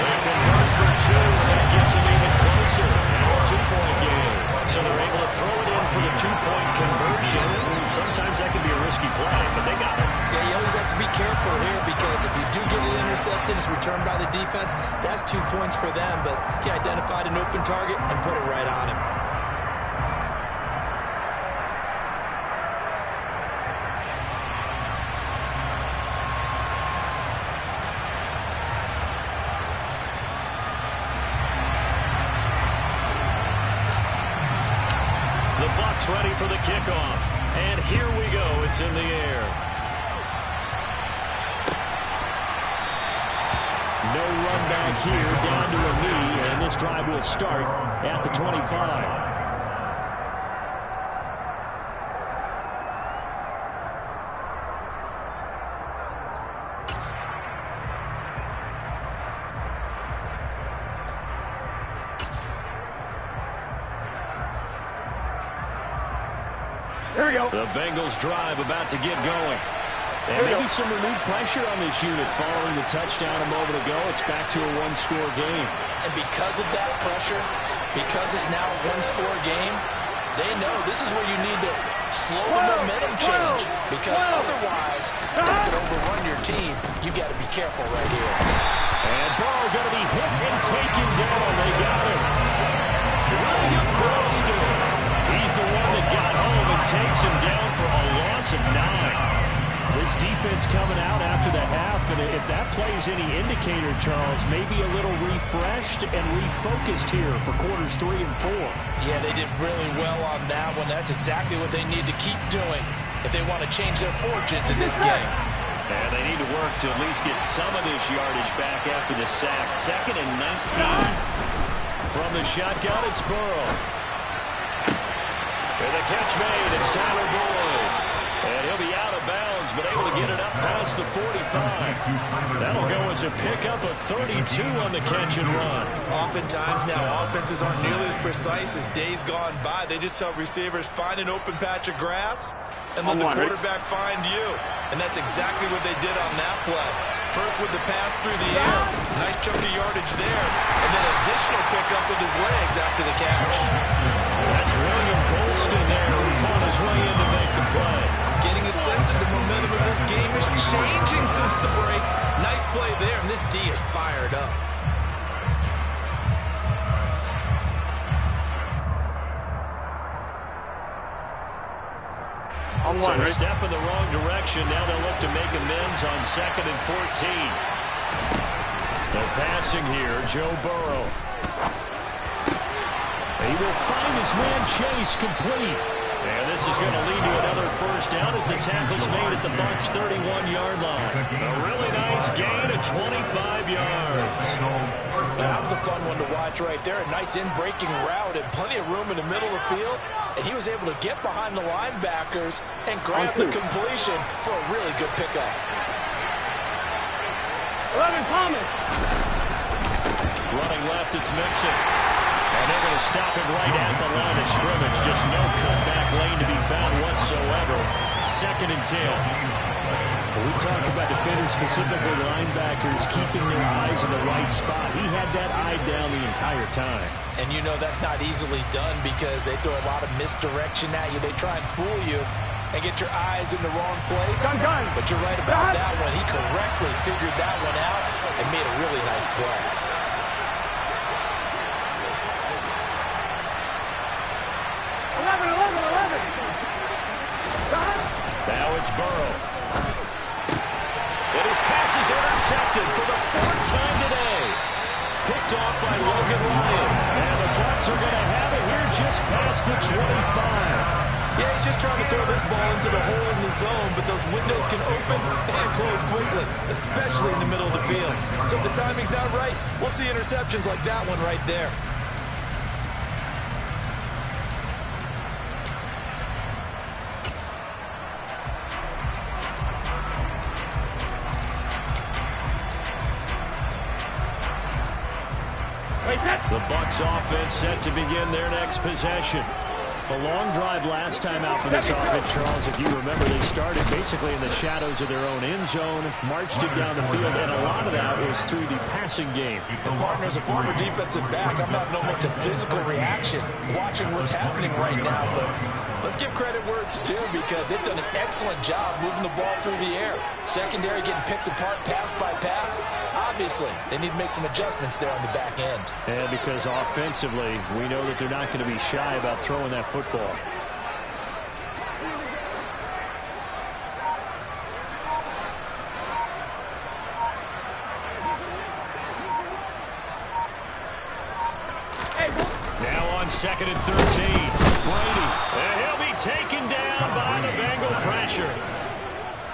Speaker 2: They convert for two, and that gets him even closer. Now a two-point game. So they're able to throw it in for the two-point conversion. Sometimes that can be a risky play, but they got it.
Speaker 3: Yeah, you always have to be careful here because if you do get it intercepted, it's returned by the defense. That's 2 points for them, but he identified an open target and put it right on him.
Speaker 2: Ready for the kickoff. And here we go. It's in the air. No run back here, down to a knee, and this drive will start at the 25.
Speaker 7: Here we go.
Speaker 2: The Bengals drive about to get going. And maybe some renewed pressure on this unit following the touchdown a moment ago. It's back to a one-score game.
Speaker 3: And because of that pressure, because it's now a one-score game, they know this is where you need to slow the momentum change. Because otherwise, that could overrun your team. You've got to be careful right here.
Speaker 2: And Burrow going to be hit and taken down. They got him. William Burrow. He's the one that got home and takes him down for a loss of 9. This defense coming out after the half, and if that plays any indicator, Charles, maybe a little refreshed and refocused here for quarters 3 and 4.
Speaker 3: Yeah, they did really well on that one. That's exactly what they need to keep doing if they want to change their fortunes in this game.
Speaker 2: And they need to work to at least get some of this yardage back after the sack. 2nd and 19. From the shotgun, it's Burrow. And the catch made, it's Tyler Boyd. And he'll be out of bounds, but able to get it up past the 45. That'll go as a pickup of 32 on the catch and run.
Speaker 3: Oftentimes now, offenses aren't nearly as precise as days gone by. They just help receivers find an open patch of grass and let the quarterback find you. And that's exactly what they did on that play. First with the pass through the air. Nice chunk of yardage there. And then additional pickup with his legs after the catch.
Speaker 2: That's William Golston there who fought his way in to make the play.
Speaker 3: Getting a sense that the momentum of this game is changing since the break. Nice play there, and this D is fired up.
Speaker 2: So a step in the wrong direction. Now they'll look to make amends on 2nd and 14. They're passing here, Joe Burrow. He will find his man Chase complete. And this is going to lead to another first down as the tackle's made at the Bucs' 31-yard line. A really nice gain of 25 yards.
Speaker 4: That was a fun one to watch right there. A nice in-breaking route and plenty of room in the middle of the field. And he was able to get behind the linebackers and grab the completion for a really good pickup.
Speaker 7: 11 Thomas.
Speaker 2: Running left, it's Mixon. And they're going to stop him right at the line of scrimmage. Just no cutback lane to be found whatsoever. 2nd and 10.
Speaker 6: We talk about defenders, specifically linebackers, keeping their eyes in the right spot. He had that eye down the entire time.
Speaker 3: And you know that's not easily done because they throw a lot of misdirection at you. They try and fool you and get your eyes in the wrong place. But you're right about that one. He correctly figured that one out and made a really nice play.
Speaker 2: Now it's Burrow. And his pass is intercepted for the 4th time today. Picked off by Logan Ryan. And the Bucs are going to have it here just past the 25.
Speaker 3: Yeah, he's just trying to throw this ball into the hole in the zone, but those windows can open and close quickly, especially in the middle of the field. So if the timing's not right, we'll see interceptions like that one right there.
Speaker 2: The Bucs offense set to begin their next possession. A long drive last time out for this offense, Charles. If you remember, they started basically in the shadows of their own end zone, marched it down the field, and a lot of that was through the passing game.
Speaker 4: And partner, as a former defensive back, I'm having almost a physical reaction watching what's happening right now. But let's give credit where it's due, because they've done an excellent job moving the ball through the air. Secondary getting picked apart pass by pass. Obviously, they need to make some adjustments there on the back end.
Speaker 2: And because offensively, we know that they're not going to be shy about throwing that football. Now on 2nd and 13. Brady. And he'll be taken down by the Bengal pressure.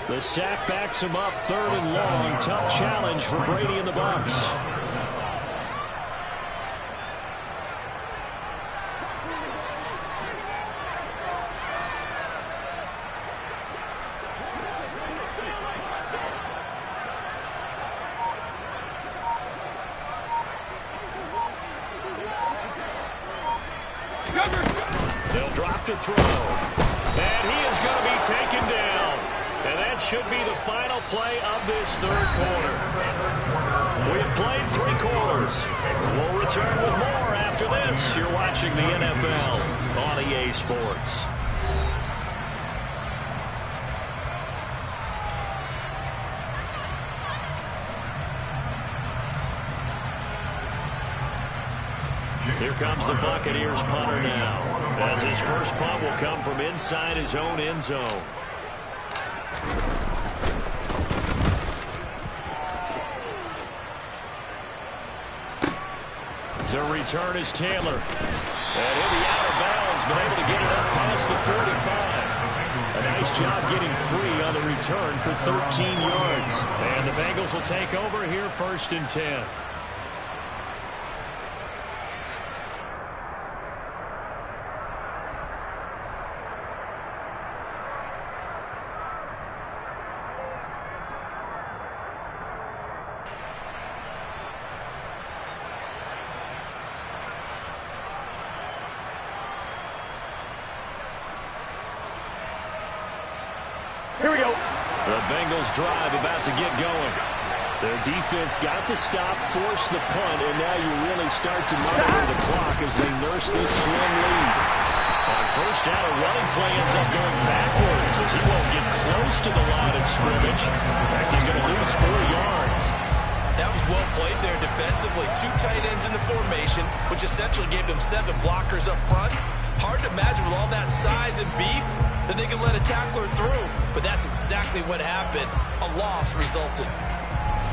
Speaker 2: The sack backs him up 3rd and long. Tough challenge for Brady and the Bucs. They'll drop to throw. And he is going to be taken down. And that should be the final play of this 3rd quarter. We have played 3 quarters. We'll return with more after this. You're watching the NFL on EA Sports. Here comes the Buccaneers punter now, as his first punt will come from inside his own end zone. To return is Taylor. And he'll be out of bounds, but able to get it up past the 45. A nice job getting free on the return for 13 yards. And the Bengals will take over here 1st and 10.
Speaker 7: Here we go.
Speaker 2: The Bengals drive about to get going. Their defense got the stop, forced the punt, and now you really start to monitor the clock as they nurse this slim lead. On 1st down, a running play ends up going backwards as he won't get close to the line of scrimmage. In fact, he's going to lose 4 yards.
Speaker 3: That was well played there defensively. 2 tight ends in the formation, which essentially gave them 7 blockers up front. Hard to imagine with all that size and beef that they could let a tackler through. But that's exactly what happened. A loss resulted.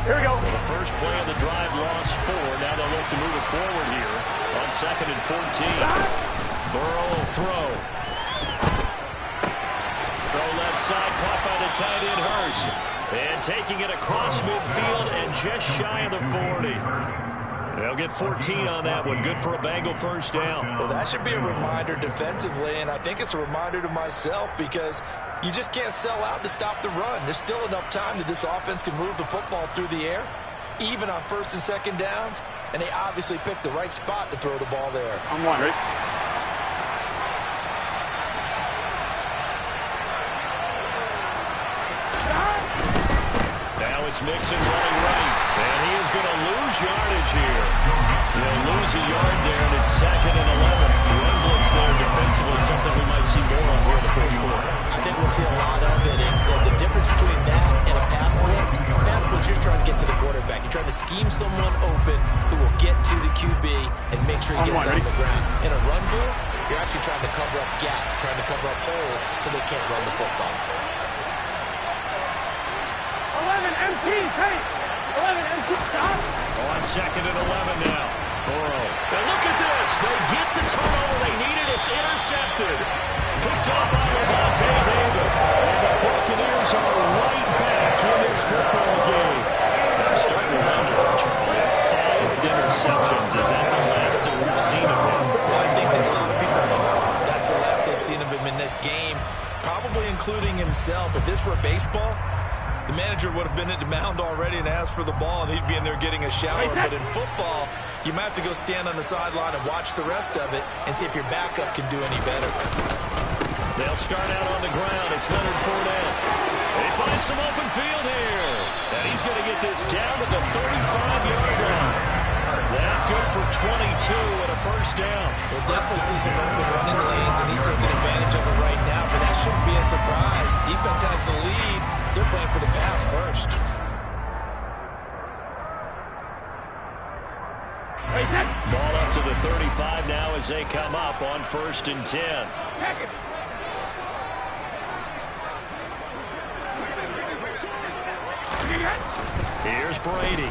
Speaker 7: Here we go.
Speaker 2: Well, the first play of the drive lost 4. Now they'll look to move it forward here on 2nd and 14. Burrow will throw. Throw left side, caught by the tight end Hurst. And taking it across midfield and just shy of the 40. They'll get 14 on that one. Good for a Bengal 1st down.
Speaker 4: Well, that should be a reminder defensively, and I think it's a reminder to myself, because you just can't sell out to stop the run. There's still enough time that this offense can move the football through the air, even on 1st and 2nd downs, and they obviously picked the right spot to throw the ball there.
Speaker 7: I'm wondering.
Speaker 2: Now it's Mixon running right, and he is going to lose yardage here. He'll lose a yard there, and it's 2nd and 11. Run blitz there defensively, something we might see more of here in the 4th quarter.
Speaker 3: I think we'll see a lot of it, and the difference between that and a pass blitz, you're just trying to get to the quarterback. You're trying to scheme someone open who will get to the QB and make sure he gets on the ground. In a run blitz, you're actually trying to cover up gaps, trying to cover up holes so they can't run the football.
Speaker 7: 11 MT, hey! 11 MT, stop!
Speaker 2: On 2nd and 11 now. Burrow. And look at this. They get the turnover they needed. It's intercepted. Picked up by Levante David. And the Buccaneers are right back in this football game. I'm starting to wonder, Charlie, 5 interceptions. Is that the last that we've seen of him?
Speaker 3: Well, I think that a lot of people hope that's the last they've seen of him in this game, probably including himself. If this were baseball, The manager would have been at the mound already and asked for the ball, and he'd be in there getting a shower. But in football, you might have to go stand on the sideline and watch the rest of it and see if your backup can do any better.
Speaker 2: They'll start out on the ground. It's Leonard Fournette. They find some open field here. And he's going to get this down to the 35-yard line. That good for 22 and a first down.
Speaker 3: We'll definitely see some open running lanes, and he's taking advantage of it right now. But that shouldn't be a surprise. Defense has the lead. They're playing for the pass first.
Speaker 2: Ball up to the 35 now as they come up on 1st and 10. Here's Brady.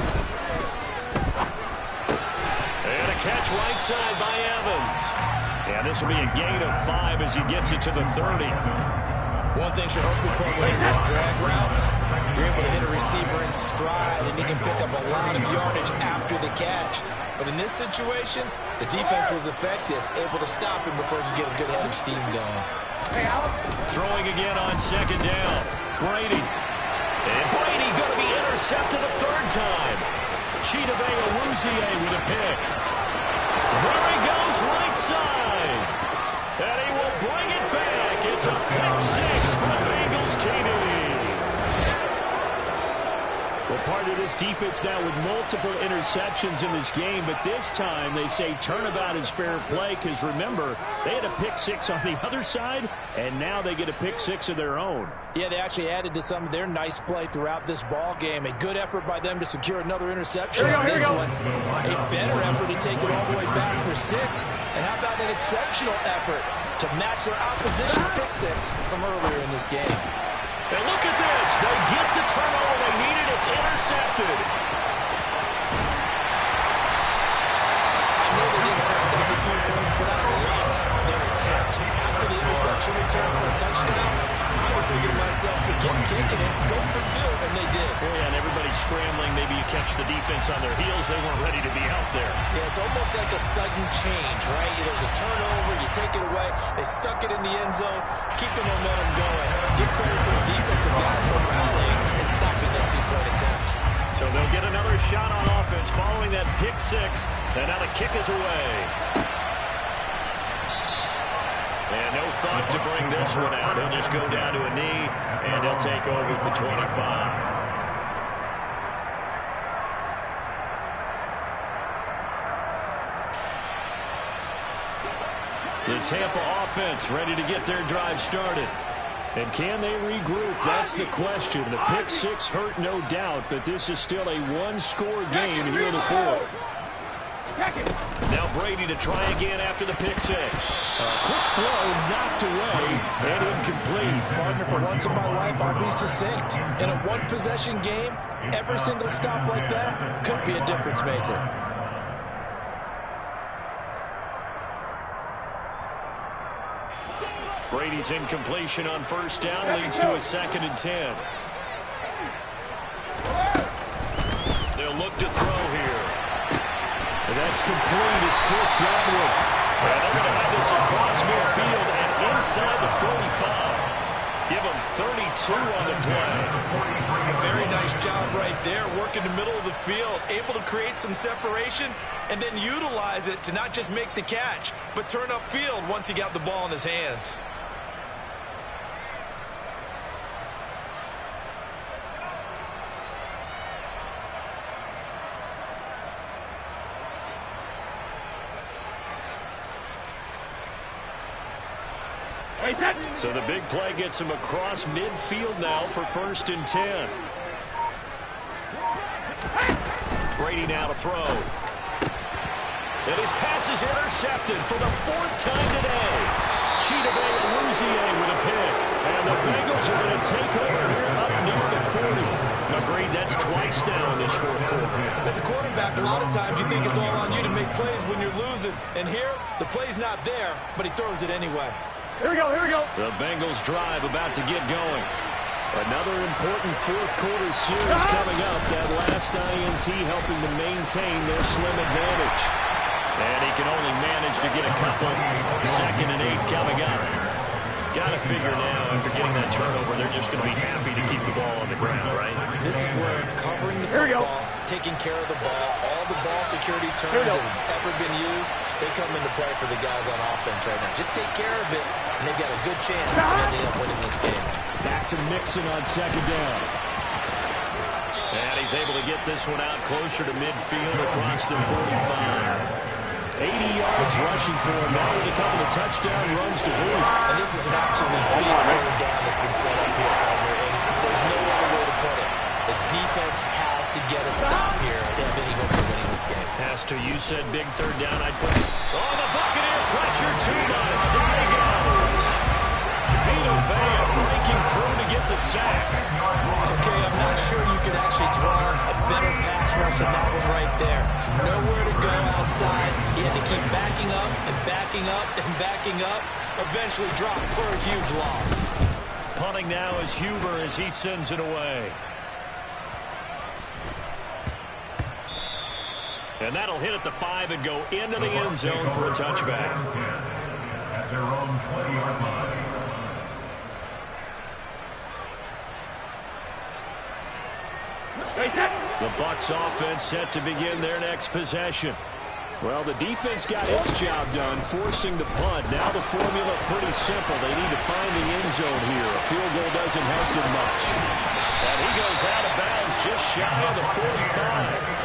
Speaker 2: And a catch right side by Evans. And this will be a gain of 5 as he gets it to the 30.
Speaker 3: One thing you're hoping for when you run drag routes, you're able to hit a receiver in stride, and he can pick up a lot of yardage after the catch. But in this situation, the defense was effective, able to stop him before he could get a good head of steam going.
Speaker 2: Throwing again on 2nd down. Brady. And Brady going to be intercepted a 3rd time. Chidobe with a pick. There he goes right side. And he will bring it back. It's a pick 6 for the Bengals TD. Well, part of this defense now with multiple interceptions in this game, but this time they say turnabout is fair play because, remember, they had a pick 6 on the other side, and now they get a pick 6 of their own.
Speaker 4: Yeah, they actually added to some of their nice play throughout this ball game. A good effort by them to secure another interception on this one. A better effort to take it all the way back for 6. And how about an exceptional effort to match their opposition pick 6 from earlier in this game.
Speaker 2: And look at this. They get the turnover they needed. It's intercepted.
Speaker 3: I know they didn't tack on the 2 points, but I liked their attempt. After the interception return for a touchdown, I was thinking to myself, forget kicking it, go for 2, and they did.
Speaker 2: Oh, yeah, and everybody's scrambling. Maybe you catch the defense on their heels. They weren't ready to be out there.
Speaker 3: Yeah, it's almost like a sudden change, right? There's a turnover, you take it away, they stuck it in the end zone, keep the momentum going. Give credit to the defensive guys for rallying and stopping that 2-point attempt.
Speaker 2: So they'll get another shot on offense following that pick 6, and now the kick is away. And no thought to bring this one out. He'll just go down to a knee, and they'll take over at the 25. The Tampa offense ready to get their drive started. And can they regroup? That's the question. The pick 6 hurt, no doubt, but this is still a 1-score game here in the 4th. Now Brady to try again after the pick 6. Quick throw knocked away and incomplete.
Speaker 3: Partner, for once in my life, I'll be succinct. In a 1-possession game, every single stop like that could be a difference maker.
Speaker 2: Brady's incompletion on 1st down leads to a 2nd and 10. They'll look to throw here. And that's complete. It's Chris Godwin. And they're going to have this across midfield and inside the 45. Give them 32 on the play.
Speaker 3: A very nice job right there, working the middle of the field, able to create some separation and then utilize it to not just make the catch, but turn upfield once he got the ball in his hands.
Speaker 2: So the big play gets him across midfield now for 1st and 10. Brady now to throw. And his pass is intercepted for the 4th time today. Chidobe with a pick. And the Bengals are going to take over here up near the 40. Agreed, that's twice now in this 4th quarter.
Speaker 3: As a quarterback, a lot of times you think it's all on you to make plays when you're losing. And here, the play's not there, but he throws it anyway.
Speaker 7: Here we go, here we go.
Speaker 2: The Bengals drive about to get going. Another important 4th quarter series coming up. That last INT helping to maintain their slim advantage. And he can only manage to get a couple. 2nd and 8 coming up. Got to figure now, after getting that turnover, they're just going to be happy to keep the ball on the ground, right?
Speaker 3: This is where covering the football, taking care of the ball, all the ball security terms that have ever been used, they come into play for the guys on offense right now. Just take care of it, and they've got a good chance of ending up winning this game.
Speaker 2: Back to Mixon on second down. And he's able to get this one out closer to midfield across the 45. 80 yards rushing for him now with a couple of touchdown runs to boot.
Speaker 3: And this is an absolutely big third down that's been set up here, partner, and there's no other way to put it. The defense has to get a stop here to have any hopes of winning this game.
Speaker 2: Pass to you said big third down. I'd put the Buccaneer pressure too much. Down he goes. Vita Vea breaking through to get the sack.
Speaker 3: Okay, I'm not sure you could actually draw a better pass rush than that one right there. Nowhere to go outside. He had to keep backing up and backing up and backing up. Eventually dropped for a huge loss.
Speaker 2: Punting now is Huber as he sends it away. And that'll hit at the 5 and go into the end zone for a touchback.
Speaker 5: At their own 20-yard line.
Speaker 2: The Bucs offense set to begin their next possession. Well, the defense got its job done, forcing the punt. Now the formula pretty simple. They need to find the end zone here. A field goal doesn't help them much. And he goes out of bounds just shy of the 45.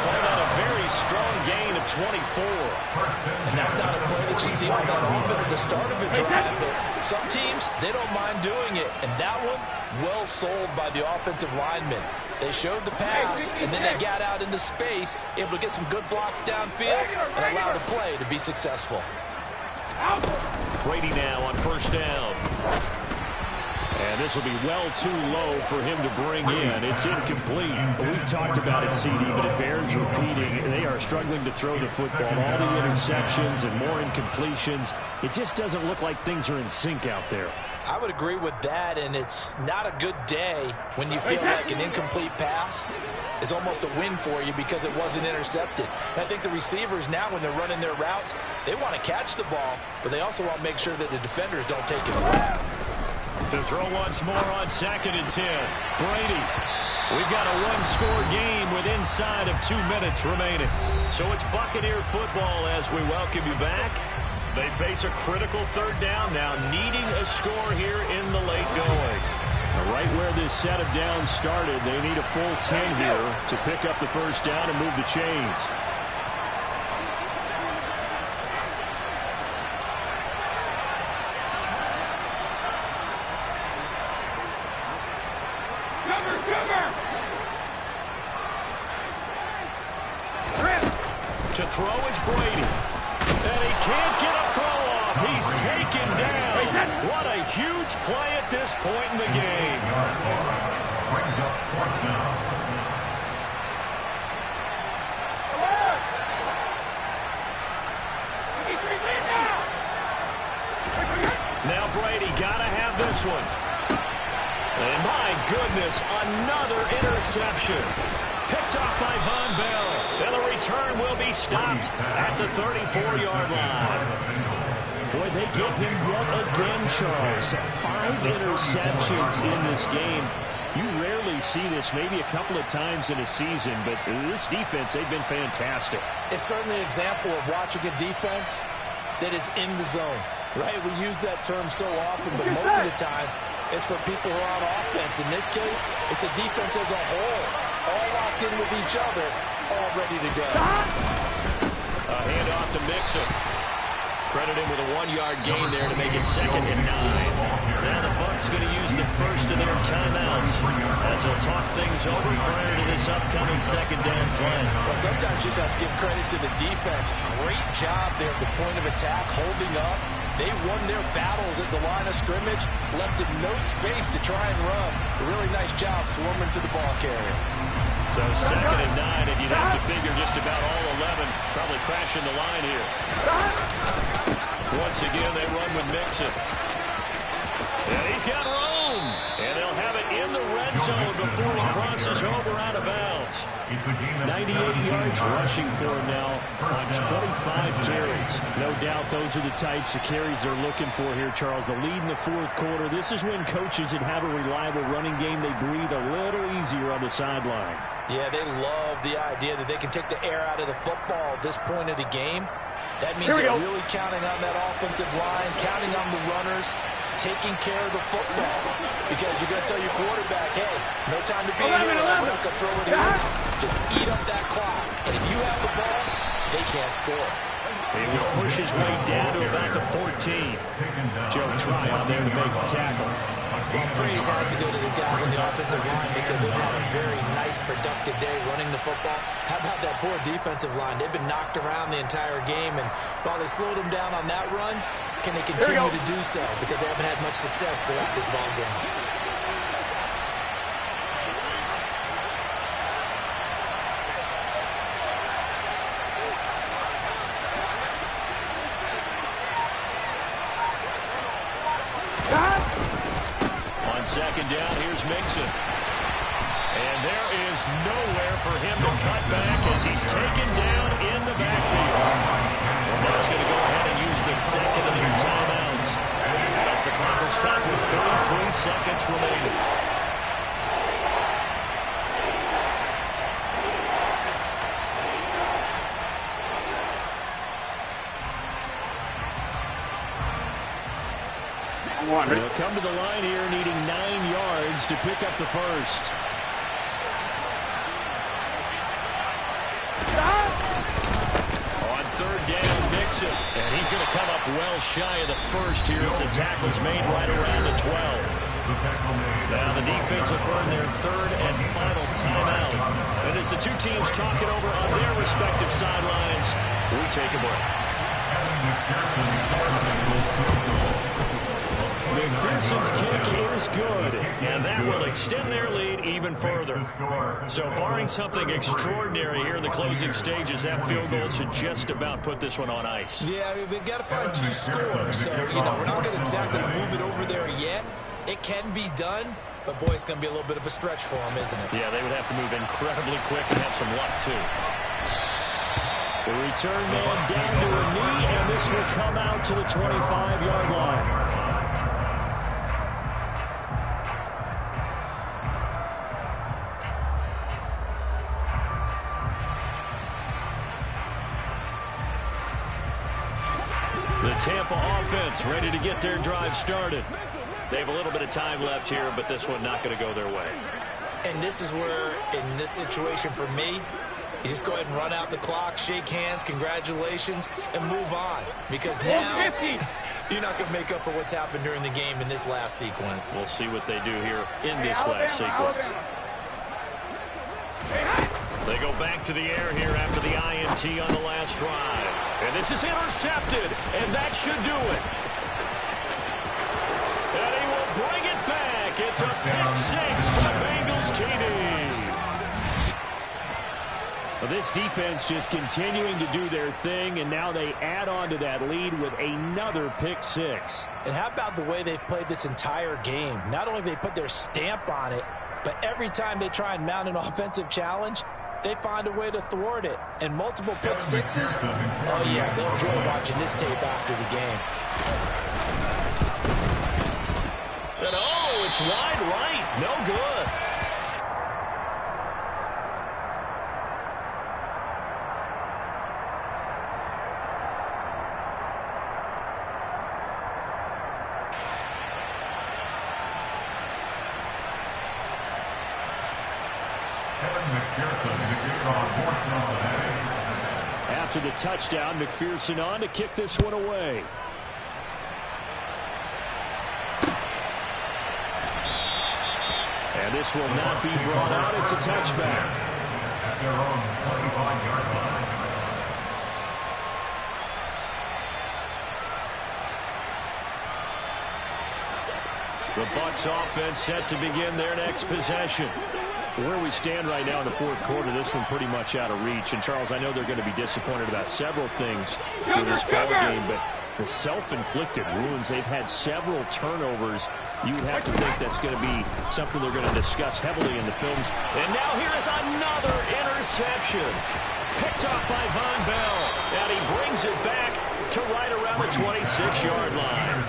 Speaker 2: Playing on a very strong gain of 24.
Speaker 3: And that's not a play that you see on that often at the start of a drive, but some teams, they don't mind doing it. And that one, well sold by the offensive lineman. They showed the pass, and then they got out into space, able to get some good blocks downfield, and allow the play to be successful.
Speaker 2: Brady now on first down. And this will be well too low for him to bring in. It's incomplete. We've talked about it, CD, but it bears repeating. They are struggling to throw the football. All the interceptions and more incompletions. It just doesn't look like things are in sync out there.
Speaker 3: I would agree with that, and it's not a good day when you feel like an incomplete pass is almost a win for you because it wasn't intercepted. And I think the receivers now, when they're running their routes, they want to catch the ball, but they also want to make sure that the defenders don't take it away.
Speaker 2: To throw once more on 2nd and 10. Brady. We've got a one-score game with inside of 2 minutes remaining. So it's Buccaneer football as we welcome you back. They face a critical third down now, needing a score here in the late going. Right where this set of downs started, they need a full 10 here to pick up the first down and move the chains. To throw is Brady. And he can't get a throw off. He's taken down. What a huge play at this point in the game.
Speaker 5: Brings up fourth down.
Speaker 2: Now Brady got to have this one. And my goodness, another interception. Picked off by Von Bell. And the return will be stopped at the 34-yard line. Boy, they give him yet again, Charles. 5 interceptions in this game. You rarely see this, maybe a couple of times in a season, but this defense, they've been fantastic.
Speaker 3: It's certainly an example of watching a defense that is in the zone, right? We use that term so often, but most of the time, it's for people who are on offense. In this case, it's the defense as a whole, all locked in with each other, all ready to go.
Speaker 2: A handoff to Mixon. Credit him with a 1-yard gain there to make it 2nd and 9. Now the Bucs going to use the first of their timeouts as they'll talk things over prior to this upcoming 2nd down play.
Speaker 3: Well, sometimes you just have to give credit to the defense. Great job there at the point of attack, holding up. They won their battles at the line of scrimmage, left in no space to try and run. A really nice job swarming to the ball carrier.
Speaker 2: So 2nd and 9, and you'd have to figure just about all 11 probably crashing the line here. Once again, they run with Mixon. And he's got room. And they'll have it in the red red zone before he crosses over out of bounds. 98 yards rushing for him now on 25 carries. No doubt those are the types of carries they're looking for here, Charles. The lead in the fourth quarter. This is when coaches that have a reliable running game, they breathe a little easier on the sideline.
Speaker 4: Yeah, they love the idea that they can take the air out of the football at this point of the game. That means they're really counting on that offensive line, counting on the runners, taking care of the football. Because you're going to tell your quarterback, hey, no time to be here. We're not going to throw it here. Just eat up that clock. And if you have the ball, they can't score.
Speaker 2: He will push his way down to about the 14. Joe Tryon there to make the tackle.
Speaker 3: Well, praise has to go to the guys on the offensive line because they've had a very nice, productive day running the football. How about that poor defensive line? They've been knocked around the entire game, and while they slowed them down on that run, can they continue to do so? Because they haven't had much success throughout this ball game.
Speaker 2: Second down, here's Mixon. And there is nowhere for him to cut back as he's taken down in the backfield. And that's going to go ahead and use the second of their timeouts. As the clock will stop with 33 seconds remaining. They'll come to the line here needing 9 yards to pick up the first. On third down, Mixon. And he's going to come up well shy of the first here as the tackle's made right around the 12. Now the defense will burn their third and final timeout. And as the two teams talk it over on their respective sidelines, we take a break. McPherson's kick is good, and that will extend their lead even further. So barring something extraordinary here in the closing stages, that field goal should just about put this one on ice.
Speaker 3: Yeah, we've got to find 2 scores. So, we're not going to exactly move it over there yet. It can be done, but, boy, it's going to be a little bit of a stretch for them, isn't it?
Speaker 2: Yeah, they would have to move incredibly quick and have some luck, too. The return man down to a knee, and this will come out to the 25-yard line. The Tampa offense ready to get their drive started. They have a little bit of time left here, but this one not going to go their way.
Speaker 3: And this is where, in this situation for me, you just go ahead and run out the clock, shake hands, congratulations, and move on. Because now you're not going to make up for what's happened during the game in this last sequence.
Speaker 2: We'll see what they do here in this last sequence. They go back to the air here after the INT on the last drive. And this is intercepted, and that should do it. And he will bring it back. It's a pick six for the Bengals TD. Well, this defense just continuing to do their thing, and now they add on to that lead with another pick six.
Speaker 4: And how about the way they've played this entire game? Not only have they put their stamp on it, but every time they try and mount an offensive challenge, they find a way to thwart it. And multiple pick sixes? Oh, yeah, they'll enjoy watching this tape after the game.
Speaker 2: And oh, it's wide right. No good. After the touchdown, McPherson on to kick this one away. And this will not be brought out. It's a touchback.
Speaker 5: At their own 25-yard line.
Speaker 2: The Bucs offense set to begin their next possession. Where we stand right now in the fourth quarter, this one pretty much out of reach. And, Charles, I know they're going to be disappointed about several things in this ball game, but the self-inflicted wounds, they've had several turnovers
Speaker 6: You would have to think that's going to be something they're going to discuss heavily in the films. And now here is another interception. Picked off by Von Bell. And he brings it back to right around the 26-yard line.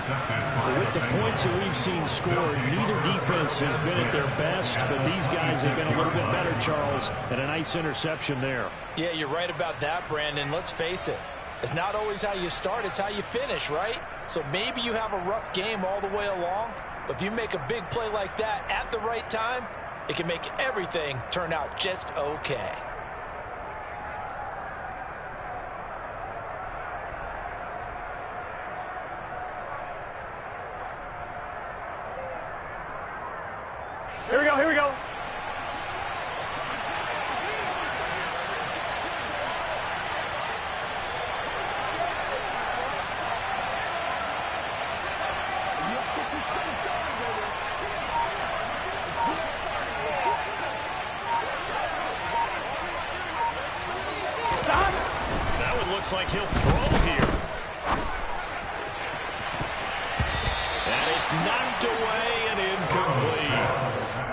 Speaker 6: With the points that we've seen scored, neither defense has been at their best, but these guys have been a little bit better, Charles, and a nice interception there.
Speaker 4: Yeah, you're right about that, Brandon. Let's face it. It's not always how you start, it's how you finish, right? So maybe you have a rough game all the way along, but if you make a big play like that at the right time, it can make everything turn out just okay.
Speaker 7: Here we go, here we go.
Speaker 2: That one looks like he'll throw here. And it's knocked away and incomplete.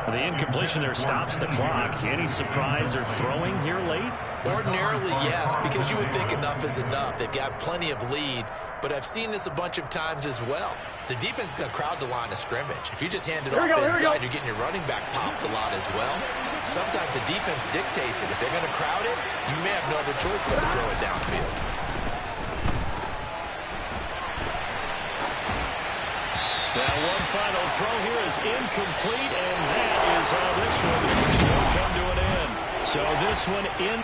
Speaker 2: The incompletion there stops the clock. Any surprise they're throwing here late?
Speaker 3: Ordinarily, yes, because you would think enough is enough. They've got plenty of lead, but I've seen this a bunch of times as well. The defense is going to crowd the line of scrimmage. If you just hand it off inside, you're getting your running back popped a lot as well. Sometimes the defense dictates it. If they're going to crowd it, you may have no other choice but to throw it downfield.
Speaker 2: Now one final throw here is incomplete, and that is how this one will come to an end. So this one in.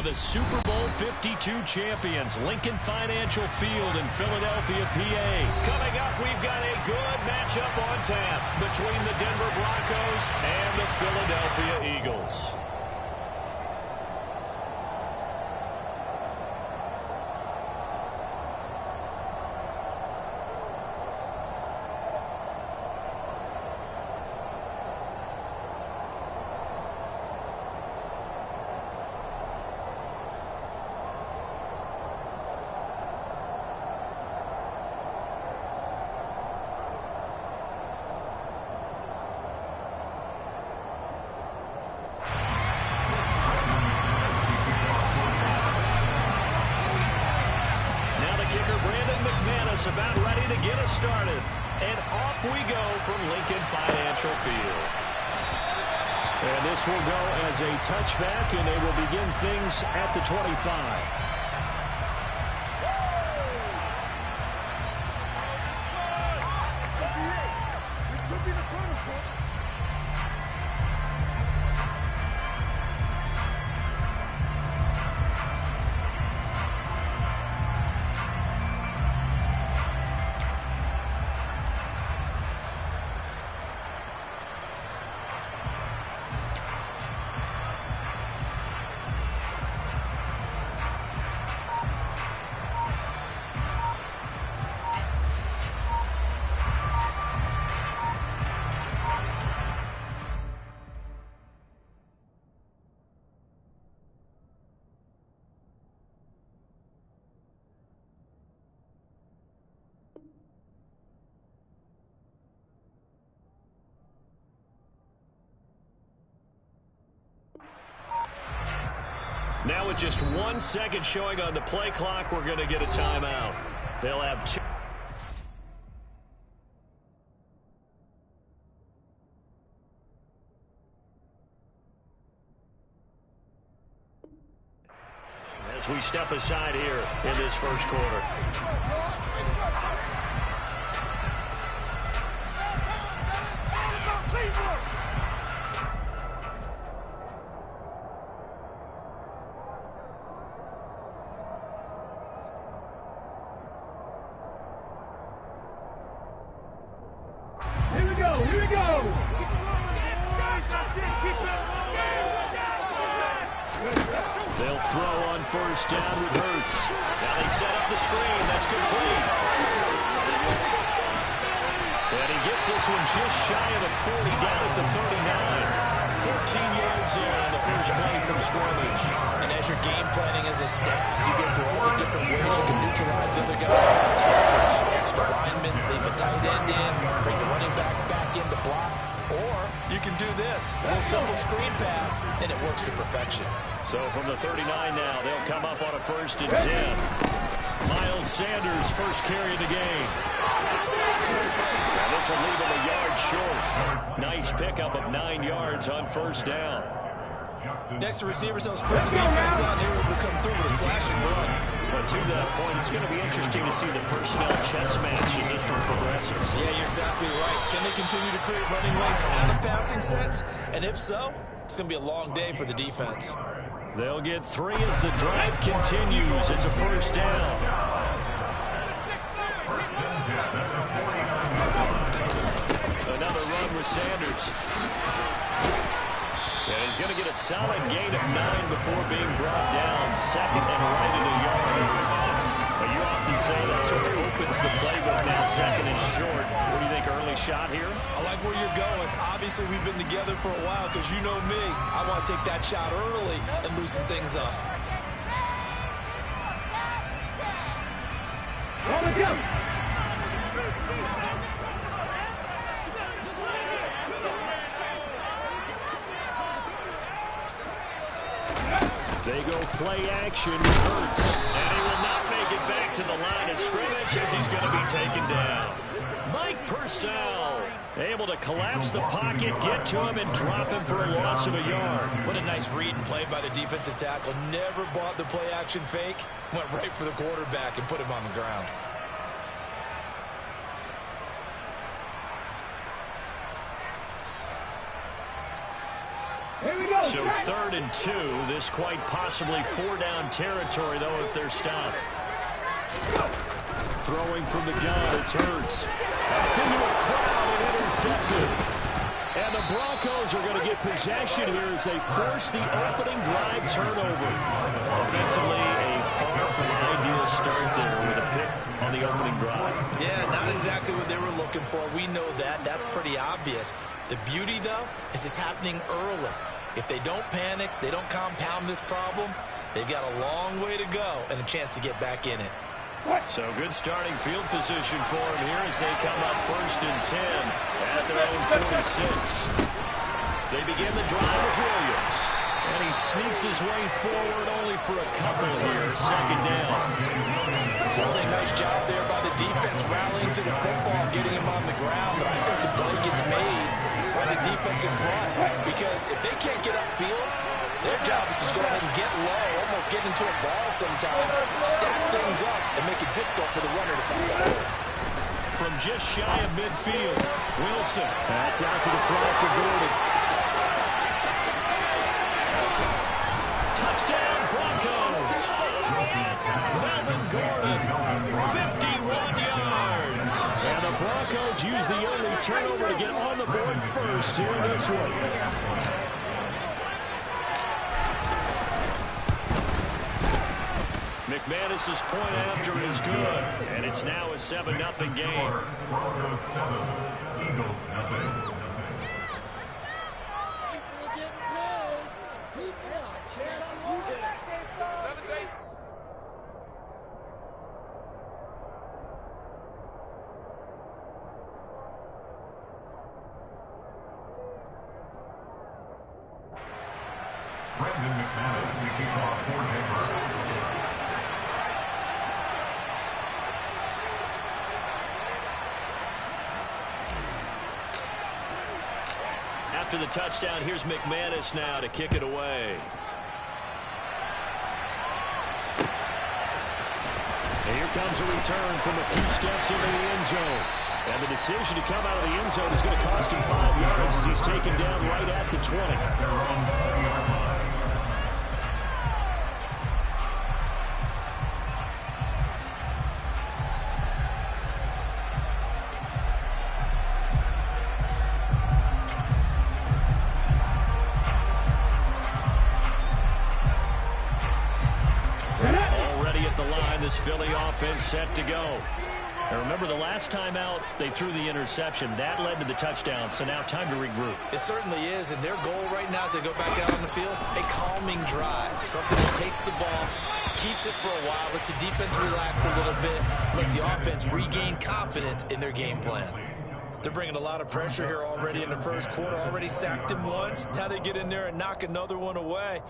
Speaker 2: the Super Bowl 52 champions, Lincoln Financial Field in Philadelphia, PA. Coming up, we've got a good matchup on tap between the Denver Broncos and the Philadelphia Eagles. About ready to get us started. And off we go from Lincoln Financial Field. And this will go as a touchback, and they will begin things at the 25. Now with just 1 second showing on the play clock, we're going to get a timeout. They'll have two. As we step aside here in this first quarter. They'll throw on first down with Hurts. Now they set up the screen. That's complete. And he gets this one just shy of the 40, down at the 39. 14 yards there on the first play from scrimmage.
Speaker 3: And as you're game planning as a staff, you go through all the different ways you can neutralize the other guys' pass rushers. Extra linemen, leave a tight end in, bring the running backs back in to block. Or you can do this, a little simple screen pass, and it works to perfection.
Speaker 2: So from the 39 now, they'll come up on a 1st and 10. Miles Sanders, first carry of the game. Now this will leave him a yard short. Nice pickup of 9 yards on first down.
Speaker 3: Next, the receivers help spread the defense out, and they will come through with a slashing run.
Speaker 2: But to that point, it's going to be interesting to see the personnel chess match as this one progresses.
Speaker 3: Yeah, you're exactly right. Can they continue to create running lanes out of passing sets? And if so, it's going to be a long day for the defense.
Speaker 2: They'll get 3 as the drive continues. It's a first down. Another run with Sanders. And he's going to get a solid gain of 9 before being brought down. 2nd and right in the yard. But you often say that sort of opens the playbook now, 2nd and short. What do you think, early shot here?
Speaker 3: I like where you're going. Obviously, we've been together for a while because you know me. I want to take that shot early and loosen things up.
Speaker 2: They go play action. Hurts. And he will not make it back to the line of scrimmage as he's going to be taken down. Mike Purcell able to collapse the pocket, get to him, and drop him for a loss of a yard.
Speaker 3: What a nice read and play by the defensive tackle. Never bought the play action fake. Went right for the quarterback and put him on the ground.
Speaker 2: So 3rd and 2. This quite possibly 4-down territory, though, if they're stopped. Throwing from the gun, it's Hurts. That's into a crowd and intercepted. And the Broncos are going to get possession here as they force the opening drive turnover. Offensively, a far from ideal start there with a pick on the opening drive.
Speaker 3: Yeah, not exactly what they were looking for. We know that. That's pretty obvious. The beauty, though, is it's happening early. If they don't panic, they don't compound this problem, they've got a long way to go and a chance to get back in it.
Speaker 2: So good starting field position for them here as they come up 1st and 10 at their own 46. They begin the drive with Williams. And he sneaks his way forward only for a couple here. 2nd down.
Speaker 4: Something nice job there by the defense rallying to the football, getting him on the ground. But I think the play gets made by the defensive front because if they can't get upfield, their job is to go ahead and get low, almost get into a ball sometimes, stack things up, and make it difficult for the runner to find the hole.
Speaker 2: From just shy of midfield, Wilson. That's out to the front for Gordon. Touchdown, Broncos. Melvin Gordon, 51 yards. And the Broncos use the early turnover to get on the board first here in this one. McManus's point after is good, and it's now a 7-0 game.
Speaker 5: Broncos 7, Eagles nothing. Brendan McManus, the kickoff for Denver.
Speaker 2: After the touchdown, here's McManus now to kick it away. And here comes a return from a few steps into the end zone. And the decision to come out of the end zone is going to cost him 5 yards as he's taken down right at the 20. This Philly offense set to go. And remember, the last time out, they threw the interception. That led to the touchdown, so now time to regroup.
Speaker 3: It certainly is, and their goal right now as they go back out on the field, a calming drive. Something that takes the ball, keeps it for a while, lets the defense relax a little bit, lets the offense regain confidence in their game plan. They're bringing a lot of pressure here already in the first quarter. Already sacked him once. Now they get in there and knock another one away.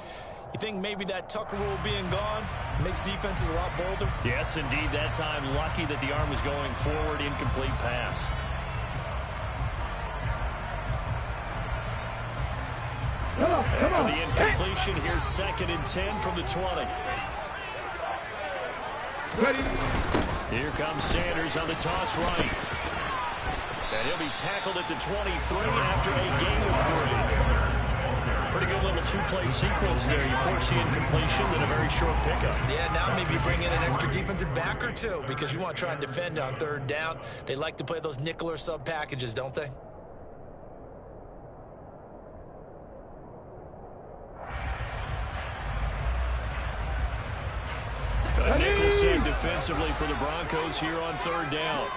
Speaker 3: You think maybe that Tucker rule being gone makes defenses a lot bolder?
Speaker 2: Yes, indeed. That time, lucky that the arm was going forward. Incomplete pass. After the incompletion, here's 2nd and 10 from the 20. Here comes Sanders on the toss right. And he'll be tackled at the 23 after a gain of 3. Pretty good little two-play sequence there. You force the incompletion, then a very short pickup.
Speaker 3: Yeah, now maybe bring in an extra defensive back or two because you want to try and defend on 3rd down. They like to play those nickel or sub packages, don't they?
Speaker 2: A nickel set defensively for the Broncos here on 3rd down.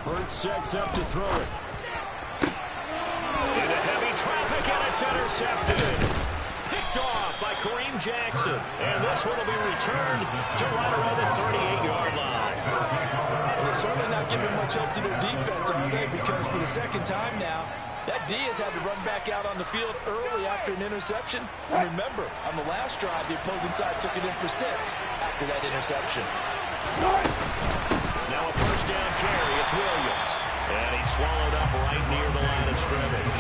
Speaker 2: Hurts sets up to throw it. Into heavy traffic, and it's intercepted. Picked off by Kareem Jackson. And this one will be returned to right around the 38-yard line.
Speaker 4: Well, they're certainly not giving much help to their defense, are they? Because for the 2nd time now, that D has had to run back out on the field early after an interception. And remember, on the last drive, the opposing side took it in for 6 after that interception.
Speaker 2: Now a 1st down carry. It's Williams. And he's swallowed up right near the line of scrimmage.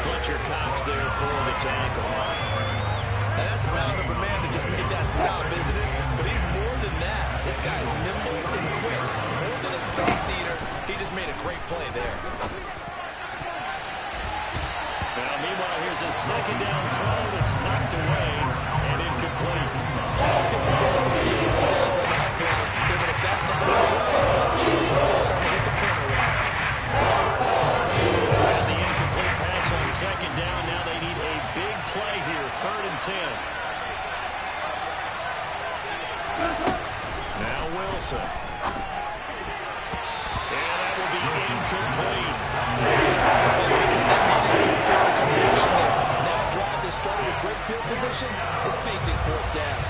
Speaker 2: Fletcher Cox there for the tackle.
Speaker 3: And that's a mound of a man that just made that stop, isn't it? But he's more than that. This guy's nimble and quick. More than a space eater. He just made a great play there.
Speaker 2: Now, meanwhile, here's a second down throw that's knocked away and incomplete.
Speaker 3: Let's get some credit to the defensive guys on that play. They're going to back the ball away. Sure, they're trying to hit the corner route.
Speaker 2: And the incomplete pass on second down. Now they need a big play here, 3rd and 10. Now Wilson. And that will be incomplete.
Speaker 3: Now a drive that started with great field position is facing 4th down.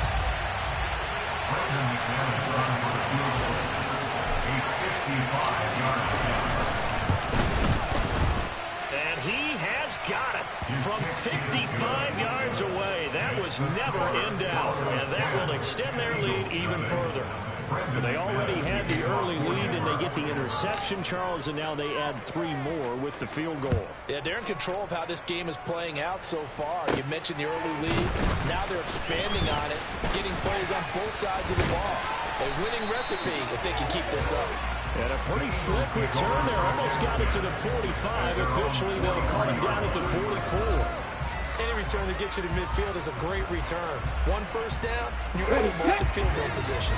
Speaker 2: And he has got it from 55 yards away. That was never in doubt, and that will extend their lead even further. They already had the early lead, and they get the interception, Charles, and now they add 3 more with the field goal.
Speaker 4: Yeah, they're in control of how this game is playing out so far. You mentioned the early lead. Now they're expanding on it, getting plays on both sides of the ball. A winning recipe if they can keep this up.
Speaker 2: And a pretty slick return there. Almost got it to the 45. Officially, they'll call it down at the 44.
Speaker 3: Any return that gets you to midfield is a great return. 1 first down, you're almost in field goal position.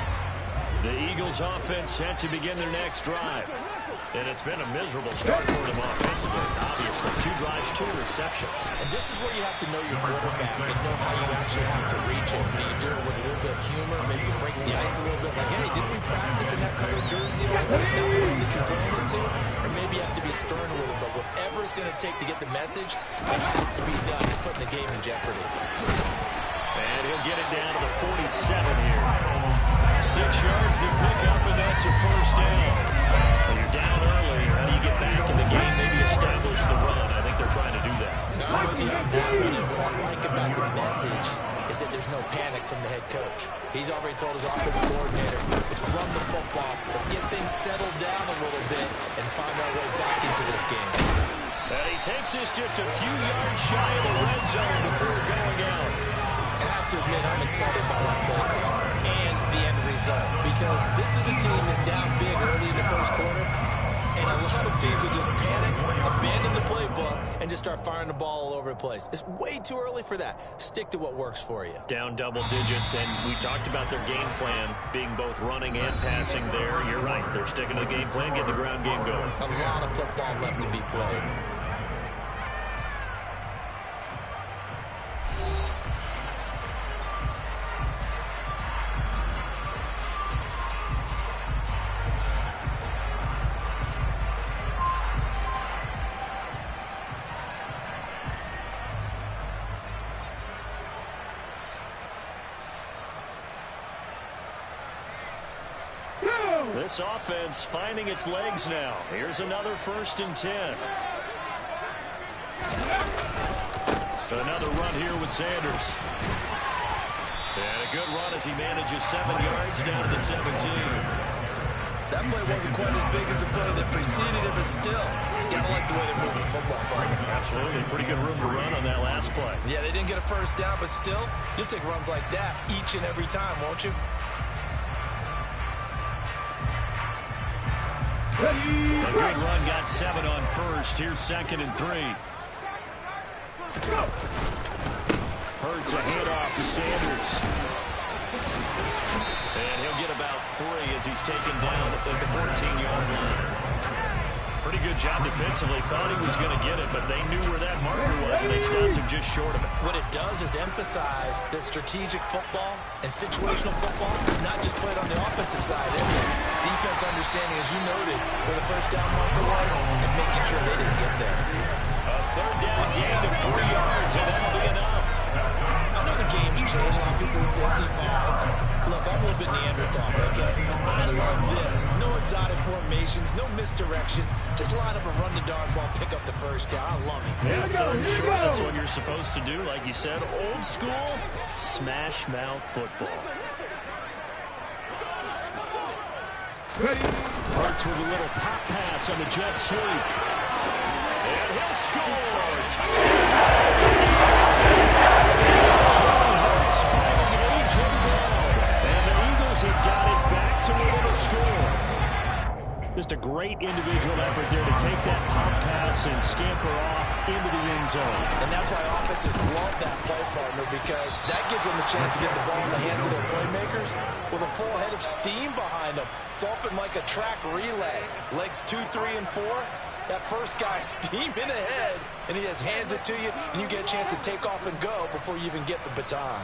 Speaker 2: The Eagles offense set to begin their next drive. And it's been a miserable start for them offensively, obviously. 2 drives, 2 receptions.
Speaker 3: And this is where you have to know your quarterback and know how you actually have to reach him. Do you do it with a little bit of humor? Maybe you break the ice a little bit. Like, hey, didn't we practice in that colored jersey all week? Now we know that you're throwing it to. Or maybe you have to be stern with him. But whatever it's going to take to get the message, it has to be done. He's putting the game in jeopardy.
Speaker 2: And he'll get it down to the 47 here. 6 yards to pick up, and that's a first down. When you're down early, how do you get back in the game? Maybe establish the run. I think they're trying to do that.
Speaker 3: Not with you on that one. And what I like about the message is that there's no panic from the head coach. He's already told his offensive coordinator, let's run the football. Let's get things settled down a little bit and find our way back into this game.
Speaker 2: And he takes us just a few yards shy of the red zone before going out.
Speaker 3: I have to admit, I'm excited by that play call and the end result, because this is a team that's down big early in the first quarter, and a lot of teams will just panic, abandon the playbook, and just start firing the ball all over the place. It's way too early for that. Stick to what works for you.
Speaker 2: Down double digits, and we talked about their game plan being both running and passing there. You're right. They're sticking to the game plan, getting the ground game going.
Speaker 3: A lot of football left to be played.
Speaker 2: This offense finding its legs now. Here's another 1st and 10. Another run here with Sanders. And a good run as he manages 7 yards down to the 17.
Speaker 3: That play wasn't quite as big as the play that preceded it, but still, gotta like the way they're moving the football, partner.
Speaker 2: Absolutely. Pretty good room to run on that last play.
Speaker 3: Yeah, they didn't get a first down, but still, you'll take runs like that each and every time, won't you?
Speaker 2: A good run, got 7 on first. Here's 2nd and 3. Hurts a handoff to Sanders. And he'll get about 3 as he's taken down at the 14-yard line. Pretty good job defensively. Thought he was going to get it, but they knew where that marker was, and they stopped him just short of it.
Speaker 3: What it does is emphasize that strategic football and situational football is not just played on the offensive side, is it? Defense understanding, as you noted, where the first down marker was and making sure they didn't get there.
Speaker 2: A 3rd down gain of 3 yards, and that'll be enough.
Speaker 3: I know the game's changed. A lot of people would say it's evolved. Look, I'm a little bit Neanderthal, okay? I love this. No exotic formations, no misdirection. Just line up and run the darn ball, pick up the first down. I love it.
Speaker 2: Yeah, 3rd and short, that's what you're supposed to do. Like you said, old school, smash mouth football. Hurts with a little pop pass on the jet sweep. And he'll score. Touchdown. Jalen Hurts finding A.J. Brown. And the Eagles have got it back to within a score.
Speaker 6: great individual effort there to take that pop pass and scamper off into the end zone.
Speaker 4: And that's why offenses love that play, partner, because that gives them a chance to get the ball in the hands of their playmakers with a full head of steam behind them. It's often like a track relay. Legs 2, 3, and 4. That first guy steaming ahead, and he just hands it to you, and you get a chance to take off and go before you even get the baton.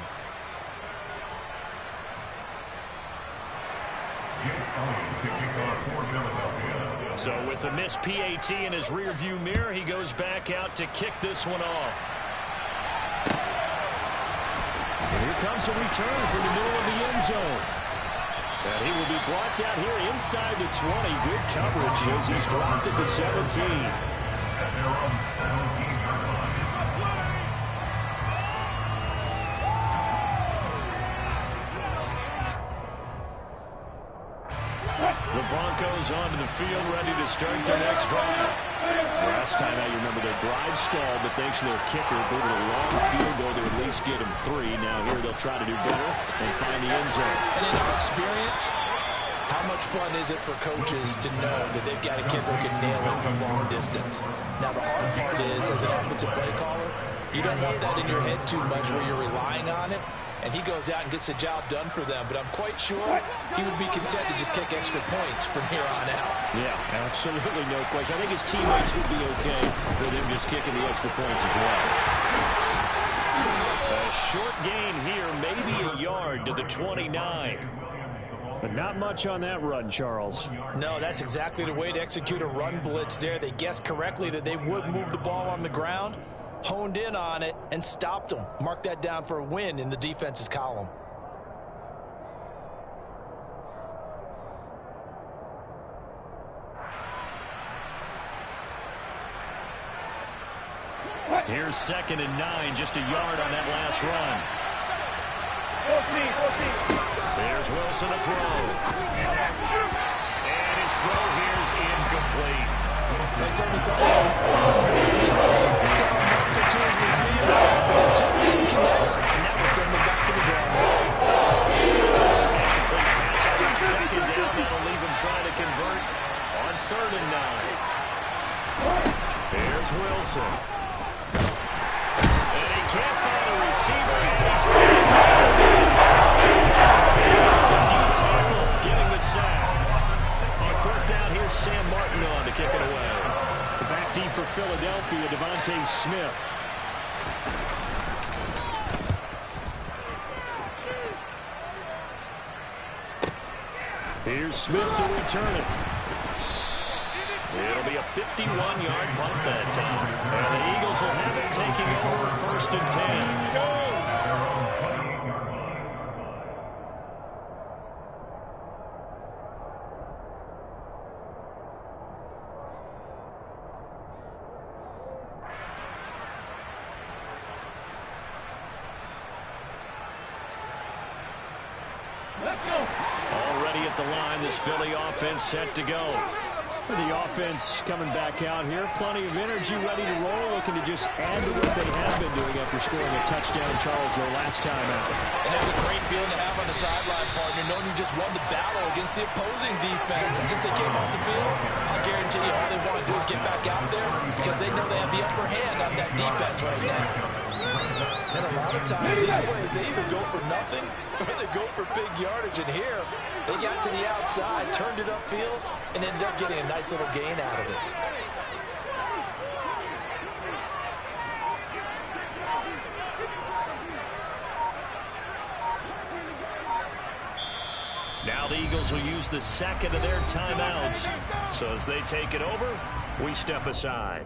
Speaker 2: So with the missed PAT in his rearview mirror, he goes back out to kick this one off. And here comes a return from the middle of the end zone. And he will be brought down here inside the 20. Good coverage as he's dropped at the 17. The Broncos onto the field, ready to start their next drive. Last time out, you remember their drive stalled, but thanks to their kicker, able to long field goal to at least get them 3. Now here they'll try to do better and find the end zone.
Speaker 4: And in our experience, how much fun is it for coaches to know that they've got a kicker who can nail it from long distance? Now the hard part is, as an offensive play caller, you don't want that in your head too much where you're relying on it. And he goes out and gets the job done for them. But I'm quite sure he would be content to just kick extra points from here on out.
Speaker 6: Yeah, absolutely no question. I think his teammates would be okay with him just kicking the extra points as well.
Speaker 2: A short gain here, maybe a yard to the 29.
Speaker 6: But not much on that run, Charles.
Speaker 4: No, that's exactly the way to execute a run blitz there. They guessed correctly that they would move the ball on the ground, honed in on it, and stopped them. Mark that down for a win in the defense's column.
Speaker 2: Here's 2nd and 9, just a yard on that last run. There's Wilson to throw. And his throw here's incomplete.
Speaker 4: They certainly thought to his receiver, just didn't connect, and that will send them back to the drawing board.
Speaker 2: Incomplete pass on 2nd down. That'll leave him trying to convert on 3rd and 9. Here's Wilson. And he can't find a receiver, and he's back down. D-tackle getting the sack. On 4th down, here's Sam Martin on to kick it away.
Speaker 6: Back deep for Philadelphia, Devontae Smith. Here's Smith to return it.
Speaker 2: It'll be a 51-yard punt that time. And the Eagles will have it taking over 1st and 10. Already at the line, this Philly offense set to go.
Speaker 6: The offense coming back out here. Plenty of energy, ready to roll, looking to just add to what they have been doing after scoring a touchdown, Charles, their last time out.
Speaker 4: And that's a great feeling to have on the sideline, partner, knowing you just won the battle against the opposing defense. And since they came off the field, I guarantee you all they want to do is get back out there because they know they have the upper hand on that defense right now. And a lot of times, these plays, they either go for nothing or they go for big yardage. And here, they got to the outside, turned it upfield, and ended up getting a nice little gain out of it.
Speaker 2: Now the Eagles will use the 2nd of their timeouts. So as they take it over, we step aside.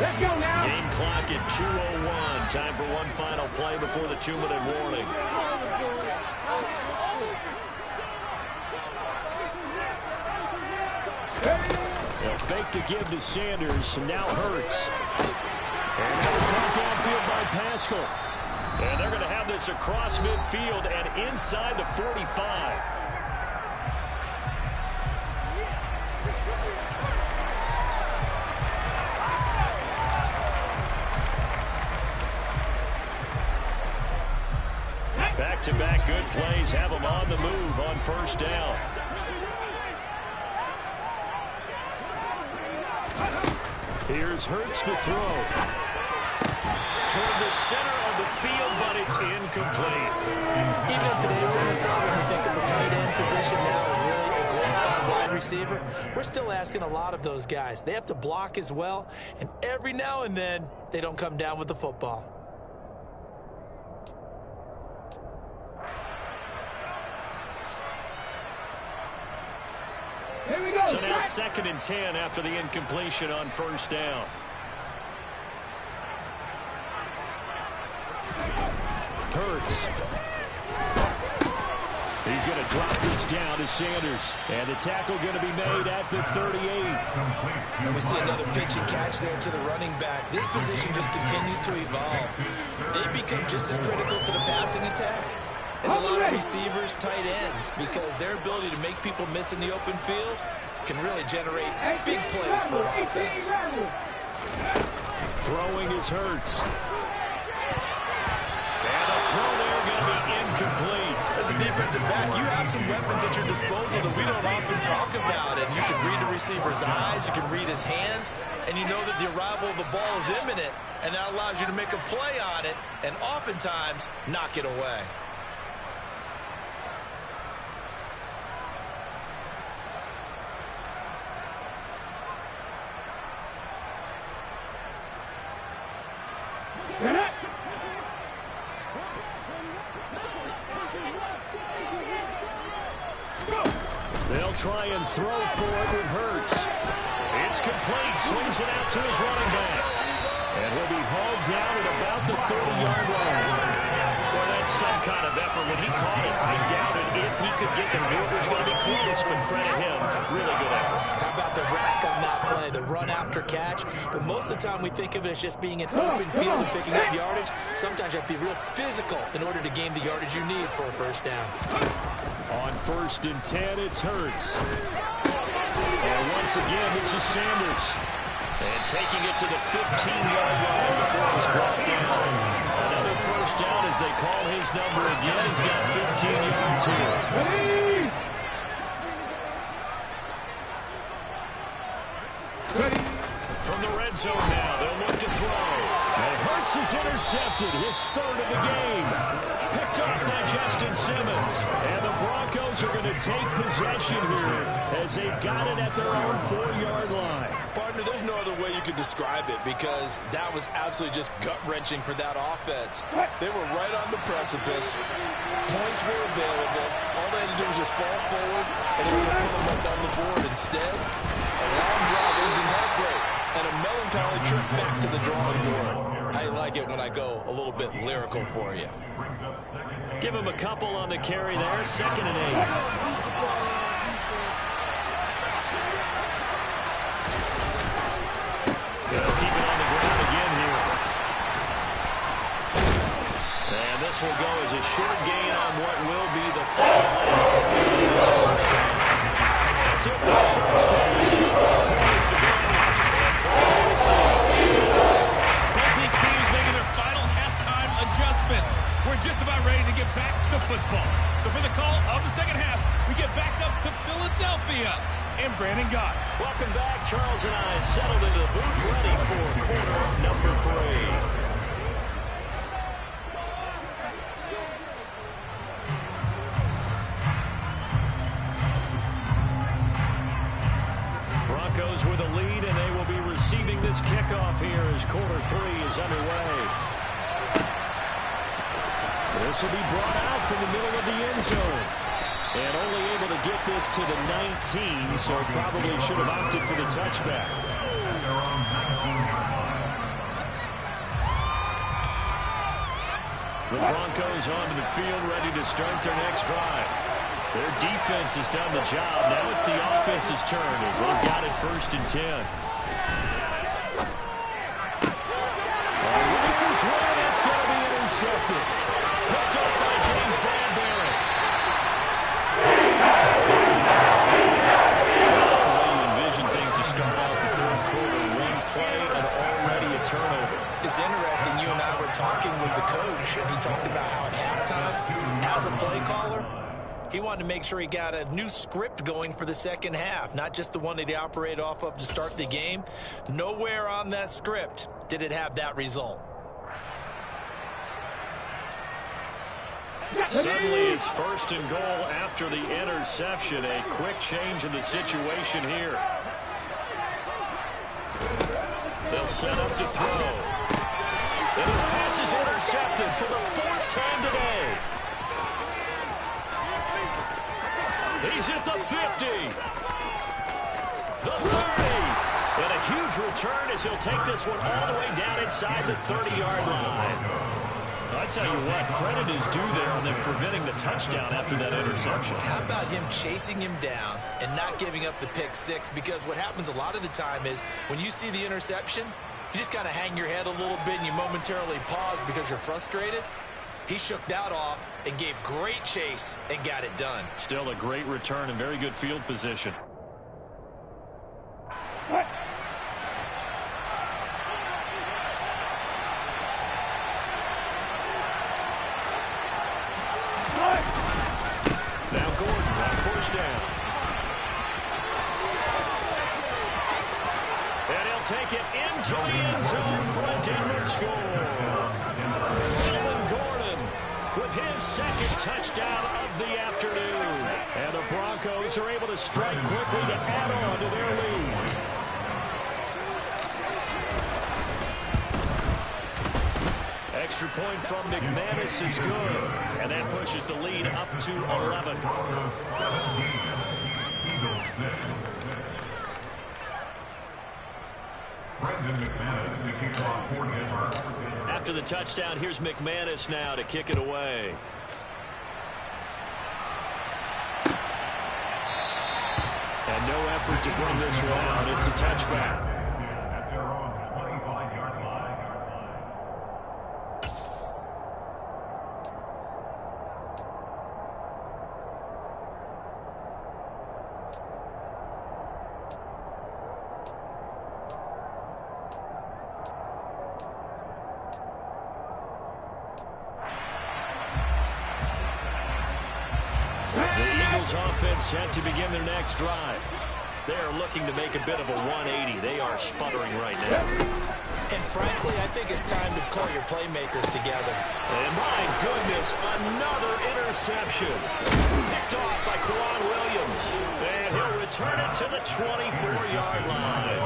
Speaker 7: Let's go now.
Speaker 2: Game clock at 2:01. Time for one final play before the 2-minute warning.
Speaker 6: They'll fake the give to Sanders. Now Hurts. And now caught downfield by Pascal.
Speaker 2: And they're going to have this across midfield and inside the 45. Back-to-back good plays have them on the move on first down. Here's Hurts to throw. Toward the center of the field, but it's incomplete.
Speaker 4: Even in today's NFL, when we think of the tight end position now as really a glorified wide receiver, we're still asking a lot of those guys. They have to block as well, and every now and then, they don't come down with the football.
Speaker 2: So now 2nd and 10 after the incompletion on first down. Hurts. He's going to drop this down to Sanders. And the tackle going to be made at the 38.
Speaker 3: And we see another pitch and catch there to the running back. This position just continues to evolve. They become just as critical to the passing attack as a lot of receivers, tight ends, because their ability to make people miss in the open field can really generate big plays for offense.
Speaker 2: Throwing is Hurts. And the throw there going to be incomplete.
Speaker 3: As a defensive back, you have some weapons at your disposal that we don't often talk about. And you can read the receiver's eyes, you can read his hands, and you know that the arrival of the ball is imminent, and that allows you to make a play on it and oftentimes knock it away.
Speaker 2: They'll try and throw for it with Hurts. It's complete. Swings it out to his running back. And he'll be hauled down at about the 30-yard line. Well, that's some kind of effort. When he caught it, I doubted if he could get there. Knew it was going to be close, but credit him. Really good effort.
Speaker 4: How about the rack on that play, the run after catch? But most of the time we think of it as just being an open field and picking up yardage. Sometimes you have to be real physical in order to gain the yardage you need for a first down.
Speaker 2: On 1st and 10, it's Hurts. And once again, this is Sanders. And taking it to the 15-yard line before he's brought down. Another first down as they call his number again. He's got 15 yards here. From the red zone now, they'll look to throw. And Hurts is intercepted, his 3rd of the game. Picked up by Justin Simmons. And the Broncos are going to take possession here as they've got it at their own 4-yard line.
Speaker 8: Partner, there's no other way you could describe it because that was absolutely just gut-wrenching for that offense. They were right on the precipice. Points were available. All they had to do was just fall forward, and they would have put them up on the board. Instead, a long drive ends in heartbreak and a melancholy trip back to the drawing board. I like it when I go a little bit lyrical for you.
Speaker 2: Give him a couple on the carry there. 2nd and 8. They'll keep it on the ground again here. And this will go as a short gain on what will be the final out. That's it for the first down. 2 more quarters to go. And we'll see.
Speaker 1: Both these teams making their final halftime adjustments. We're just about ready to get back to football. So for the call of the second half, we get back up to Philadelphia and Brandon Gott.
Speaker 2: Welcome back. Charles and I settled into the booth ready for quarter number 3. Broncos with a lead, and they will be receiving this kickoff here as quarter 3 is underway. This will be brought out from the middle of the end zone. And only able to get this to the 19, so probably should have opted for the touchback. The Broncos onto the field, ready to start their next drive. Their defense has done the job. Now it's the offense's turn as they've got it 1st and 10. Rifles one, that's going to be intercepted. Picked up by James Bradbury. Not the way you envision things to start out the 3rd quarter. 1 play and already a turnover.
Speaker 4: It's interesting. You and I were talking with the coach, and he talked about how at halftime, as
Speaker 3: sure he got a new script going for the second half, not just the one that he operated off of to start the game. Nowhere on that script did it have that result.
Speaker 2: Suddenly it's 1st and goal after the interception. A quick change in the situation here. They'll set up to throw. And his pass is intercepted for the 4th time today. He's at the 50. The 30. And a huge return as he'll take this one all the way down inside the 30-yard line. I tell you what, credit is due there on them preventing the touchdown after that interception.
Speaker 3: How about him chasing him down and not giving up the pick six? Because what happens a lot of the time is when you see the interception, you just kind of hang your head a little bit and you momentarily pause because you're frustrated. He shook that off and gave great chase and got it done.
Speaker 2: Still a great return and very good field position. Now Gordon on 1st down. And he'll take it into the end zone for a Denver score. Gordon with his 2nd touchdown of the afternoon. And the Broncos are able to strike quickly to add on to their lead. Extra point from McManus is good. And that pushes the lead up to 11. After the touchdown, here's McManus now to kick it away. And no effort to bring this one out. It's a touchback. Offense set to begin their next drive. They are looking to make a bit of a 180. They are sputtering right now.
Speaker 3: And frankly, I think it's time to call your playmakers together.
Speaker 2: And my goodness, another interception. Picked off by Kwan Williams. And he'll return it to the 24-yard line.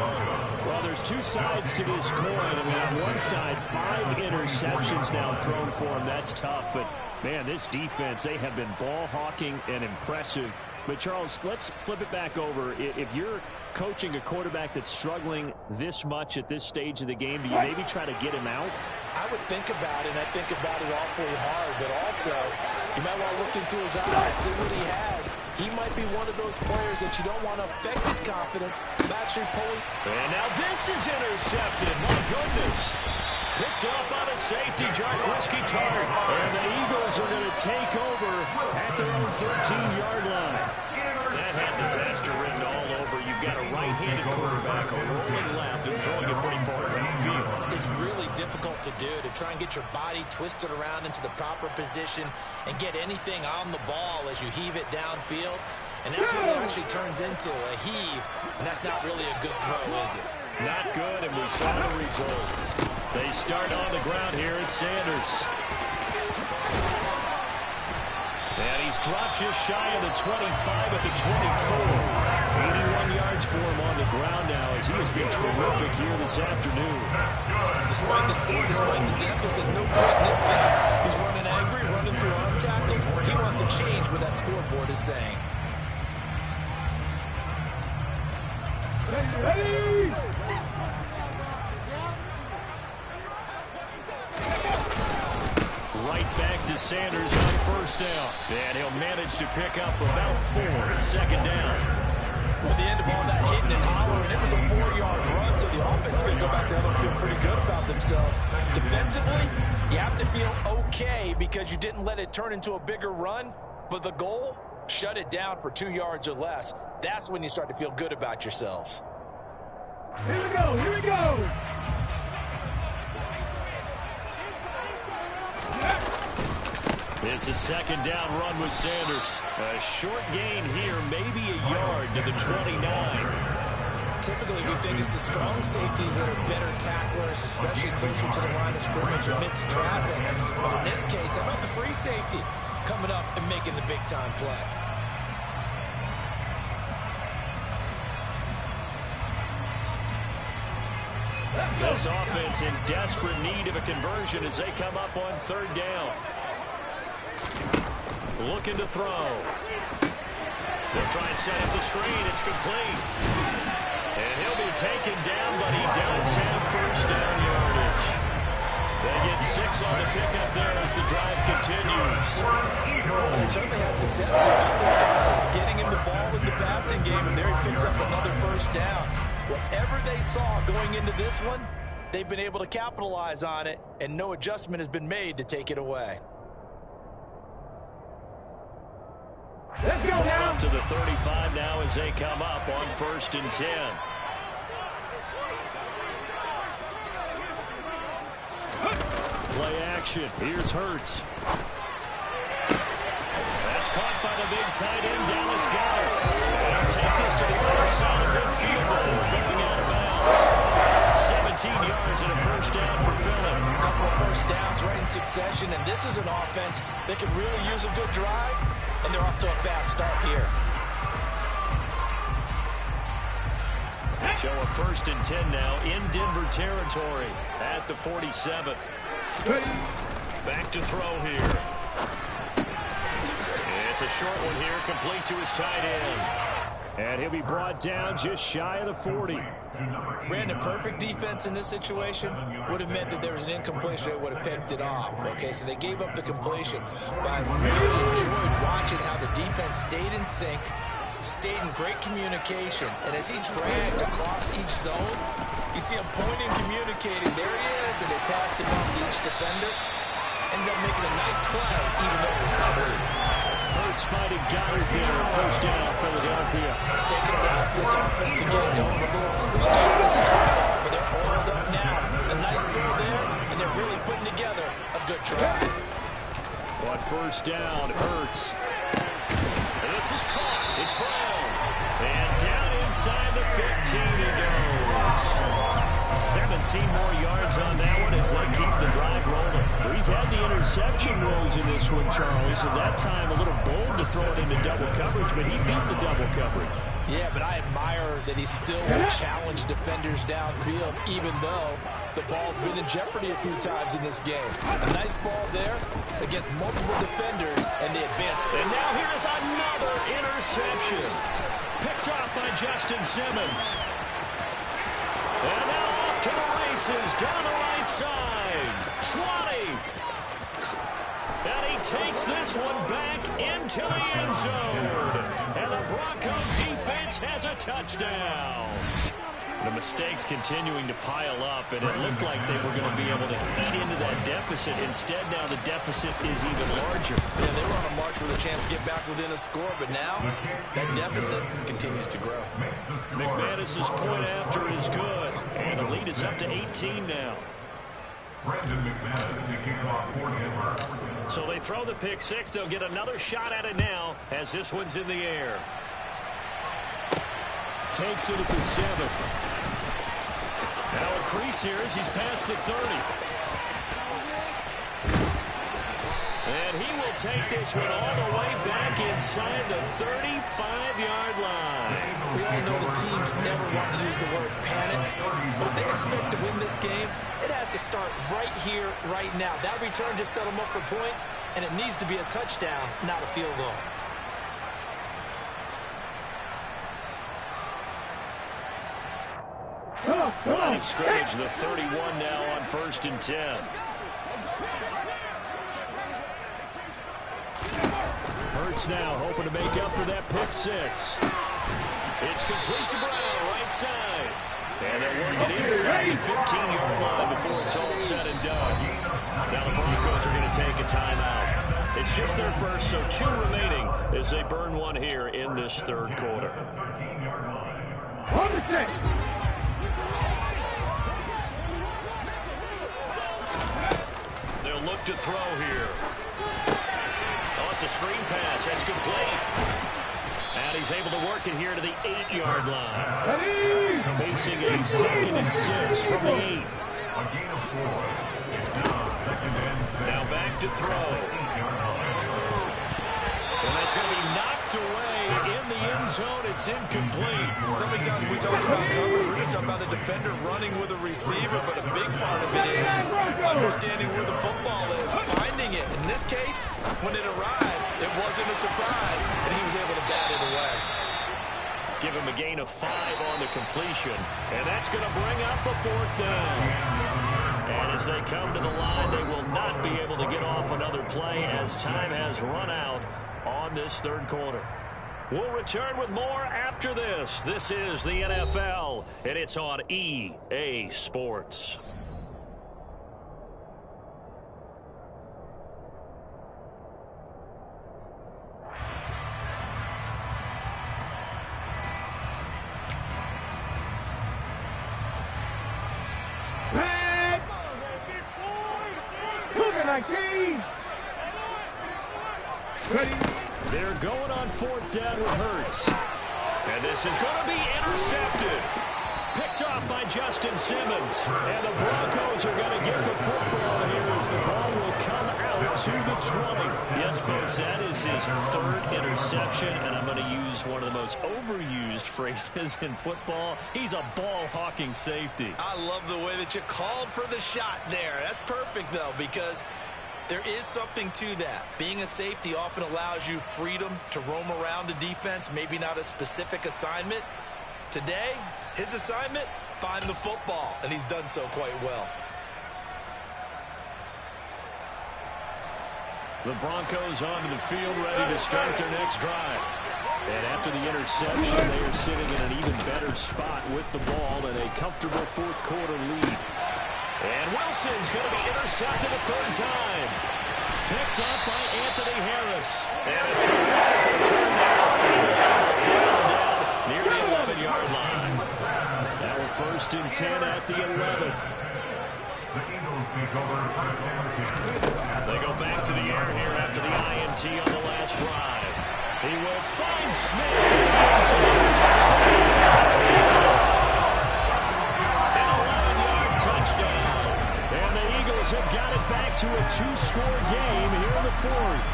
Speaker 2: Well, there's two sides to this coin. I mean, on one side, 5 interceptions now thrown for him. That's tough. But, man, this defense, they have been ball hawking and impressive. But, Charles, let's flip it back over. If you're coaching a quarterback that's struggling this much at this stage of the game, do you maybe try to get him out?
Speaker 3: I would think about it, and I think about it awfully hard. But also, you might want to look into his eyes, see what he has. He might be one of those players that you don't want to affect his confidence by actually pulling.
Speaker 2: And now this is intercepted. My goodness. Picked up on a safety, Jarquiski Tart. And the Eagles are going to take over at their own 13-yard line. That had disaster written all over. You've got a right-handed quarterback, a rolling left, and throwing it pretty far downfield.
Speaker 3: It's really difficult to do, to try and get your body twisted around into the proper position and get anything on the ball as you heave it downfield. And that's what it actually turns into, a heave. And that's not really a good throw, is it?
Speaker 2: Not good, and we saw the result. They start on the ground here at Sanders. And he's dropped just shy of the 25 at the 24. 81 yards for him on the ground now as he has been terrific here this afternoon.
Speaker 3: Despite the score, despite the deficit, no quitting this guy. He's running angry, running through arm tackles. He wants to change what that scoreboard is saying.
Speaker 7: Ready!
Speaker 2: Right back to Sanders on first down. And he'll manage to pick up about 4 at second down.
Speaker 3: At the end of all that hitting and hollering, it was a 4-yard run, so the offense is going to go back there and feel pretty good about themselves. Defensively, you have to feel okay because you didn't let it turn into a bigger run, but the goal, shut it down for 2 yards or less. That's when you start to feel good about yourselves.
Speaker 7: Here we go, here we go!
Speaker 2: It's a second down run with Sanders. A short gain here, maybe a yard to the 29.
Speaker 3: Typically, we think it's the strong safeties that are better tacklers, especially closer to the line of scrimmage amidst traffic. But in this case, how about the free safety coming up and making the big-time play?
Speaker 2: This offense in desperate need of a conversion as they come up on third down. Looking to throw. They'll try and set up the screen. It's complete. And he'll be taken down, but he does have first down yardage. They get 6 on the pickup there as the drive continues.
Speaker 3: They certainly had success throughout this contest, getting him the ball in the passing game, and there he picks up another first down. Whatever they saw going into this one, they've been able to capitalize on it, and no adjustment has been made to take it away.
Speaker 7: Let's go now.
Speaker 2: Up to the 35 now as they come up on 1st and 10. Play action. Here's Hurts. That's caught by the big tight end, Dallas Goedert. They'll take this to the other side of midfield before going out of bounds. 17 yards and a first down for Phillip.
Speaker 3: A couple of first downs right in succession, and this is an offense that can really use a good drive, and they're off to a fast start here.
Speaker 2: So a 1st and 10 now in Denver territory at the 47. Back to throw here. It's a short one here, complete to his tight end. And he'll be brought down just shy of the 40.
Speaker 3: Brandon, perfect defense in this situation would have meant that there was an incompletion that would have picked it off. Okay, so they gave up the completion. But I really enjoyed watching how the defense stayed in sync, stayed in great communication. And as he dragged across each zone, you see him pointing, communicating. There he is, and they passed him off to each defender. Ended up making a nice play, even though it was complete.
Speaker 2: Hurts fighting Goddard there. First down, Philadelphia.
Speaker 3: It's taken a while for this offense to get going. A little creaky at the start, but they're oiled up now. A nice throw there, and they're really putting together a good drive.
Speaker 2: On first down, Hurts. And this is caught. It's Brown. And down inside the 15 he goes. 17 more yards on that one as they keep the drive rolling. Well, he's had the interception rolls in this one, Charles, and that time a little bold to throw it into double coverage, but he beat the double coverage.
Speaker 3: Yeah, but I admire that he still will challenge defenders downfield, even though the ball's been in jeopardy a few times in this game. A nice ball there against multiple defenders, and they advance.
Speaker 2: And now here's another interception. Picked off by Justin Simmons. And now off to the races, down the right side. 20. And he takes this one back into the end zone. And the Bronco defense has a touchdown. The mistakes continuing to pile up, and it looked like they were going to be able to eat into that deficit. Instead, now the deficit is even larger.
Speaker 3: Yeah, they were on a march with a chance to get back within a score, but now that deficit continues to grow.
Speaker 2: McManus's point after is good, and the lead is up to 18 now. So they throw the pick six. They'll get another shot at it now as this one's in the air. Takes it at the 7. Now a crease here as he's past the 30. And he will take this one all the way back inside the 35-yard line.
Speaker 3: We all know the teams never want to use the word panic, but if they expect to win this game, it has to start right here, right now. That return just set them up for points, and it needs to be a touchdown, not a field goal.
Speaker 2: Line of scrimmage, the 31 now on 1st and 10. Hurts now hoping to make up for that pick six. It's complete to Brown, right side. And they're working inside the 15-yard line before it's all said and done. Now the Broncos are going to take a timeout. It's just their first, so 2 remaining as they burn one here in this third quarter. They'll look to throw here. a screen pass. That's complete. And he's able to work it here to the 8-yard line. Facing a 2nd and 6 from the 8. Now back to throw. And that's going to be knocked away in the end zone. It's incomplete.
Speaker 3: So many times we talk about coverage, we're just about a defender running with a receiver, but a big part of it is understanding where the football is, finding it. In this case, when it arrived, it wasn't a surprise, and he was able to bat it away.
Speaker 2: Give him a gain of 5 on the completion, and that's going to bring up a 4th down. And as they come to the line, they will not be able to get off another play as time has run out on this 3rd quarter. We'll return with more after this. This is the NFL, and it's on EA Sports. They're going on 4th down with Hurts. And this is going to be intercepted. Picked off by Justin Simmons. And the Broncos are going to get the football here as the ball will come out to the 20. Yes, folks, that is his 3rd interception. And I'm going to use one of the most overused phrases in football. He's a ball-hawking safety.
Speaker 3: I love the way that you called for the shot there. That's perfect, though, because there is something to that. Being a safety often allows you freedom to roam around a defense, maybe not a specific assignment. Today, his assignment, find the football, and he's done so quite well.
Speaker 2: The Broncos onto the field, ready to start their next drive. And after the interception, they are sitting in an even better spot with the ball and a comfortable 4th quarter lead. And Wilson's going to be intercepted a 3rd time. Picked up by Anthony Harris. And a terrific return there down near the 11-yard line. Now we're 1st and 10 at the 11. They go back to the air here after the INT on the last drive. He will find Smith. Touchdown. Touchdown. And the Eagles have got it back to a 2-score game here in the 4th.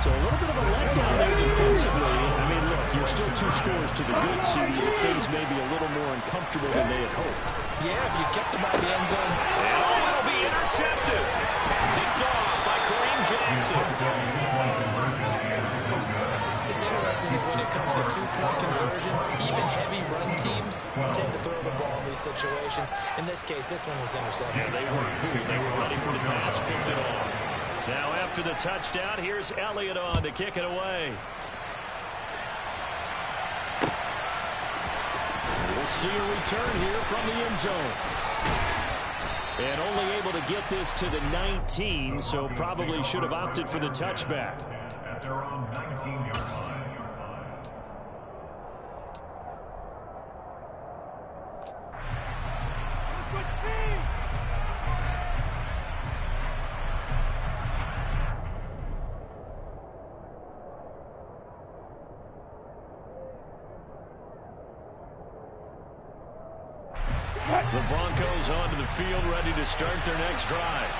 Speaker 2: So a little bit of a letdown there defensively. I mean, look, you're still 2 scores to the good, CD, but things may be a little more uncomfortable than they had hoped.
Speaker 3: Yeah, if you kept them out of the end zone.
Speaker 2: And it'll be intercepted. Picked off by Kareem Jackson.
Speaker 3: It's interesting that when it comes to 2-point conversions, even heavy run teams tend to throw the ball in these situations. In this case, this one was intercepted.
Speaker 2: And they weren't fooled. They were ready for the pass, picked it off. Now after the touchdown, here's Elliott on to kick it away. We'll see a return here from the end zone. And only able to get this to the 19, so probably should have opted for the touchback.
Speaker 5: At their own 19-yard line.
Speaker 2: The Broncos onto the field, ready to start their next drive.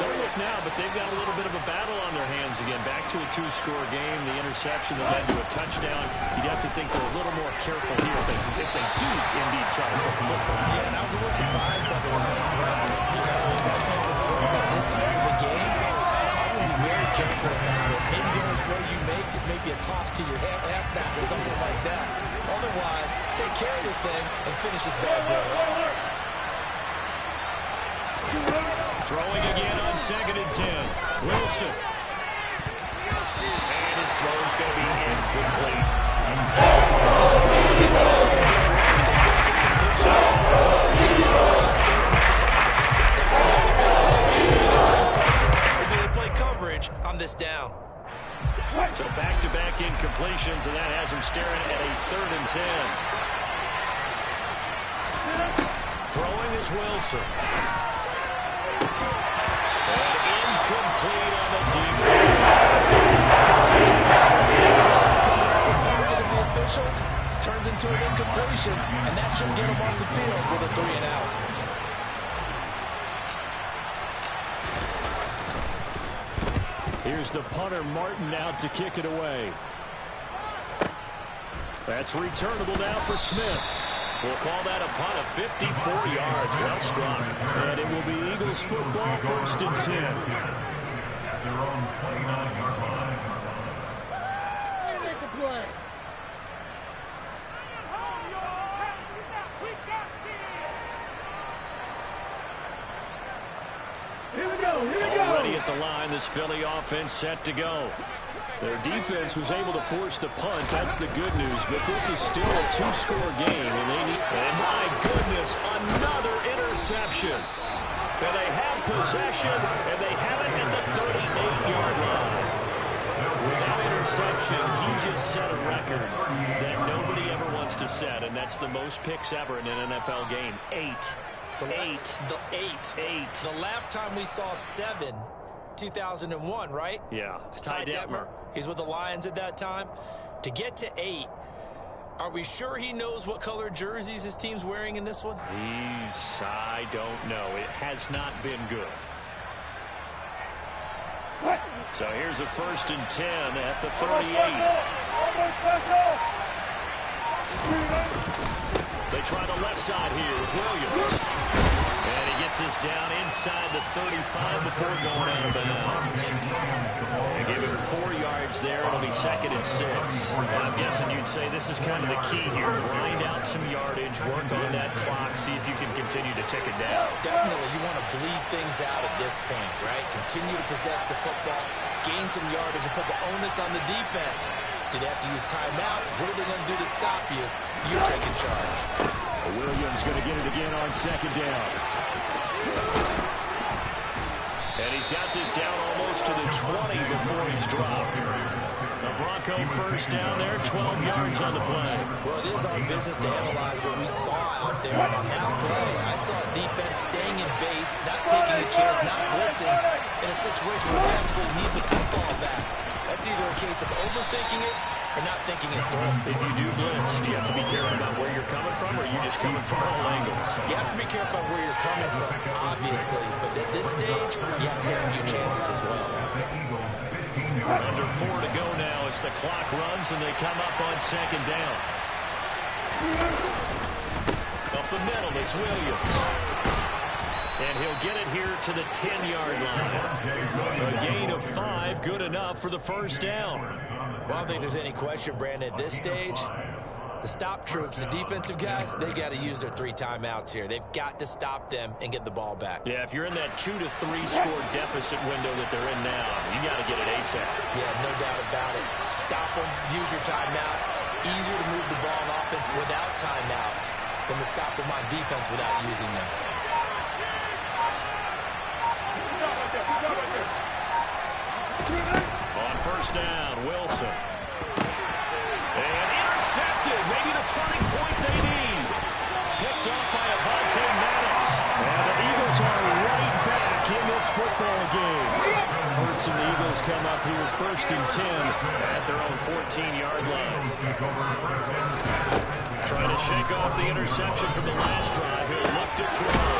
Speaker 2: Don't look now, but they've got a little bit of a battle on their hands again. Back to a 2-score game. The interception that led to a touchdown. You'd have to think they're a little more careful here if they do indeed try to flip the football.
Speaker 3: Yeah, and I was a little surprised by the last throw. You know, with that type of throw at this type of a game, I would be very careful about it. Maybe the only throw you make is maybe a toss to your halfback or something like that. Otherwise, take care of the thing and finish this bad boy off.
Speaker 2: Throwing again on 2nd and 10. Wilson. And his throw's going to be incomplete.
Speaker 3: Do they play coverage on this down?
Speaker 2: So back-to-back incompletions, and that has him staring at a 3rd and 10. Throwing is Wilson. And incomplete on the deep.
Speaker 4: officials, turns into an incompletion, and that should get him off the field with a 3-and-out.
Speaker 6: Here's the punter, Martin, out to kick it away. That's returnable now for Smith.
Speaker 2: We'll call that a punt of 54 yards. Well struck.
Speaker 6: And it will be Eagles football, 1st and 10.
Speaker 5: At their own 29-yard line.
Speaker 7: Make the play. Here we go.
Speaker 2: Already at the line, this Philly offense set to go.
Speaker 6: Their defense was able to force the punt. That's the good news. But this is still a 2-score game, and they need.
Speaker 2: And my goodness, another interception. And they have possession, and they have it at the 38-yard line. That interception, he just set a record that nobody ever wants to set, and that's the most picks ever in an NFL game. 8.
Speaker 3: The last time we saw 7, 2001, right?
Speaker 2: Yeah.
Speaker 3: Ty Detmer. He's with the Lions at that time. To get to 8, are we sure he knows what color jerseys his team's wearing in this one?
Speaker 2: I don't know. It has not been good.
Speaker 6: So here's a 1st and 10 at the 38.
Speaker 2: They try the left side here with Williams. And he gets us down inside the 35 before going out of bounds. They give him 4 yards there. It'll be 2nd and 6. And I'm guessing you'd say this is kind of the key here. Grind out some yardage, work on that clock, see if you can continue to tick it down.
Speaker 3: Definitely, you want to bleed things out at this point, right? Continue to possess the football, gain some yardage, and put the onus on the defense. Do they have to use timeouts? What are they going to do to stop you? You're taking charge.
Speaker 6: Williams going to get it again on 2nd down.
Speaker 2: And he's got this down almost to the 20 before he's dropped. The Bronco 1st down there, 12 yards on the play.
Speaker 3: Well, it is our business to analyze what we saw out there on that play. I saw defense staying in base, not taking a chance, not blitzing in a situation where we absolutely need the football back. That's either a case of overthinking it or not thinking it through.
Speaker 2: If you do blitz, do you have to be careful about where you're coming from, or are you just coming from all angles?
Speaker 3: You have to be careful about where you're coming from, obviously. But at this stage, you have to take a few chances as well.
Speaker 2: Under 4 to go now as the clock runs, and they come up on 2nd down. Up the middle, it's Williams. And he'll get it here to the 10-yard line. A gain of 5, good enough for the 1st down.
Speaker 3: Well, I don't think there's any question, Brandon, at this stage, the stop troops, the defensive guys, they got to use their 3 timeouts here. They've got to stop them and get the ball back.
Speaker 2: Yeah, if you're in that 2 to 3 score deficit window that they're in now, you got to get it ASAP.
Speaker 3: Yeah, no doubt about it. Stop them, use your timeouts. Easier to move the ball on offense without timeouts than to stop them on defense without using them.
Speaker 2: On 1st down, Wilson. And intercepted. Maybe the turning point they need. Picked up by Avonte Maddox.
Speaker 6: And the Eagles are right back in this football game. Hurts and the Eagles come up here 1st and 10
Speaker 2: at their own 14-yard line. Trying to shake off the interception from the last drive. He'll look to throw.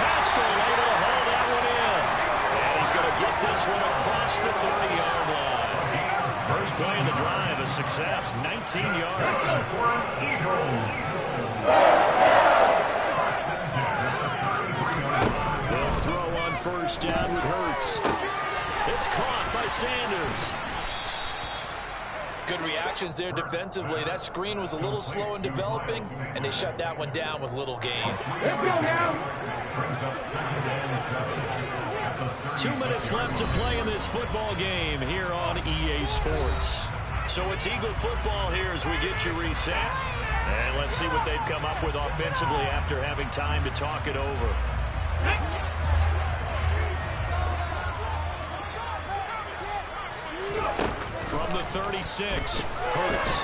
Speaker 2: Pascal able to hold that one in. And he's going to get this one across the 30-yard line. First play of the drive, a success, 19 yards.
Speaker 6: They'll throw on 1st down with Hurts.
Speaker 2: It's caught by Sanders.
Speaker 4: Good reactions there defensively. That screen was a little slow in developing, and they shut that one down with little gain.
Speaker 7: Let's go now.
Speaker 2: 2 minutes left to play in this football game here on EA Sports. So it's Eagle football here as we get you reset. And let's see what they've come up with offensively after having time to talk it over. From the 36, Hurts.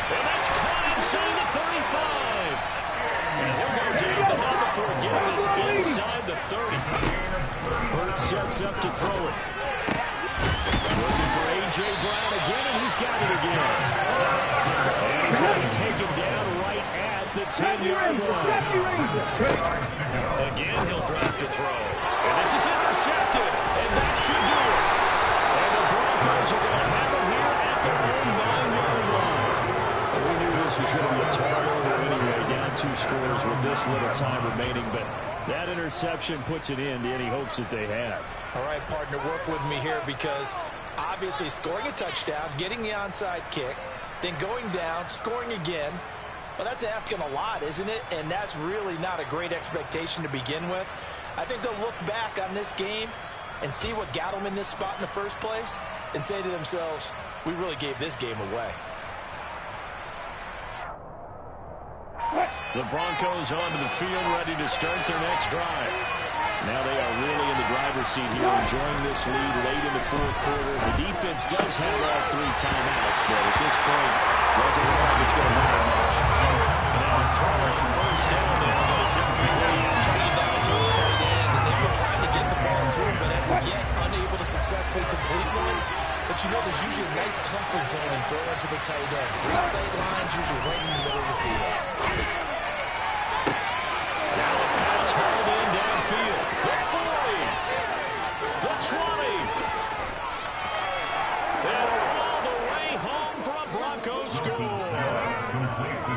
Speaker 2: And that's caught inside the 35. And he'll go down the ball before getting this inside the 30.
Speaker 6: Hurts sets up to throw it. Looking for A.J. Brown again, and he's got it again. He's going to be taken down right at the 10-yard line. Again, he'll drop to throw. And this is intercepted. And that should do it. And the Broncos are going to have him here at their own 9-yard line. And we knew this was going to be a turnover anyway, down 2 scores with this little time remaining. But that interception puts it in to any hopes that they had.
Speaker 3: All right, partner, work with me here because obviously scoring a touchdown, getting the onside kick, then going down, scoring again. Well, that's asking a lot, isn't it? And that's really not a great expectation to begin with. I think they'll look back on this game and see what got them in this spot in the first place and say to themselves, we really gave this game away.
Speaker 6: The Broncos onto the field, ready to start their next drive. Now they are really in the driver's seat here, enjoying this lead late in the fourth quarter. The defense does have all 3 timeouts, but at this point, doesn't look like it's going to matter much. Now throwing first down there, but it's incomplete.
Speaker 3: Trying down to his tight end, and they've been trying to get the ball to him, but as of yet, unable to successfully complete one. But you know, there's usually a nice comfort zone and throw it to the tight end. 3 sight lines, usually right in the middle of the field.
Speaker 6: Now the pass hauled in downfield. The 40. The 20. And all the way home for a Broncos score.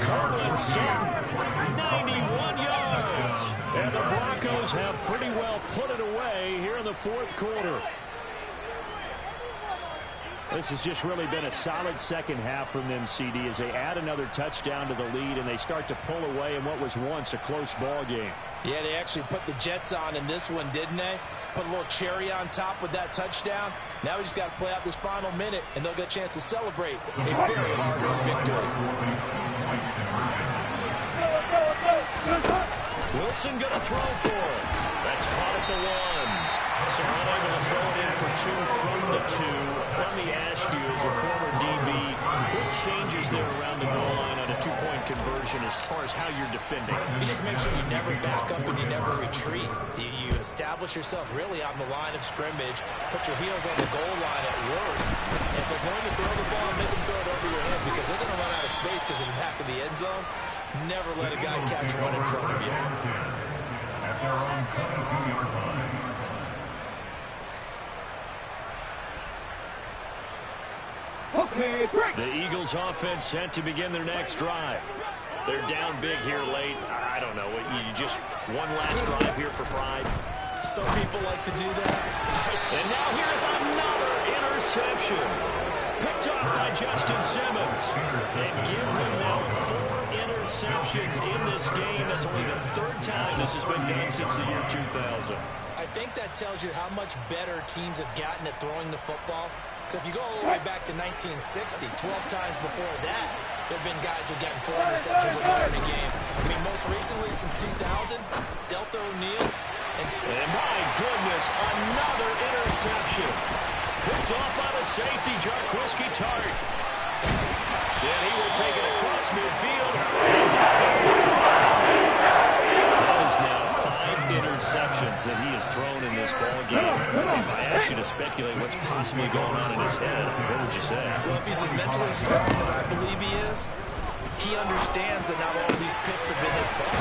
Speaker 6: Curlin Sutton, 91 yards. And the Broncos have pretty well put it away here in the fourth quarter. This has just really been a solid second half from them, CD, as they add another touchdown to the lead and they start to pull away in what was once a close ball game.
Speaker 3: Yeah, they actually put the Jets on in this one, didn't they? Put a little cherry on top with that touchdown. Now we just got to play out this final minute, and they'll get a chance to celebrate a very hard-earned victory.
Speaker 6: Wilson going to throw for it. That's caught at the 1. So unable to throw it in for 2 from the 2. Let me ask you, as a former DB, what changes there around the goal line on a 2-point conversion as far as how you're defending?
Speaker 3: You just make sure you never back up and you never retreat. You establish yourself really on the line of scrimmage, put your heels on the goal line at worst. And if they're going to throw the ball, make them throw it over your head because they're going to run out of space because of the back of the end zone. Never let a guy catch one in front of you.
Speaker 5: At their own 22-yard line.
Speaker 7: Okay, break.
Speaker 6: The Eagles offense set to begin their next drive. They're down big here late. I don't know. You just one last drive here for pride.
Speaker 3: Some people like to do that.
Speaker 6: And now here's another interception. Picked up by Justin Simmons. And give him now 4 interceptions in this game. That's only the 3rd time this has been done since the year 2000.
Speaker 3: I think that tells you how much better teams have gotten at throwing the football. If you go all the way back to 1960, 12 times before that, there have been guys who have gotten 4 interceptions or more in a game. I mean, most recently, since 2000, Delta O'Neal.
Speaker 6: And my goodness, another interception. Picked off by the safety, Jarquiski Tart. And he will take it across midfield. That is now 5 interceptions that he has thrown in this ball game. If I asked you to speculate what's possibly going on in his head, what would you say?
Speaker 3: Well, if he's as mentally strong as I believe he is, he understands that not all these picks have been his fault.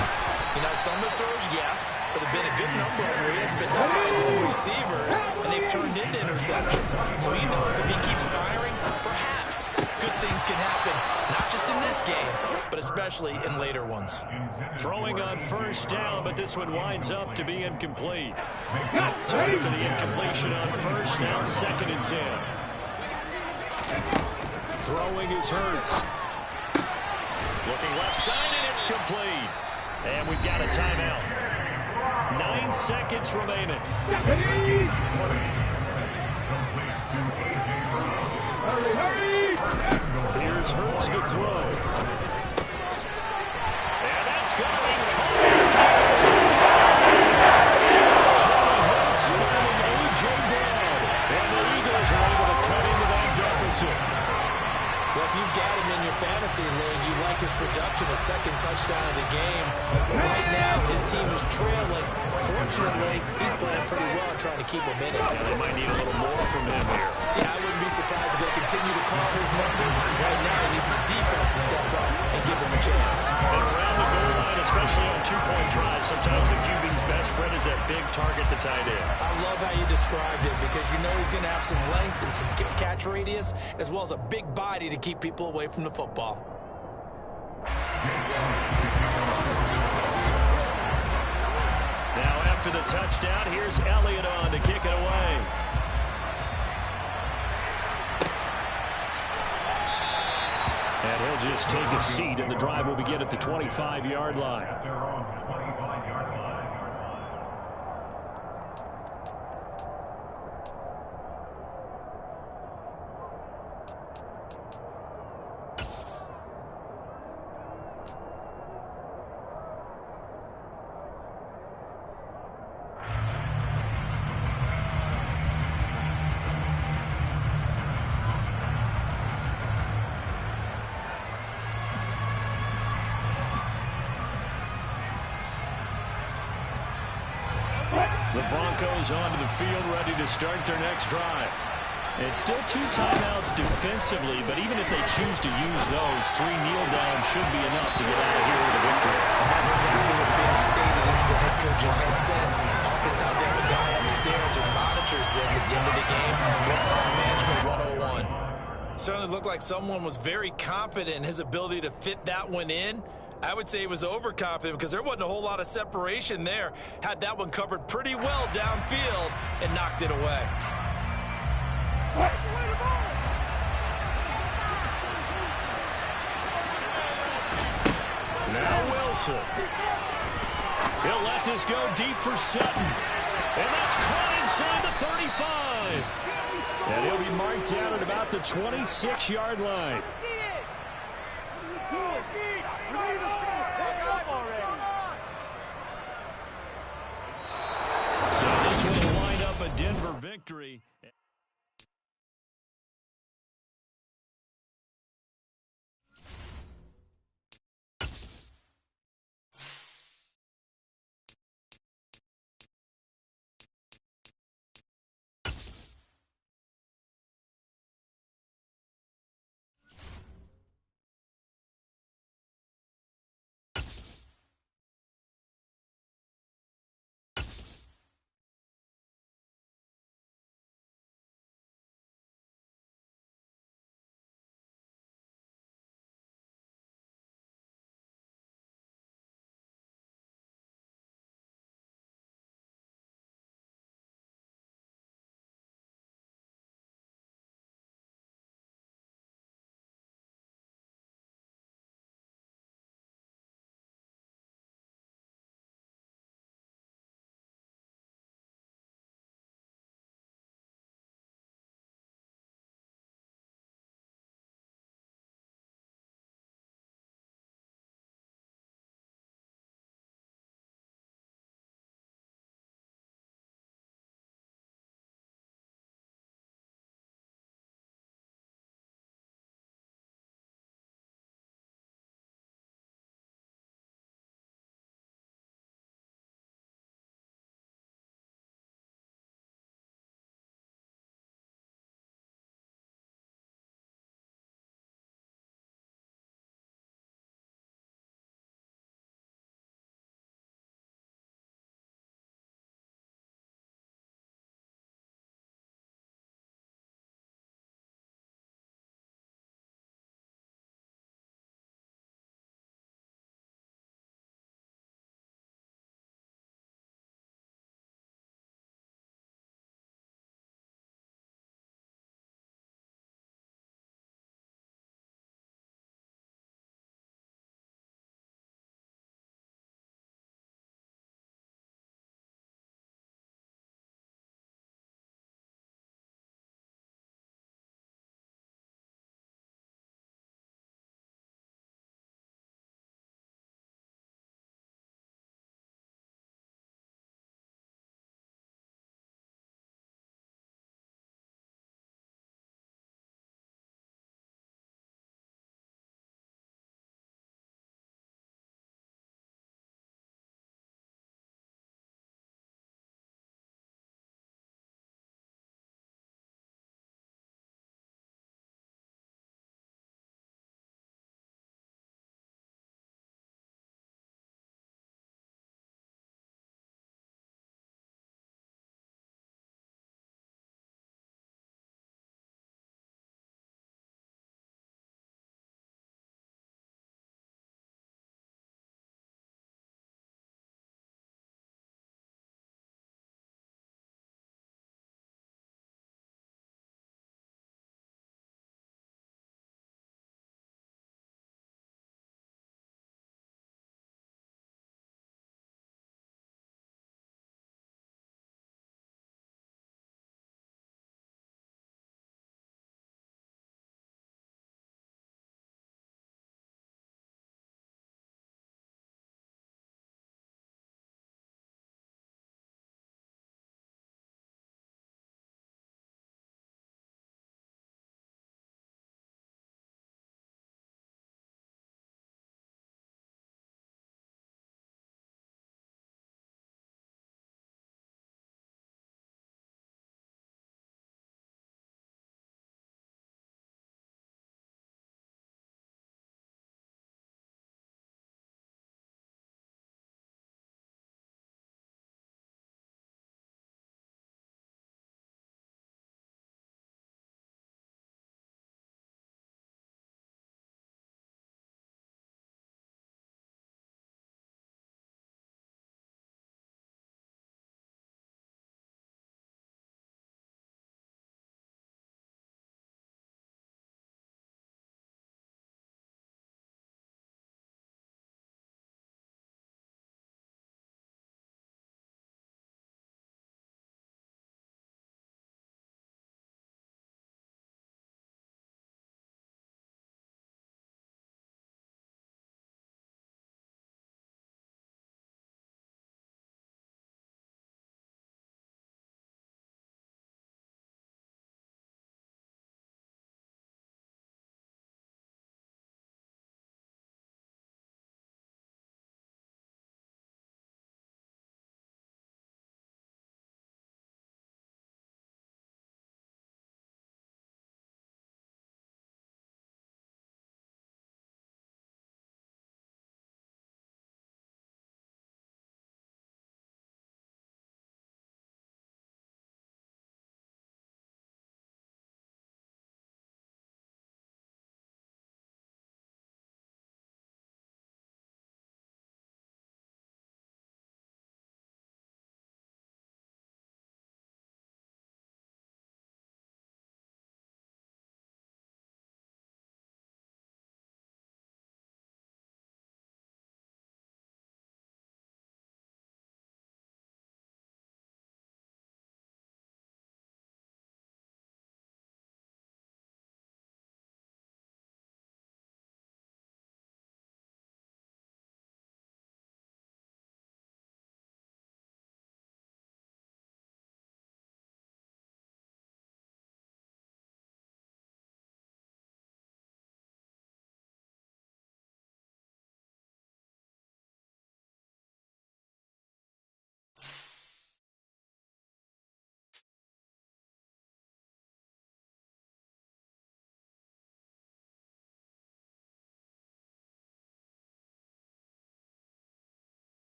Speaker 3: You know, some of the throws, yes, but there have been a good number of them where he has been helped by his own receivers, and they've turned into interceptions. So he knows if he keeps firing, perhaps good things can happen, not just in this game, but especially in later ones.
Speaker 6: Throwing on first down, but this one winds up to be incomplete. So after the incompletion on first, now 2nd and 10. Throwing is Hurts. Looking left side, and it's complete. And we've got a timeout. 9 seconds remaining. Here's Hurts to throw. And that's going to be caught. Hurts finding A.J. Brown. And the Eagles are able to cut into that deficit.
Speaker 3: Well, if you've got him in your fantasy league, you like his production, his 2nd touchdown of the game. Right now, his team is trailing. Fortunately, he's playing pretty well trying to keep him in it.
Speaker 6: Yeah, they might need a little more from him here.
Speaker 3: Yeah, I wouldn't be surprised if they continue to call his number. Right now, he needs his defense to step up.
Speaker 6: big target, the tight end.
Speaker 3: I love how you described it because you know he's going to have some length and some catch radius as well as a big body to keep people away from the football.
Speaker 6: Now after the touchdown, here's Elliott on to kick it away. And he'll just take a seat, and the drive will begin at the 25-yard line. The Broncos onto the field, ready to start their next drive. It's still 2 timeouts defensively, but even if they choose to use those, 3 kneel downs should be enough to get out of here with a victory.
Speaker 3: And that's exactly what's being stated into the head coach's headset. Oftentimes they have a guy upstairs who monitors this at the end of the game. Their clock management 101. Certainly looked like someone was very confident in his ability to fit that one in. I would say he was overconfident because there wasn't a whole lot of separation there. Had that one covered pretty well downfield and knocked it away.
Speaker 6: Now Wilson. He'll let this go deep for Sutton. And that's caught inside the 35. And he'll be marked down at about the 26-yard line. So this will wind up a Denver victory.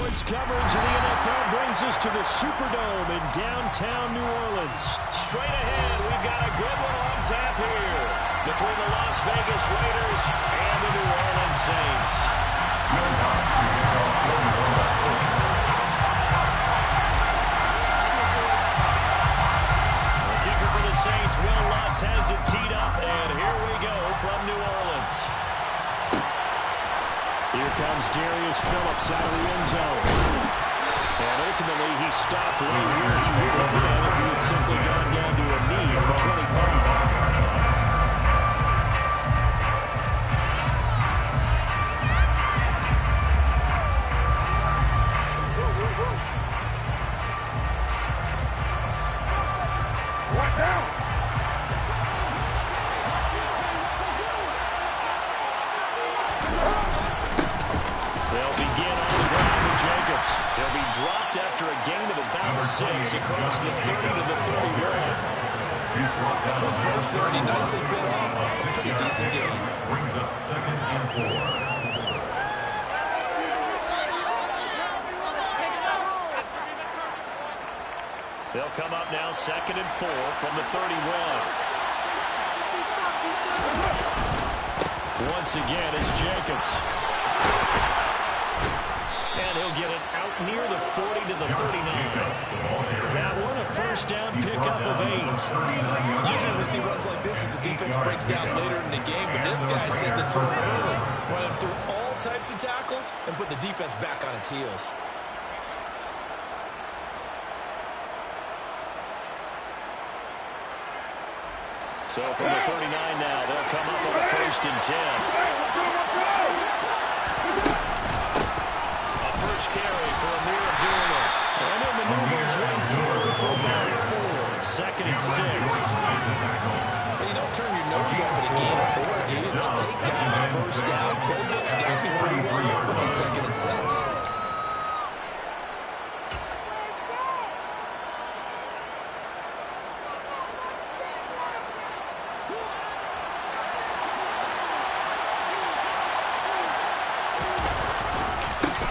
Speaker 6: sports coverage of the NFL brings us to the Superdome in downtown New Orleans. Straight ahead, we've got a good one on tap here between the Las Vegas Raiders and the New Orleans Saints. The kicker for the Saints, Will Lutz, has it teed up, and here we go from New Orleans. Here comes Darius Phillips out of the end zone. And ultimately, he stopped right where he would have been if he had simply gone down to a knee at the 25. Dropped after a gain of about 6 across the 30 to the 31.
Speaker 3: From first 30, nicely bit off. Pretty decent game.
Speaker 5: Brings up 2nd and 4.
Speaker 6: They'll come up now 2nd and 4 from the 31. Once again, it's Jacobs. And he'll get it out near the 40 to the 39. That one, a first down pickup of 8.
Speaker 3: Usually we see runs like this as the defense breaks down later in the game, but this guy's setting the tone early, running through all types of tackles and put the defense back on its heels.
Speaker 6: So from the 39 now, they'll come up on a 1st and 10. First carry for Amir Abdullah. And it maneuvers way forward for about 4. 2nd and 6.
Speaker 3: Well, you don't turn your nose up at a gain of 4, do you? They'll take down on 1st down. Playbook's got to be pretty well open on 2nd and 6.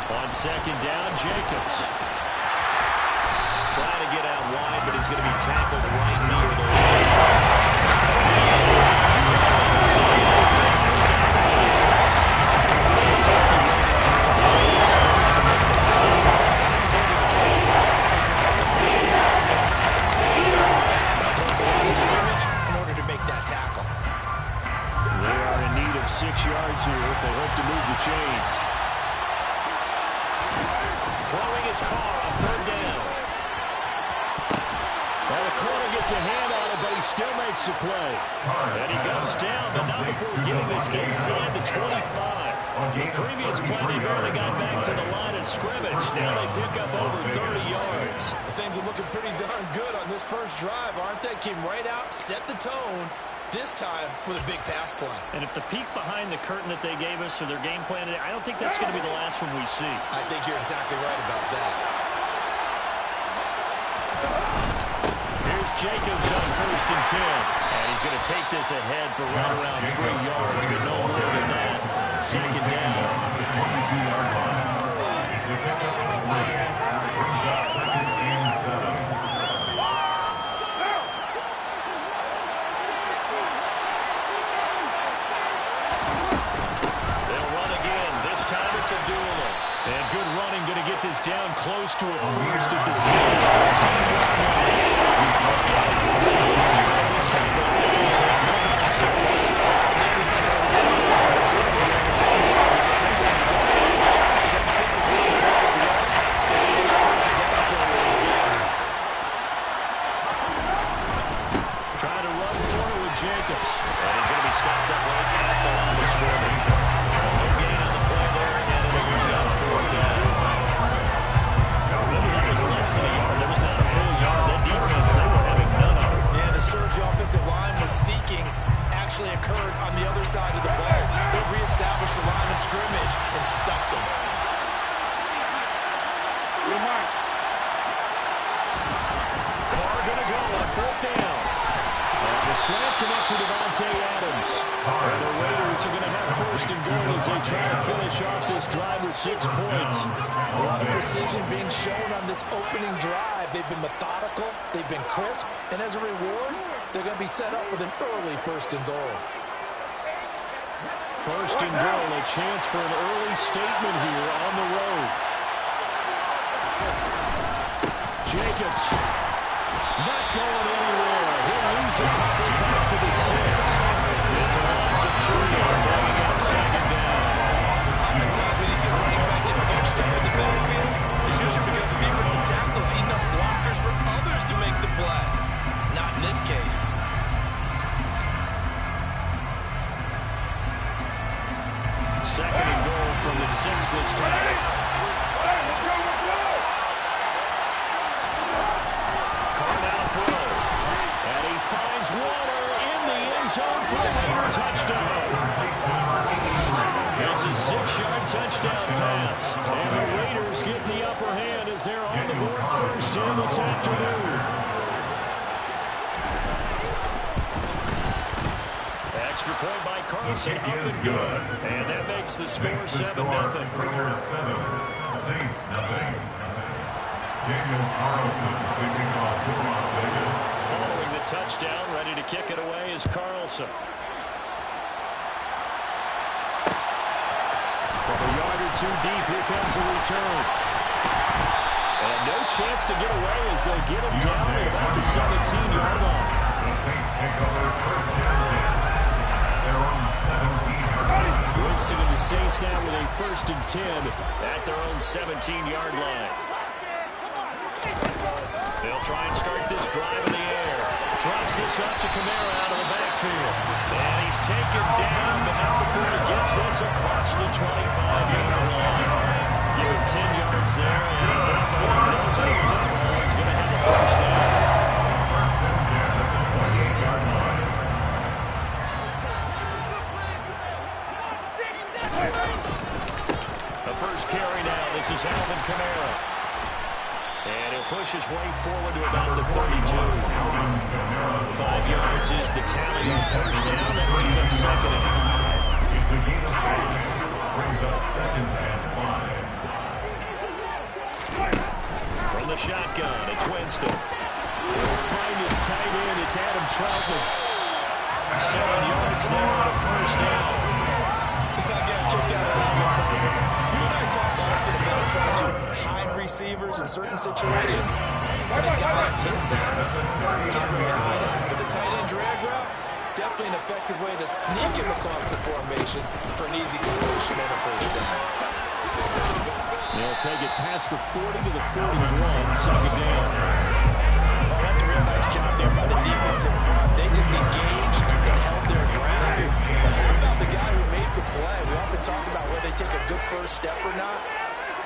Speaker 6: On 2nd down, Jacobs. Trying to get out wide, but he's going to be tackled right near the line.
Speaker 3: In order to make that tackle.
Speaker 6: They are in need of 6 yards here if they hope to move the chains. Throwing his car on 3rd down. Well, the corner gets a hand on it, but he still makes the play. And he goes down, but not before getting this inside the 25. The previous play, they barely got back to the line of scrimmage. Now they pick up over 30 yards.
Speaker 3: Things are looking pretty darn good on this first drive, aren't they? Came right out, set the tone. This time with a big pass play.
Speaker 6: And if the peek behind the curtain that they gave us or their game plan, I don't think that's going to be the last one we see.
Speaker 3: I think you're exactly right about that.
Speaker 6: Here's Jacobs on 1st and 10. And he's going to take this ahead for right around 3 yards, but no more than that. 2nd down.
Speaker 5: The 22-yard line. It's a pickup of 3. Brings up 2nd and 7.
Speaker 6: And good running, going to get this down close to a first at the 6. 14 Trying to run for it with Jacobs. And he's going to be stopped up right at the line of scrimmage. No gain on the play there, and it'll bring up 4th down. Maybe that was less than a yard. There was not a full yard. That defense, they were having none of it.
Speaker 3: Yeah, the surge offensive line was seeking actually occurred on the other side of the ball. They reestablished the line of scrimmage and stuffed them.
Speaker 6: Carr going to go on 4th down. And the slant connects with Devontae Adams. And the Raiders are going to have 1st
Speaker 2: as they try to finish off this drive with 6 points.
Speaker 4: A lot of precision being shown on this opening drive. They've been methodical, they've been crisp, and as a reward, they're going to be set up with an early 1st and goal.
Speaker 2: 1st and goal, a chance for an early statement here on the road. Jacobs, not going anywhere. He'll lose a couple back to the 6. It's a loss of 2 here, bringing up 2nd down.
Speaker 3: Oftentimes when you see a running back get benched up in the backfield, it's usually because the defensive tackle is eating up blockers for others to make the play. Not in this case.
Speaker 2: 2nd and goal from the 6 this time. Carnell throw. And he finds Water in the end zone for a Raider touchdown. It's a 6-yard touchdown pass. And the Raiders get the upper hand as they're on the board 1st in this afternoon. Extra point by Carlson, up and good. And that makes the score 7-0.
Speaker 5: Raiders 7, Saints nothing. Daniel Carlson taking off for Las Vegas.
Speaker 2: Following the touchdown, ready to kick it away is Carlson. From a yard or 2 deep, here comes the return. And no chance to get away as they'll get him down at about the 17-yard line.
Speaker 5: The Saints take over 1st and 10. They're on 17-yard line.
Speaker 2: Winston and the Saints now with a 1st and 10 at their own 17-yard line. They'll try and start this drive in the air. Drops this off to Kamara out of the backfield. And he's taken down, but not before he gets this across the 25-yard line. Give him 10 yards there, and nobody knows how football is going to have a 1st down.
Speaker 5: 1st and 10 at the 28-yard line.
Speaker 2: The first carry now. This is Alvin Kamara. And he'll push his way forward to about the 32. 5 yards is the tally on 1st down. That brings up 2nd and 5.
Speaker 5: It's a gain of 5. Brings up 2nd and 5.
Speaker 2: From the shotgun, it's Winston. He'll find his tight end. It's Adam Troutman. 7 yards there on a 1st down.
Speaker 3: You and I talked often about trying to hide receivers in certain situations. When a guy like his size can't really hide him. But the tight end drag route, definitely an effective way to sneak him across the formation for an easy completion and a 1st down.
Speaker 2: They'll take it past the 40 to the 41, 2nd down.
Speaker 4: Well, that's a real nice job there by the defensive front. They just engaged and held their ground. But how about the guy who made the play? We often talk about whether they take a good 1st step or not.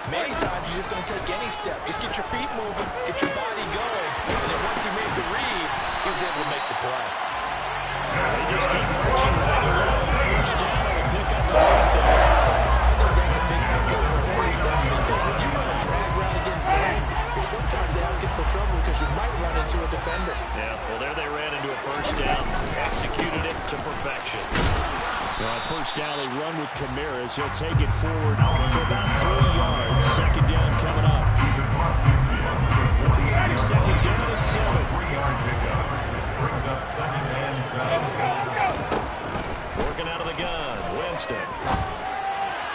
Speaker 4: Many times you just don't take any step. Just get your feet moving, get your body going. And then once he made the read, he was able to make the play.
Speaker 2: They just keep marching right along. 1st down and pick up the ball there.
Speaker 3: I think that's a big pickup for a 1st down because when you run a drag route against him, you're sometimes asking for trouble because you might run into a defender.
Speaker 2: Yeah, well, there they ran into a 1st down. Executed it to perfection. On 1st down, they run with Kamara as he'll take it forward for about 3 yards. 2nd down coming up. 2nd down and 7.
Speaker 5: 3-yard pickup. Brings up 2nd and 7.
Speaker 2: Working out of the gun. Winston.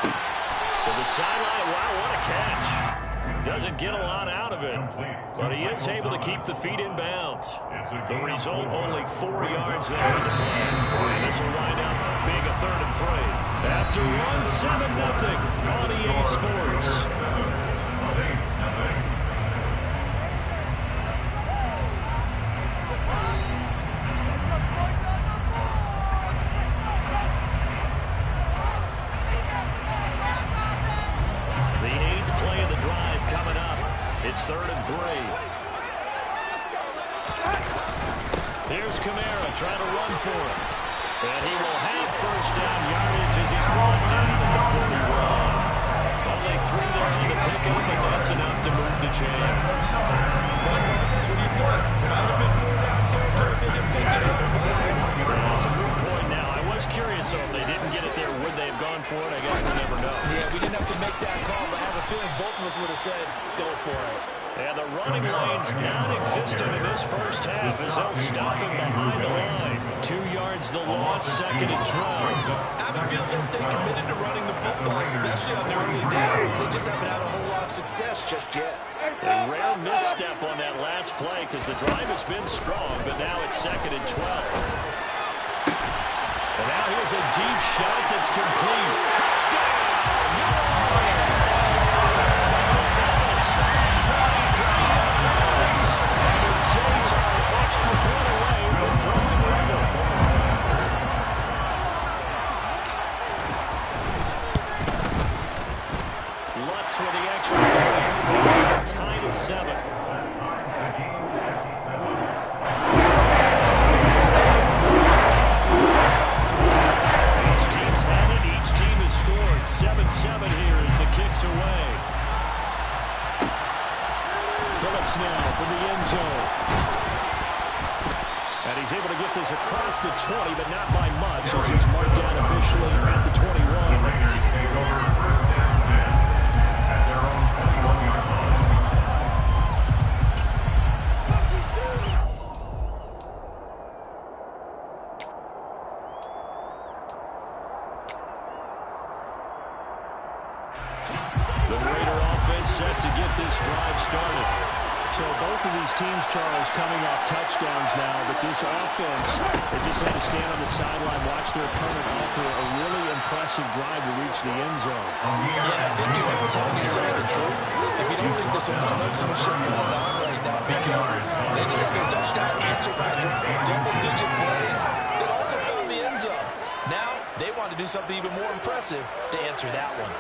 Speaker 2: To the sideline. Wow, what a catch. Doesn't get a lot out of it, but he is able to keep the feet in bounds. The result, only 4 yards there in the play. And this will wind up being a 3rd and 3. After one, 7-0 on EA Sports.
Speaker 5: Saints nothing.
Speaker 2: The 8th play of the drive coming up. It's 3rd and 3. Here's Kamara trying to run for it. And he will have 1st down yardage as he's brought down at the 41. Only 3 there on the pickup, but that's enough to move the chains.
Speaker 3: What do you think? Might have been 4 down territory if they didn't pick it up.
Speaker 2: It's a moot point now. I was curious, so if they didn't get it there, would they have gone
Speaker 6: for it? I guess we'll never know.
Speaker 3: Yeah, we didn't have to make that call, but I have a feeling both of us would have said, go for it.
Speaker 6: And the running lane's non-existent in this first half as they'll stop him behind the line. 2 yards the loss, 2nd and 12.
Speaker 3: I have a feeling they'll stay committed to running the football, especially on their early downs. They just haven't had a whole lot of success just yet.
Speaker 6: A rare misstep on that last play because the drive has been strong, but now it's 2nd and 12. And now here's a deep shot that's complete. Touchdown! New Orleans! Michael Thomas, 43 yards. And the Saints are an extra point away from drawing level. Lutz with the extra point. Tied at 7. Each team's had it. Each team has scored. 7-7 here as the kick's away. Phillips now from the end zone. And he's able to get this across the 20, but not by much as he's marked down officially at the 21.
Speaker 5: The Raiders take over 1st and 10 at their own 21-yard line.
Speaker 6: The Raider offense set to get this drive started. So both of these teams, Charles, coming off touchdowns now, but this offense, they just had to stand on the sideline, watch their opponent offer a really impressive drive to reach the end zone.
Speaker 3: Yeah, I think you have to tell me some of the truth. If you don't think this will come up, some shit going on right now because they just have a touchdown answered by double-digit plays that also found the end zone. Now, they want to do something even more impressive to answer that one.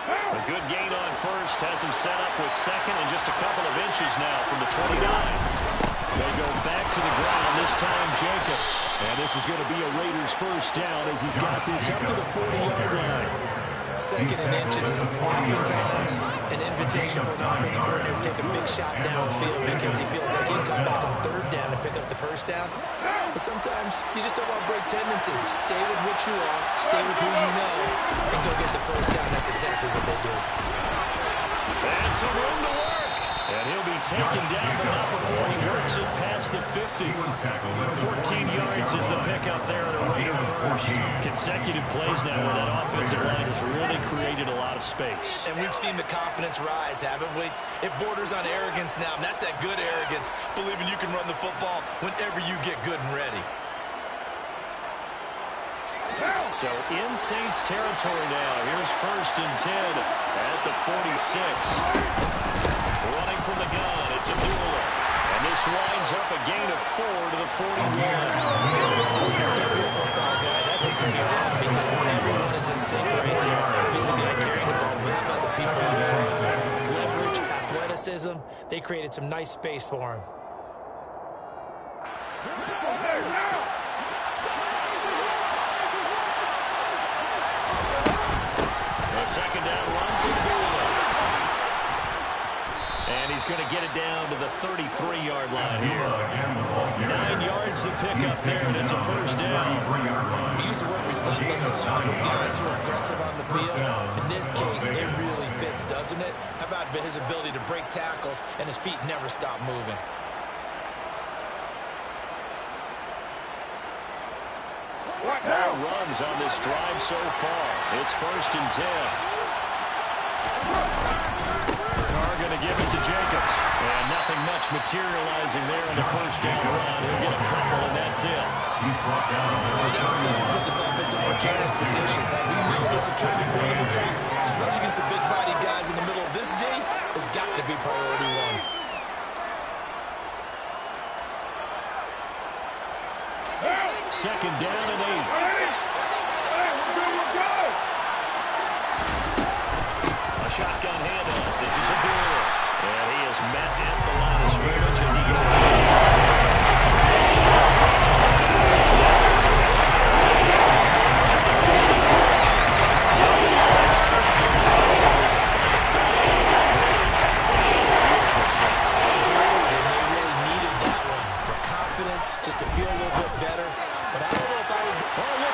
Speaker 6: A good gain on first has him set up with 2nd and just a couple of inches now from the 29. They go back to the ground, this time Jacobs. And this is going to be a Raiders first down as he's got this up to the 40-yard line.
Speaker 3: 2nd and inches is oftentimes an invitation for an offense coordinator to take a big shot downfield because he feels like he can come back on 3rd down and pick up the 1st down. But sometimes you just don't want to break tendency. Stay with what you are, stay with who you know, and go get the 1st down. That's exactly what they do.
Speaker 6: And some room to work. And he'll be taken down, but not before he works it past the 50. 14 yards is the pickup there at a Raider first. Consecutive plays now where that offensive line has really created a lot of space.
Speaker 3: And we've seen the confidence rise, haven't we? It borders on arrogance now, and that's that good arrogance, believing you can run the football whenever you get good and ready.
Speaker 6: So in Saints territory now. Here's 1st and 10 at the 46. Running from the gun, it's Abdullah. And this winds up a gain of 4 to the 41.
Speaker 3: That's a pretty run because everyone is in sync right there. Obviously, the guy carrying the ball, but how about the people in front? Leverage, athleticism, they created some nice space for him.
Speaker 6: A 2nd down run for Abdullah. And he's going to get it down to the 33-yard line here. 9 yards to pick up there, and it's a 1st down.
Speaker 3: We use the word relentless a lot with guys who are aggressive on the field. In this case, it really fits, doesn't it? How about his ability to break tackles and his feet never stop moving?
Speaker 6: More runs on this drive so far. It's 1st and 10. Carr going to give it to Jacobs. And nothing much materializing there on the 1st down run. He'll get a couple, and that's it.
Speaker 3: That still put this offense in a precarious position. We know this will turn the point of attack, especially against the big-bodied guys in the middle of this day. Has got to be priority 1.
Speaker 6: 2nd down and 8. A shotgun handoff. This is Abdullah. And he is met at the line of scrimmage, and he goes
Speaker 3: just to feel a little bit better. But I don't know if I would...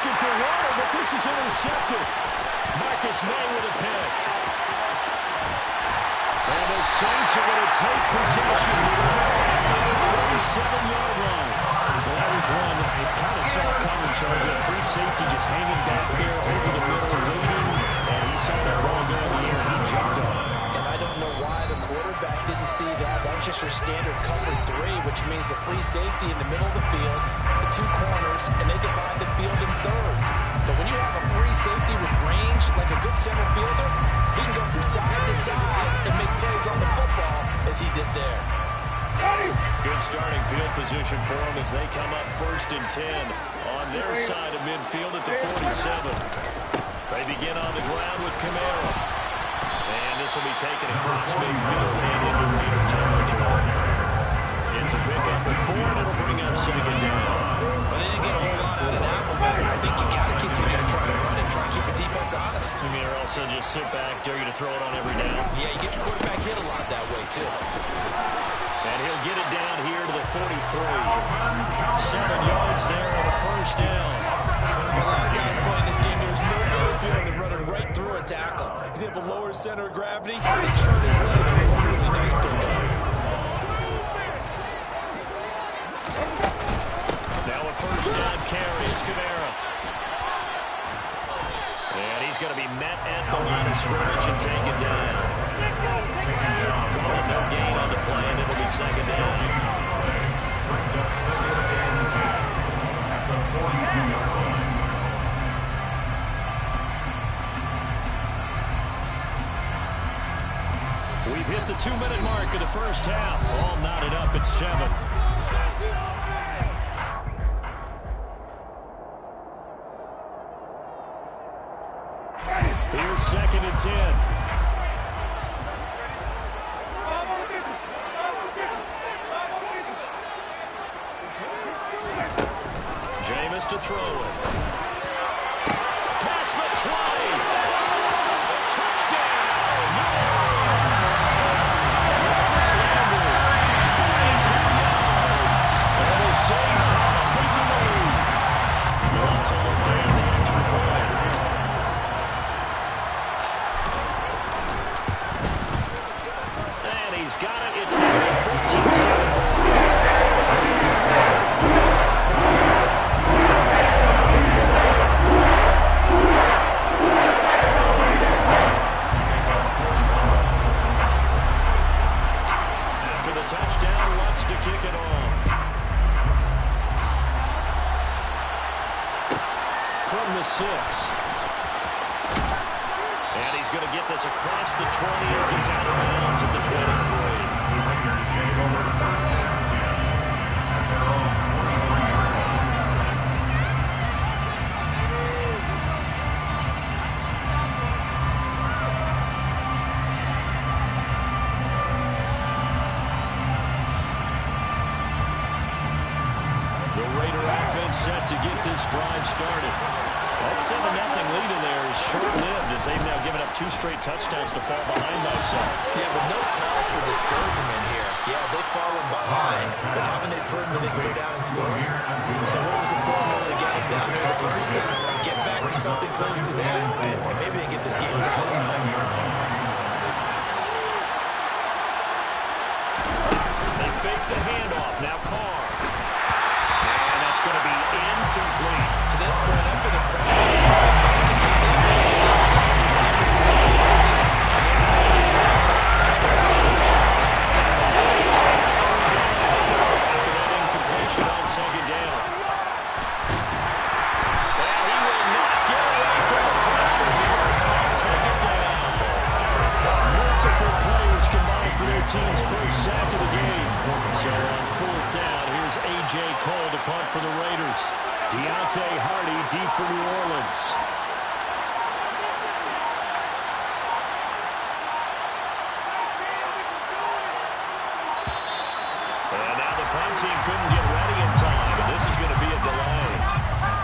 Speaker 4: standard cover 3, which means the free safety in the middle of the field, the 2 corners, and they divide the field in thirds. But when you have a free safety with range, like a good center fielder, he can go from side to side and make plays on the football as he did there.
Speaker 2: Good starting field position for them as they come up 1st and 10 on their side of midfield at the 47. They begin on the ground with Camara. And this will be taken across midfield and into Raider territory. It's a pickup at 4, and it'll bring up 2nd down.
Speaker 3: Well, they didn't get a whole lot out of that one, but I think you got to continue to try to run and try to keep the defense honest.
Speaker 2: You mean, or also just sit back, dare you to throw it on every down?
Speaker 3: Yeah, you get your quarterback hit a lot that way, too.
Speaker 2: And he'll get it down here to the 43. 7 yards there on a 1st down.
Speaker 3: For a lot of guys playing this game, there's no better feeling than running right through a tackle. He's able to lower his center of gravity and churn his legs for a really nice pickup.
Speaker 2: Now a 1st down carry. It's Camara. And he's going to be met at the line of scrimmage and taken down. No gain on the play, and it'll be 2nd down.
Speaker 5: Brings up 2nd and 10 at the 42-yard line.
Speaker 2: We've hit the 2-minute mark of the 1st half. All knotted up at 7. Here's 2nd and 10. Jameis to throw it. Past the 20. Touchdown. Nice. Jarvis Landry, 42 yards. And the Saints have taken the lead. Lonzo down the extra point. And he's got it. It's now 14-7. Touchdown, wants to kick it off. From the 6. And he's going to get this across the 20 as he's out of bounds at the 23.
Speaker 5: The Raiders take over 1st and 10 at their own 23-yard line.
Speaker 2: Set to get this drive started. That 7-0 lead in there is short-lived as they've now given up 2 straight touchdowns to fall behind by 7.
Speaker 3: Yeah, but no cause for discouragement here. Yeah, they've fallen behind, but haven't they proven that they can go down and score? So what was the formula to get them down there the first time? Get back to something close to that, and maybe they get this game tied up.
Speaker 2: They fake the handoff. Now Carr. Going to be incomplete.
Speaker 3: To this point, I've been impressed with the defensive line. Receivers are all for it. And there's another example.
Speaker 2: Face on 3rd down and 4 after that incompletion on 2nd down. Well, he will not get away from the pressure here. Take it down. Multiple players combined for their team's first sack of the game. So on 4th down, here's A.J. Cole to punt for the Raiders. Deontay Hardy deep for New Orleans. And now the punt team couldn't get ready in time, and this is going to be a delay.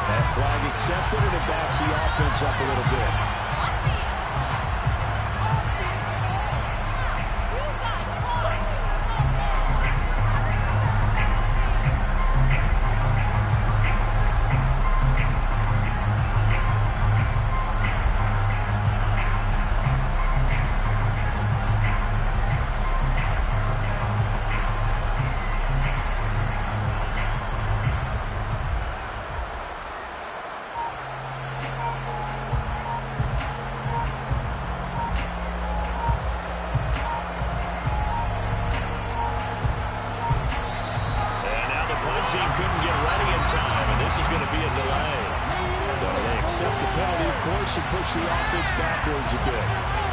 Speaker 2: That flag accepted, and it backs the offense up a little bit. team couldn't get ready in time, and this is going to be a delay. So they accept the penalty, of course, and push the offense backwards a bit.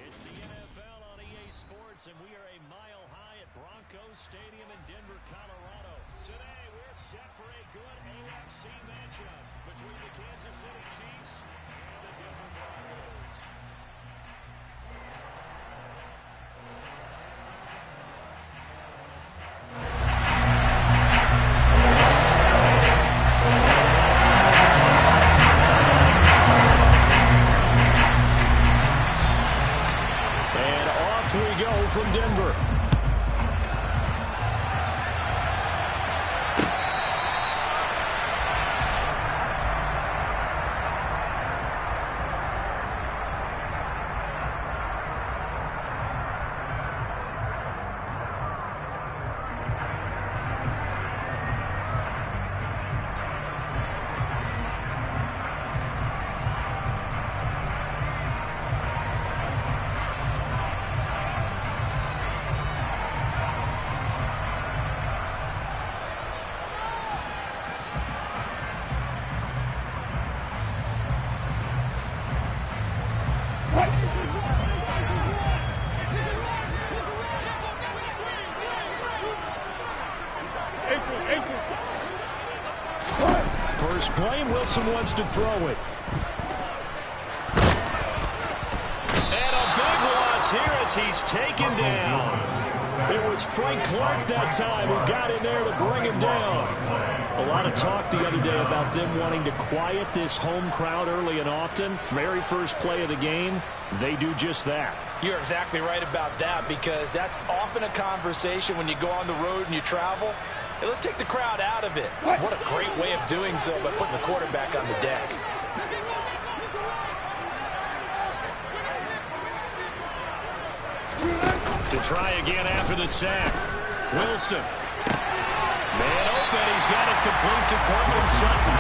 Speaker 2: It's the NFL on EA Sports, and we are a mile high at Broncos Stadium in Denver, Colorado. Today, we're set for a good AFC matchup between the Kansas City Chiefs and the Denver Broncos. From Denver. First play, Wilson wants to throw it. And a big loss here as he's taken down. It was Frank Clark that time who got in there to bring him down.
Speaker 6: A lot of talk the other day about them wanting to quiet this home crowd early and often. Very first play of the game, they do just that.
Speaker 4: You're exactly right about that, because that's often a conversation when you go on the road and you travel. Hey, let's take the crowd out of it. What a great way of doing so by putting the quarterback on the deck.
Speaker 6: To try again after the sack. Wilson. Man open. He's got it complete to Courtland Sutton.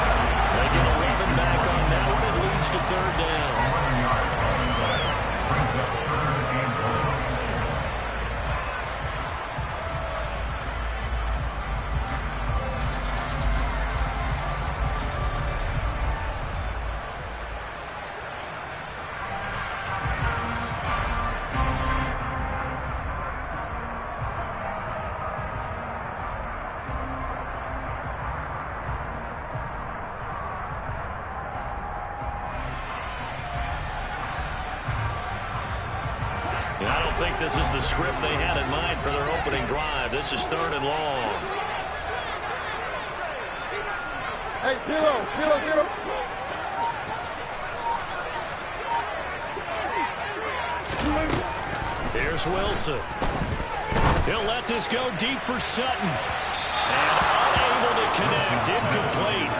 Speaker 6: They get 11 back on that one. It leads to third down.
Speaker 5: Brings up third and goal.
Speaker 6: I don't think this is the script they had in mind for their opening drive. This is third and long.
Speaker 7: Hey, Pillow.
Speaker 6: Here's Wilson. He'll let this go deep for Sutton. And unable to connect. Incomplete.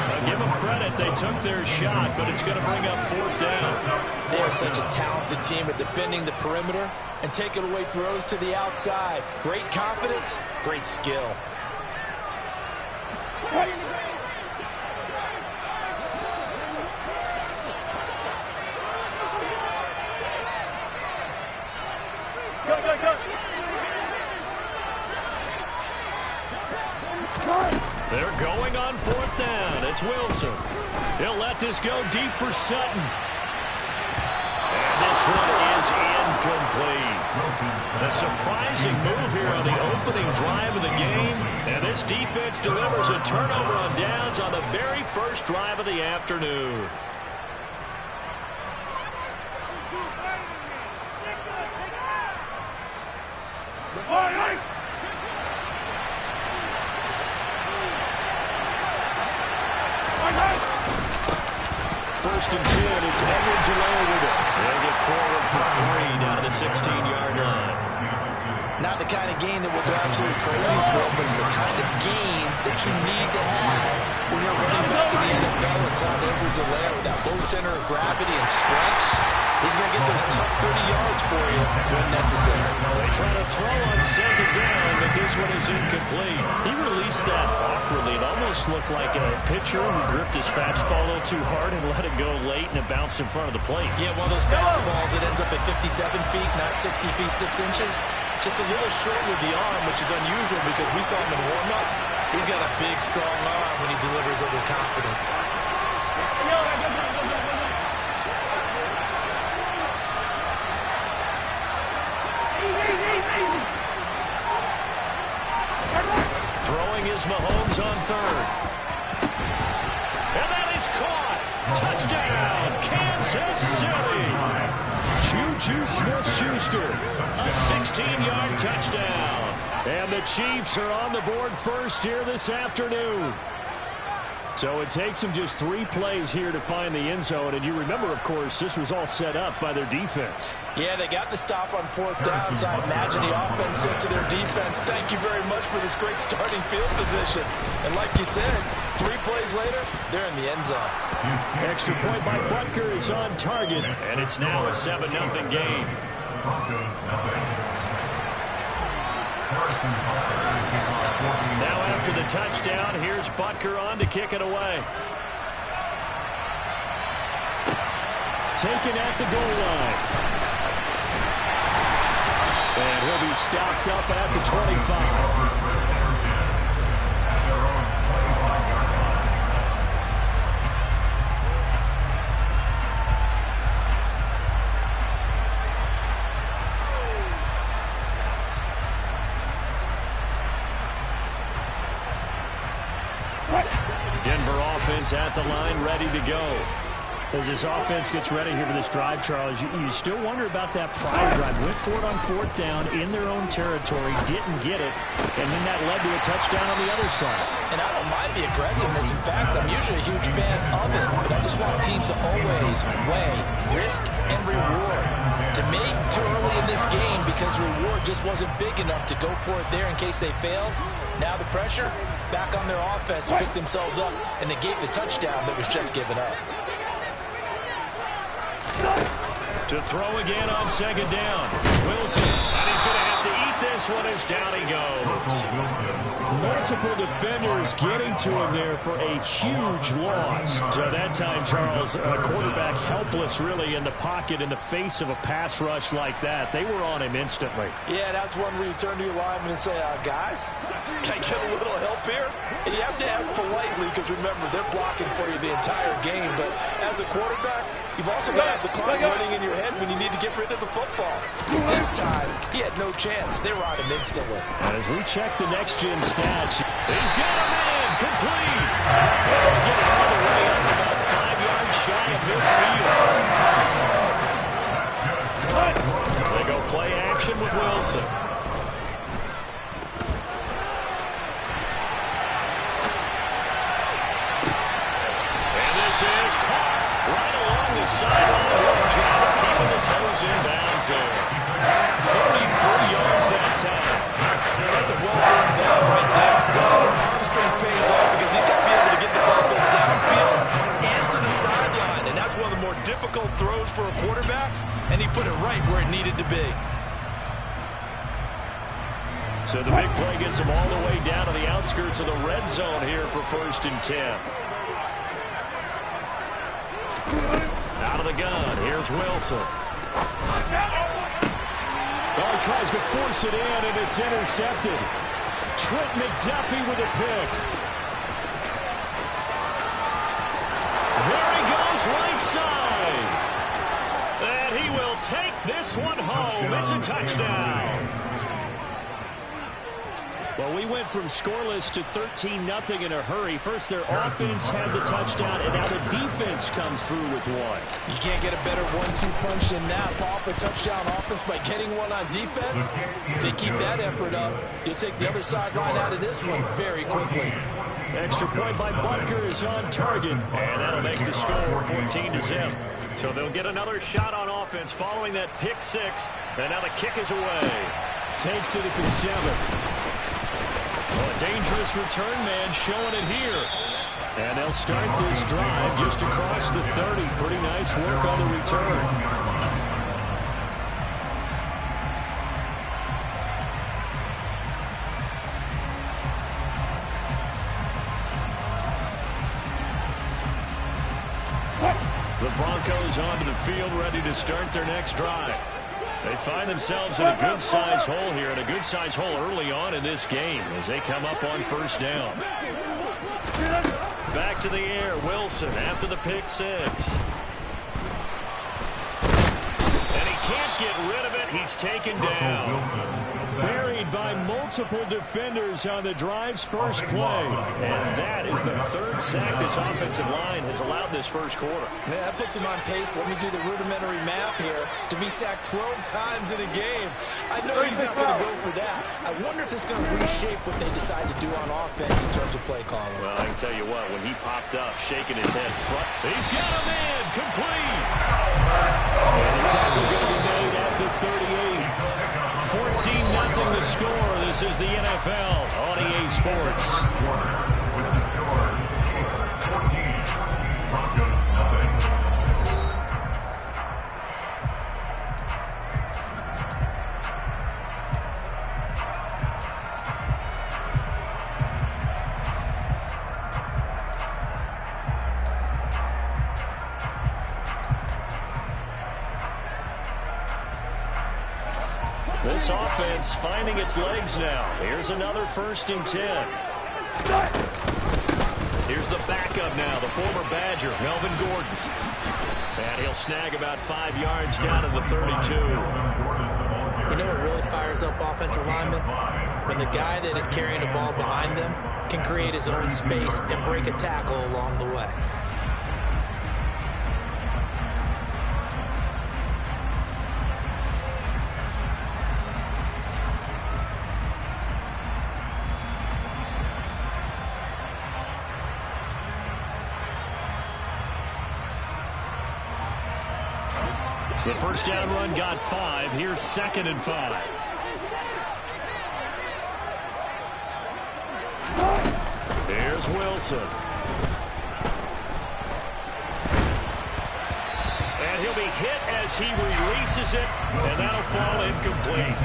Speaker 6: Now give them credit. They took their shot, but it's going to bring up fourth down.
Speaker 4: They are such a talented team at defending the perimeter and taking away throws to the outside. Great confidence, great skill.
Speaker 6: They're going on fourth down. It's Wilson. He'll let this go deep for Sutton. And this one is incomplete. A surprising move here on the opening drive of the game. And this defense delivers a turnover on downs on the very first drive of the afternoon. First and 10, it's Edwards alone with it. They'll get forward for 3 down to the 16-yard line.
Speaker 4: Not the kind of game that will go absolutely crazy for, but it's the kind of game that you need to have when you're running back in the NFL with Clyde Edwards-Helaire with that low center of gravity and strength. He's going to get those tough 30 yards for you when necessary.
Speaker 6: They try to throw on second down, but this one is incomplete. He released that awkwardly. It almost looked like a pitcher who gripped his fastball a little too hard and let it go late, and it bounced in front of the plate.
Speaker 3: Yeah, one of those fastballs that ends up at 57 feet, not 60 feet, 6 inches. Just a little short with the arm, which is unusual because we saw him in warm-ups. He's got a big, strong arm when he delivers it with confidence.
Speaker 6: Throwing is Mahomes on third. And that is caught. Touchdown, Kansas City. Juju Smith-Schuster, a 16-yard touchdown. And the Chiefs are on the board first here this afternoon. So it takes them just 3 plays here to find the end zone. And you remember, of course, this was all set up by their defense.
Speaker 4: Yeah, they got the stop on fourth down, so I imagine the offense said to their defense, thank you very much for this great starting field position. And like you said, 3 plays later, they're in the end zone.
Speaker 6: Extra point by Butker is on target, and it's now a 7-0 game. Now after the touchdown, here's Butker on to kick it away. Taken at the goal line. And he'll be stopped up at the 25. Denver offense at the line, ready to go. As this offense gets ready here for this drive, Charles, you still wonder about that prior drive. Went for it on 4th down in their own territory, didn't get it, and then that led to a touchdown on the other side.
Speaker 4: And I don't mind the aggressiveness. In fact, I'm usually a huge fan of it, but I just want teams to always weigh risk and reward. To me, too early in this game because reward just wasn't big enough to go for it there in case they failed. Now the pressure back on their offense to pick themselves up and negate the touchdown that was just given up.
Speaker 2: To throw again on 2nd down. Wilson, and he's going to have to eat this one as down he goes.
Speaker 6: Multiple defenders getting to him there for a huge loss. So that time, Charles, a quarterback helpless really in the pocket in the face of a pass rush like that. They were on him instantly.
Speaker 4: Yeah, that's one where you turn to your lineman and say, guys, can I get a little help here? And you have to ask politely because, remember, they're blocking for you the entire game. But as a quarterback, you've also got to have the clock running in your head when you need to get rid of the football. This time, he had no chance. They were on him instantly.
Speaker 6: As we check the next-gen stats, he's got him in, complete. And they'll get it all the way up about 5 yards shy of midfield. They go play action with Wilson. And this is caught right along the sideline. What a job of keeping the toes in bounds there. 33 yards that time.
Speaker 3: That's a well-done ball right there. This is where arm strength pays off because he's got to be able to get the ball both downfield and to the sideline. And that's one of the more difficult throws for a quarterback, and he put it right where it needed to be.
Speaker 6: So the big play gets him all the way down to the outskirts of the red zone here for 1st and 10. Out of the gun, here's Wilson. Oh, tries to force it in, and it's intercepted. Trent McDuffie with a pick. There he goes, right side. And he will take this one home. It's a touchdown. Well, we went from scoreless to 13-0 in a hurry. First, their offense had the touchdown, and now the defense comes through with one.
Speaker 4: You can't get a better 1-2 punch than that. Off a touchdown offense by getting one on defense. If they keep that effort up, you'll take the other sideline out of this one very quickly.
Speaker 6: Extra point by Butker is on target, and that'll make the score 14-0. So they'll get another shot on offense following that pick six, and now the kick is away. Takes it at the 7. Well, a dangerous return man showing it here. And they'll start this drive just across the 30. Pretty nice work on the return. The Broncos onto the field ready to start their next drive. They find themselves in a good-sized hole here, and a good-sized hole early on in this game as they come up on 1st down. Back to the air, Wilson after the pick six. And he can't get rid of it. He's taken down. Buried by multiple defenders on the drive's first play. And that is the 3rd sack this offensive line has allowed this first quarter.
Speaker 3: Man, that puts him on pace. Let me do the rudimentary math here. To be sacked 12 times in a game. I know he's not going to go for that. I wonder if it's going to reshape what they decide to do on offense in terms of play calling.
Speaker 6: Well, I can tell you what, when he popped up, shaking his head front, he's got him in, complete. And the tackle going to be made at the 38. 14-0 the score. This is the NFL on EA Sports.
Speaker 5: With the score, Chiefs 14, Broncos 0.
Speaker 6: This offense finding its legs now. Here's another 1st and 10. Here's the backup now, the former Badger, Melvin Gordon. And he'll snag about 5 yards down to the 32.
Speaker 3: You know what really fires up offensive linemen? When the guy that is carrying the ball behind them can create his own space and break a tackle along the way.
Speaker 6: The first down run got 5. Here's 2nd and 5. Here's Wilson. And he'll be hit as he releases it, and that'll fall incomplete.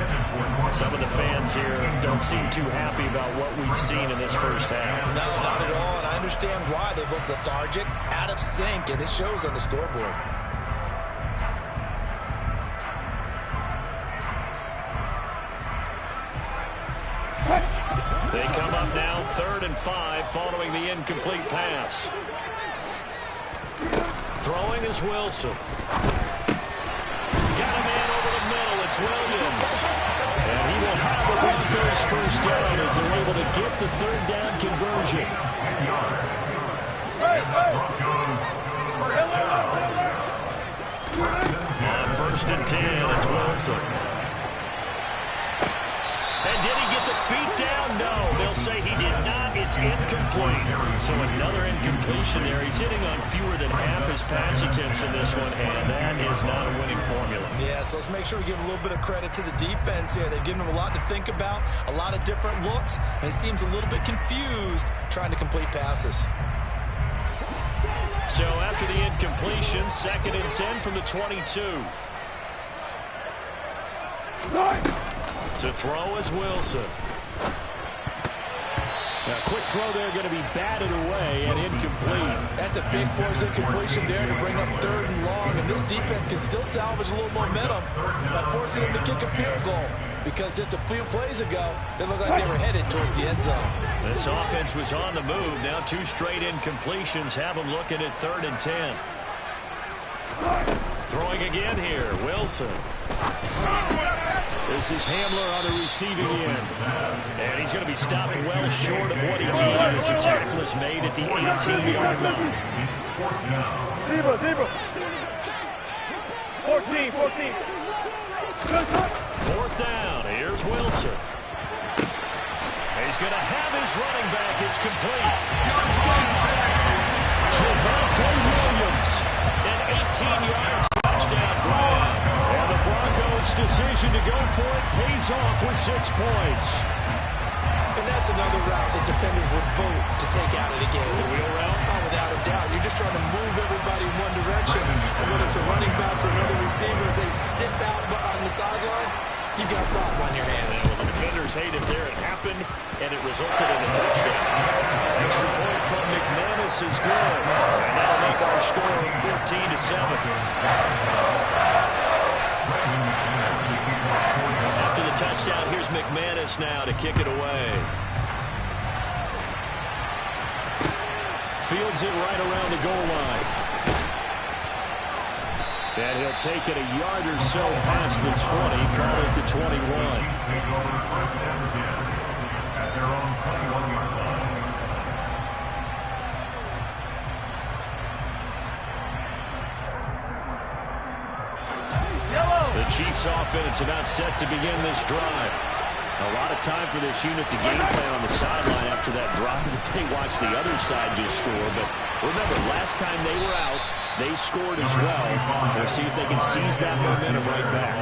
Speaker 6: Some of the fans here don't seem too happy about what we've seen in this first half.
Speaker 3: No, not at all, and I understand why. They've looked lethargic, out of sync, and it shows on the scoreboard.
Speaker 6: They come up now 3rd and 5 following the incomplete pass. Throwing is Wilson. Got a man over the middle. It's Williams. And he will have the Broncos first down as they're able to get the 3rd down conversion. On 1st and 10, it's Wilson. And did he get the feet down? No, they'll say he did not. It's incomplete. So another incompletion there. He's hitting on fewer than half his pass attempts in this one, and that is not a winning formula.
Speaker 3: Yeah, so let's make sure we give a little bit of credit to the defense here. They've given him a lot to think about, a lot of different looks, and he seems a little bit confused trying to complete passes.
Speaker 6: So after the incompletion, 2nd and 10 from the 22. To throw is Wilson. Now, quick throw there, going to be batted away and incomplete.
Speaker 4: That's a big force incompletion there to bring up 3rd and long, and this defense can still salvage a little momentum by forcing them to kick a field goal, because just a few plays ago, they looked like they were headed towards the end zone.
Speaker 6: This offense was on the move. Now 2 straight incompletions have them looking at 3rd and 10. Throwing again here, Wilson. This is Hamler on the receiving end. And he's going to be stopped well short of what he needed as the tackle is made at the 18-yard line.
Speaker 7: Zebra. 14.
Speaker 6: 4th down. Here's Wilson. He's going to have his running back. It's complete. Touchdown. Javonte Williams. An 18-yard touchdown grab. And the Broncos' decision to go for it pays off with 6 points.
Speaker 3: And that's another route that defenders would vote to take out of the game.
Speaker 6: The wheel route?
Speaker 3: Oh, without a doubt. You're just trying to move everybody in one direction. And whether it's a running back or another receiver, as they sit out on the sideline, you've got a problem on your hands.
Speaker 6: Well, the defenders hate it there. It happened, and it resulted in a touchdown. Extra point from McManus is good. And that'll make our score 14-7. After the touchdown, here's McManus now to kick it away. Fields it right around the goal line. And he'll take it a yard or so past the 20, call it the 21. The Chiefs offense about set to begin this drive. A lot of time for this unit to game plan on the sideline after that drive that they watched the other side just score. But remember, last time they were out, they scored as well. We'll see if they can seize that momentum right back.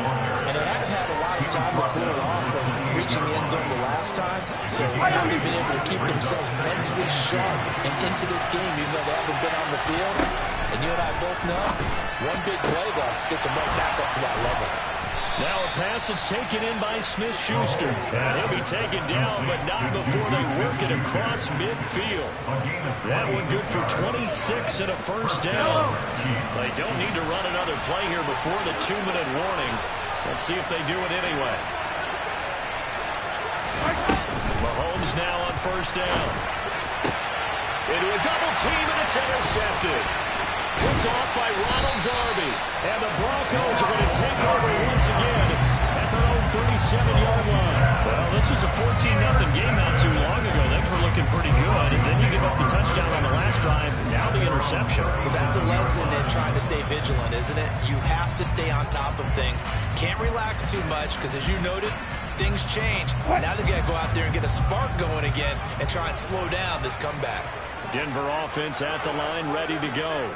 Speaker 3: And they haven't had a lot of time to cool off from reaching the end zone the last time. So how they've been able to keep themselves mentally sharp and into this game, even though they haven't been on the field. And you and I both know, one big play, though, gets them right back up to that level.
Speaker 6: Now a pass that's taken in by Smith-Schuster. And he'll be taken down, but not before they work it across midfield. That one good for 26 and a first down. They don't need to run another play here before the 2-minute warning. Let's see if they do it anyway. Mahomes now on first down. Into a double team, and it's intercepted. Picked off by Ronald Darby. And the Broncos are going to take over once again at their own 37-yard line. Well, this was a 14-0 game not too long ago. Things were looking pretty good. And then you give up the touchdown on the last drive. Now the interception.
Speaker 3: So that's a lesson in trying to stay vigilant, isn't it? You have to stay on top of things. Can't relax too much because, as you noted, things change. Now they've got to go out there and get a spark going again and try and slow down this comeback.
Speaker 6: Denver offense at the line, ready to go.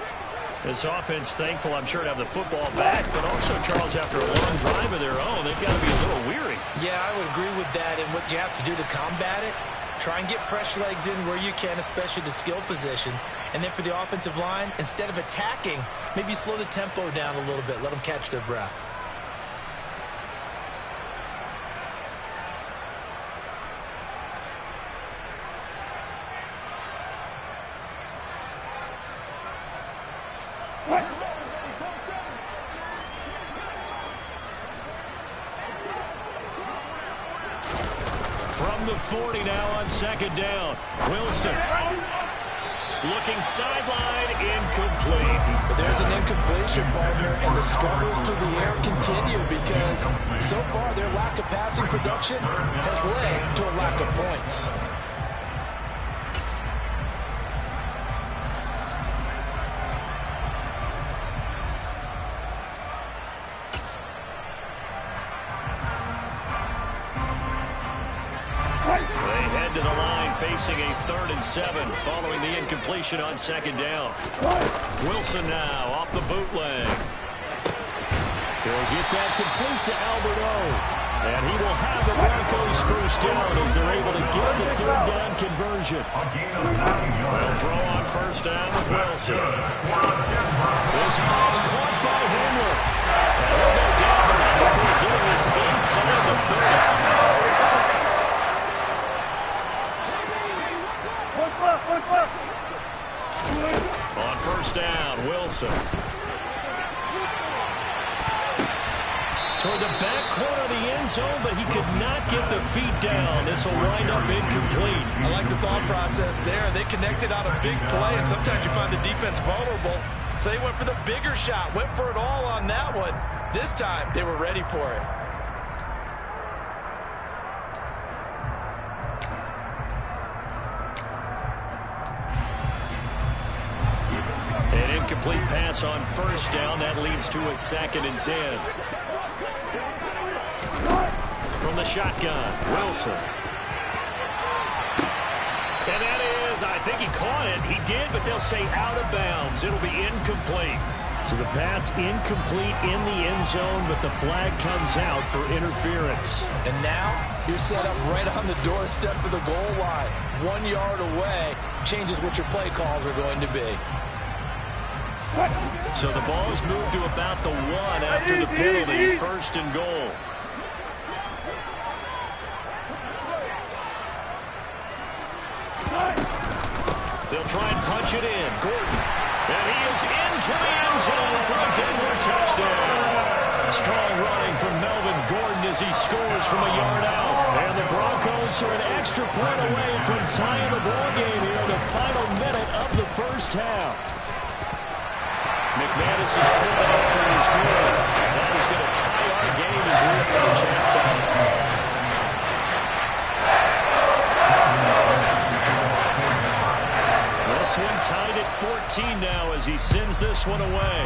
Speaker 6: This offense thankful, I'm sure, to have the football back, but also, Charles, after a long drive of their own, they've got to be a little weary.
Speaker 3: Yeah, I would agree with that, and what you have to do to combat it, try and get fresh legs in where you can, especially the skill positions. And then for the offensive line, instead of attacking, maybe slow the tempo down a little bit, let them catch their breath.
Speaker 6: From the 40 now on second down. Wilson looking sideline, incomplete.
Speaker 3: But there's an incompletion, partner, and the struggles through the air continue because so far their lack of passing production has led to a lack of points.
Speaker 6: Facing a 3rd and 7 following the incompletion on second down. Wilson now off the bootleg. He'll get that complete to Albert O. And he will have the Broncos first down as they're able to get the 3rd down conversion. They'll throw on first down with Wilson. This pass caught by Henry. And he'll go down the line before getting this inside the 30. On first down, Wilson. Toward the back corner of the end zone, but he could not get the feet down. This will wind up incomplete.
Speaker 3: I like the thought process there. They connected on a big play, and sometimes you find the defense vulnerable. So they went for the bigger shot, went for it all on that one. This time, they were ready for it.
Speaker 6: Incomplete pass on first down. That leads to a 2nd and 10. From the shotgun, Wilson. And that is, I think he caught it. He did, but they'll say out of bounds. It'll be incomplete. So the pass incomplete in the end zone, but the flag comes out for interference.
Speaker 3: And now you're set up right on the doorstep of the goal line. 1 yard away changes what your play calls are going to be.
Speaker 6: So the ball's moved to about the 1 after the penalty, 1st and goal. They'll try and punch it in. Gordon. And he is into the end zone for a Denver touchdown. Strong running from Melvin Gordon as he scores from a yard out. And the Broncos are an extra point away from tying the ball game here in the final minute of the first half. McManus is pulling after his goal. That is going to tie our game as we approach halftime. This one tied at 14 now as he sends this one away.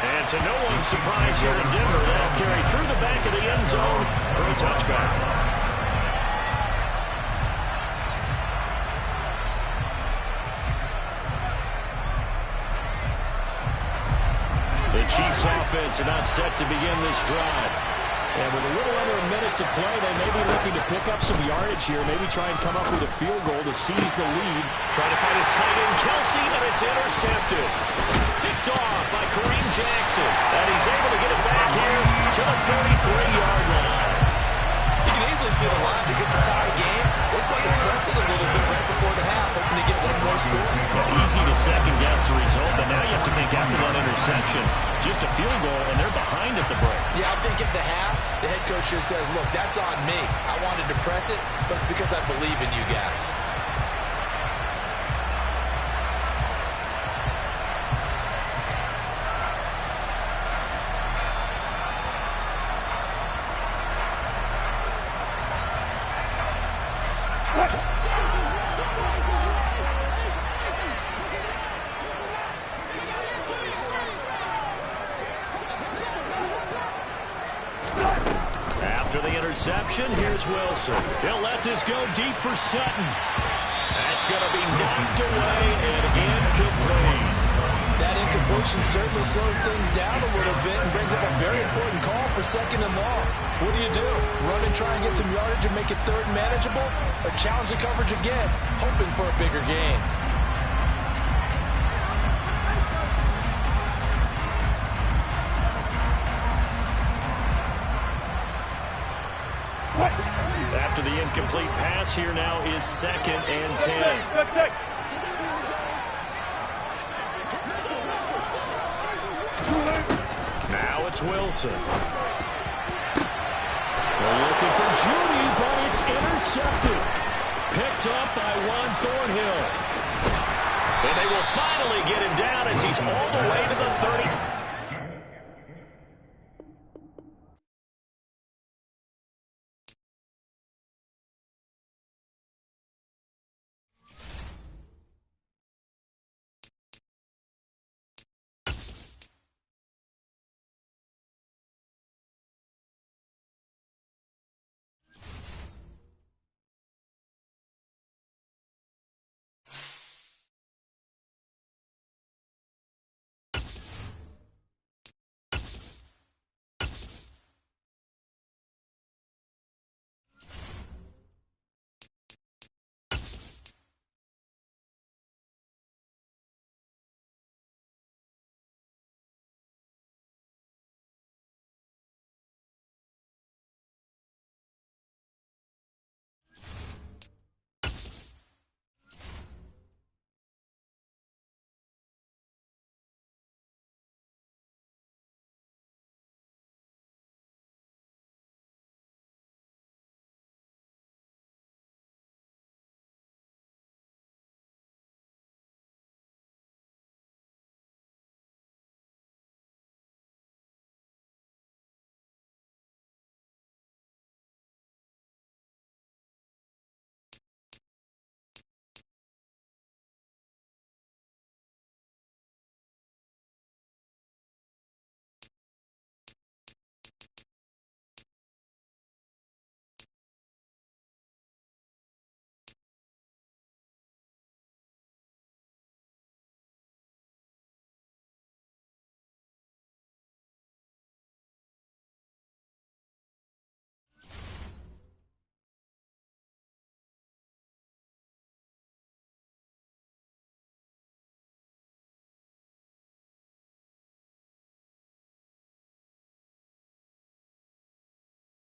Speaker 6: And to no one's surprise here in Denver, that'll carry through the back of the end zone for a touchback. The Chiefs offense are not set to begin this drive. And with a little under a minute to play, they may be looking to pick up some yardage here, maybe try and come up with a field goal to seize the lead. Trying to find his tight end, Kelsey, and it's intercepted. Picked off by Kareem Jackson. And he's able to get it back here to the 33-yard line.
Speaker 3: You can easily see the logic. It's a tie game. This might have pressed it a little bit right before the half, hoping to get one more score.
Speaker 6: Yeah, easy to second-guess the result, but now you have to think after that interception, just a field goal, and they're behind at the break.
Speaker 3: Yeah, I think at the half, the head coach just says, look, that's on me. I wanted to press it, but it's because I believe in you guys.
Speaker 6: After the interception, here's Wilson. He'll let this go deep for Sutton.
Speaker 2: That's going to be knocked away and incomplete.
Speaker 4: That incompletion certainly slows things down a little bit and brings up a very important call for second and long. What do? Run and try and get some yardage and make it third manageable? Or challenge the coverage again, hoping for a bigger gain?
Speaker 2: After the incomplete pass, here now is 2nd and 10. Now it's Wilson. They're looking for Judy, but it's intercepted. Picked up by Juan Thornhill. And they will finally get him down as he's all the way to the 30.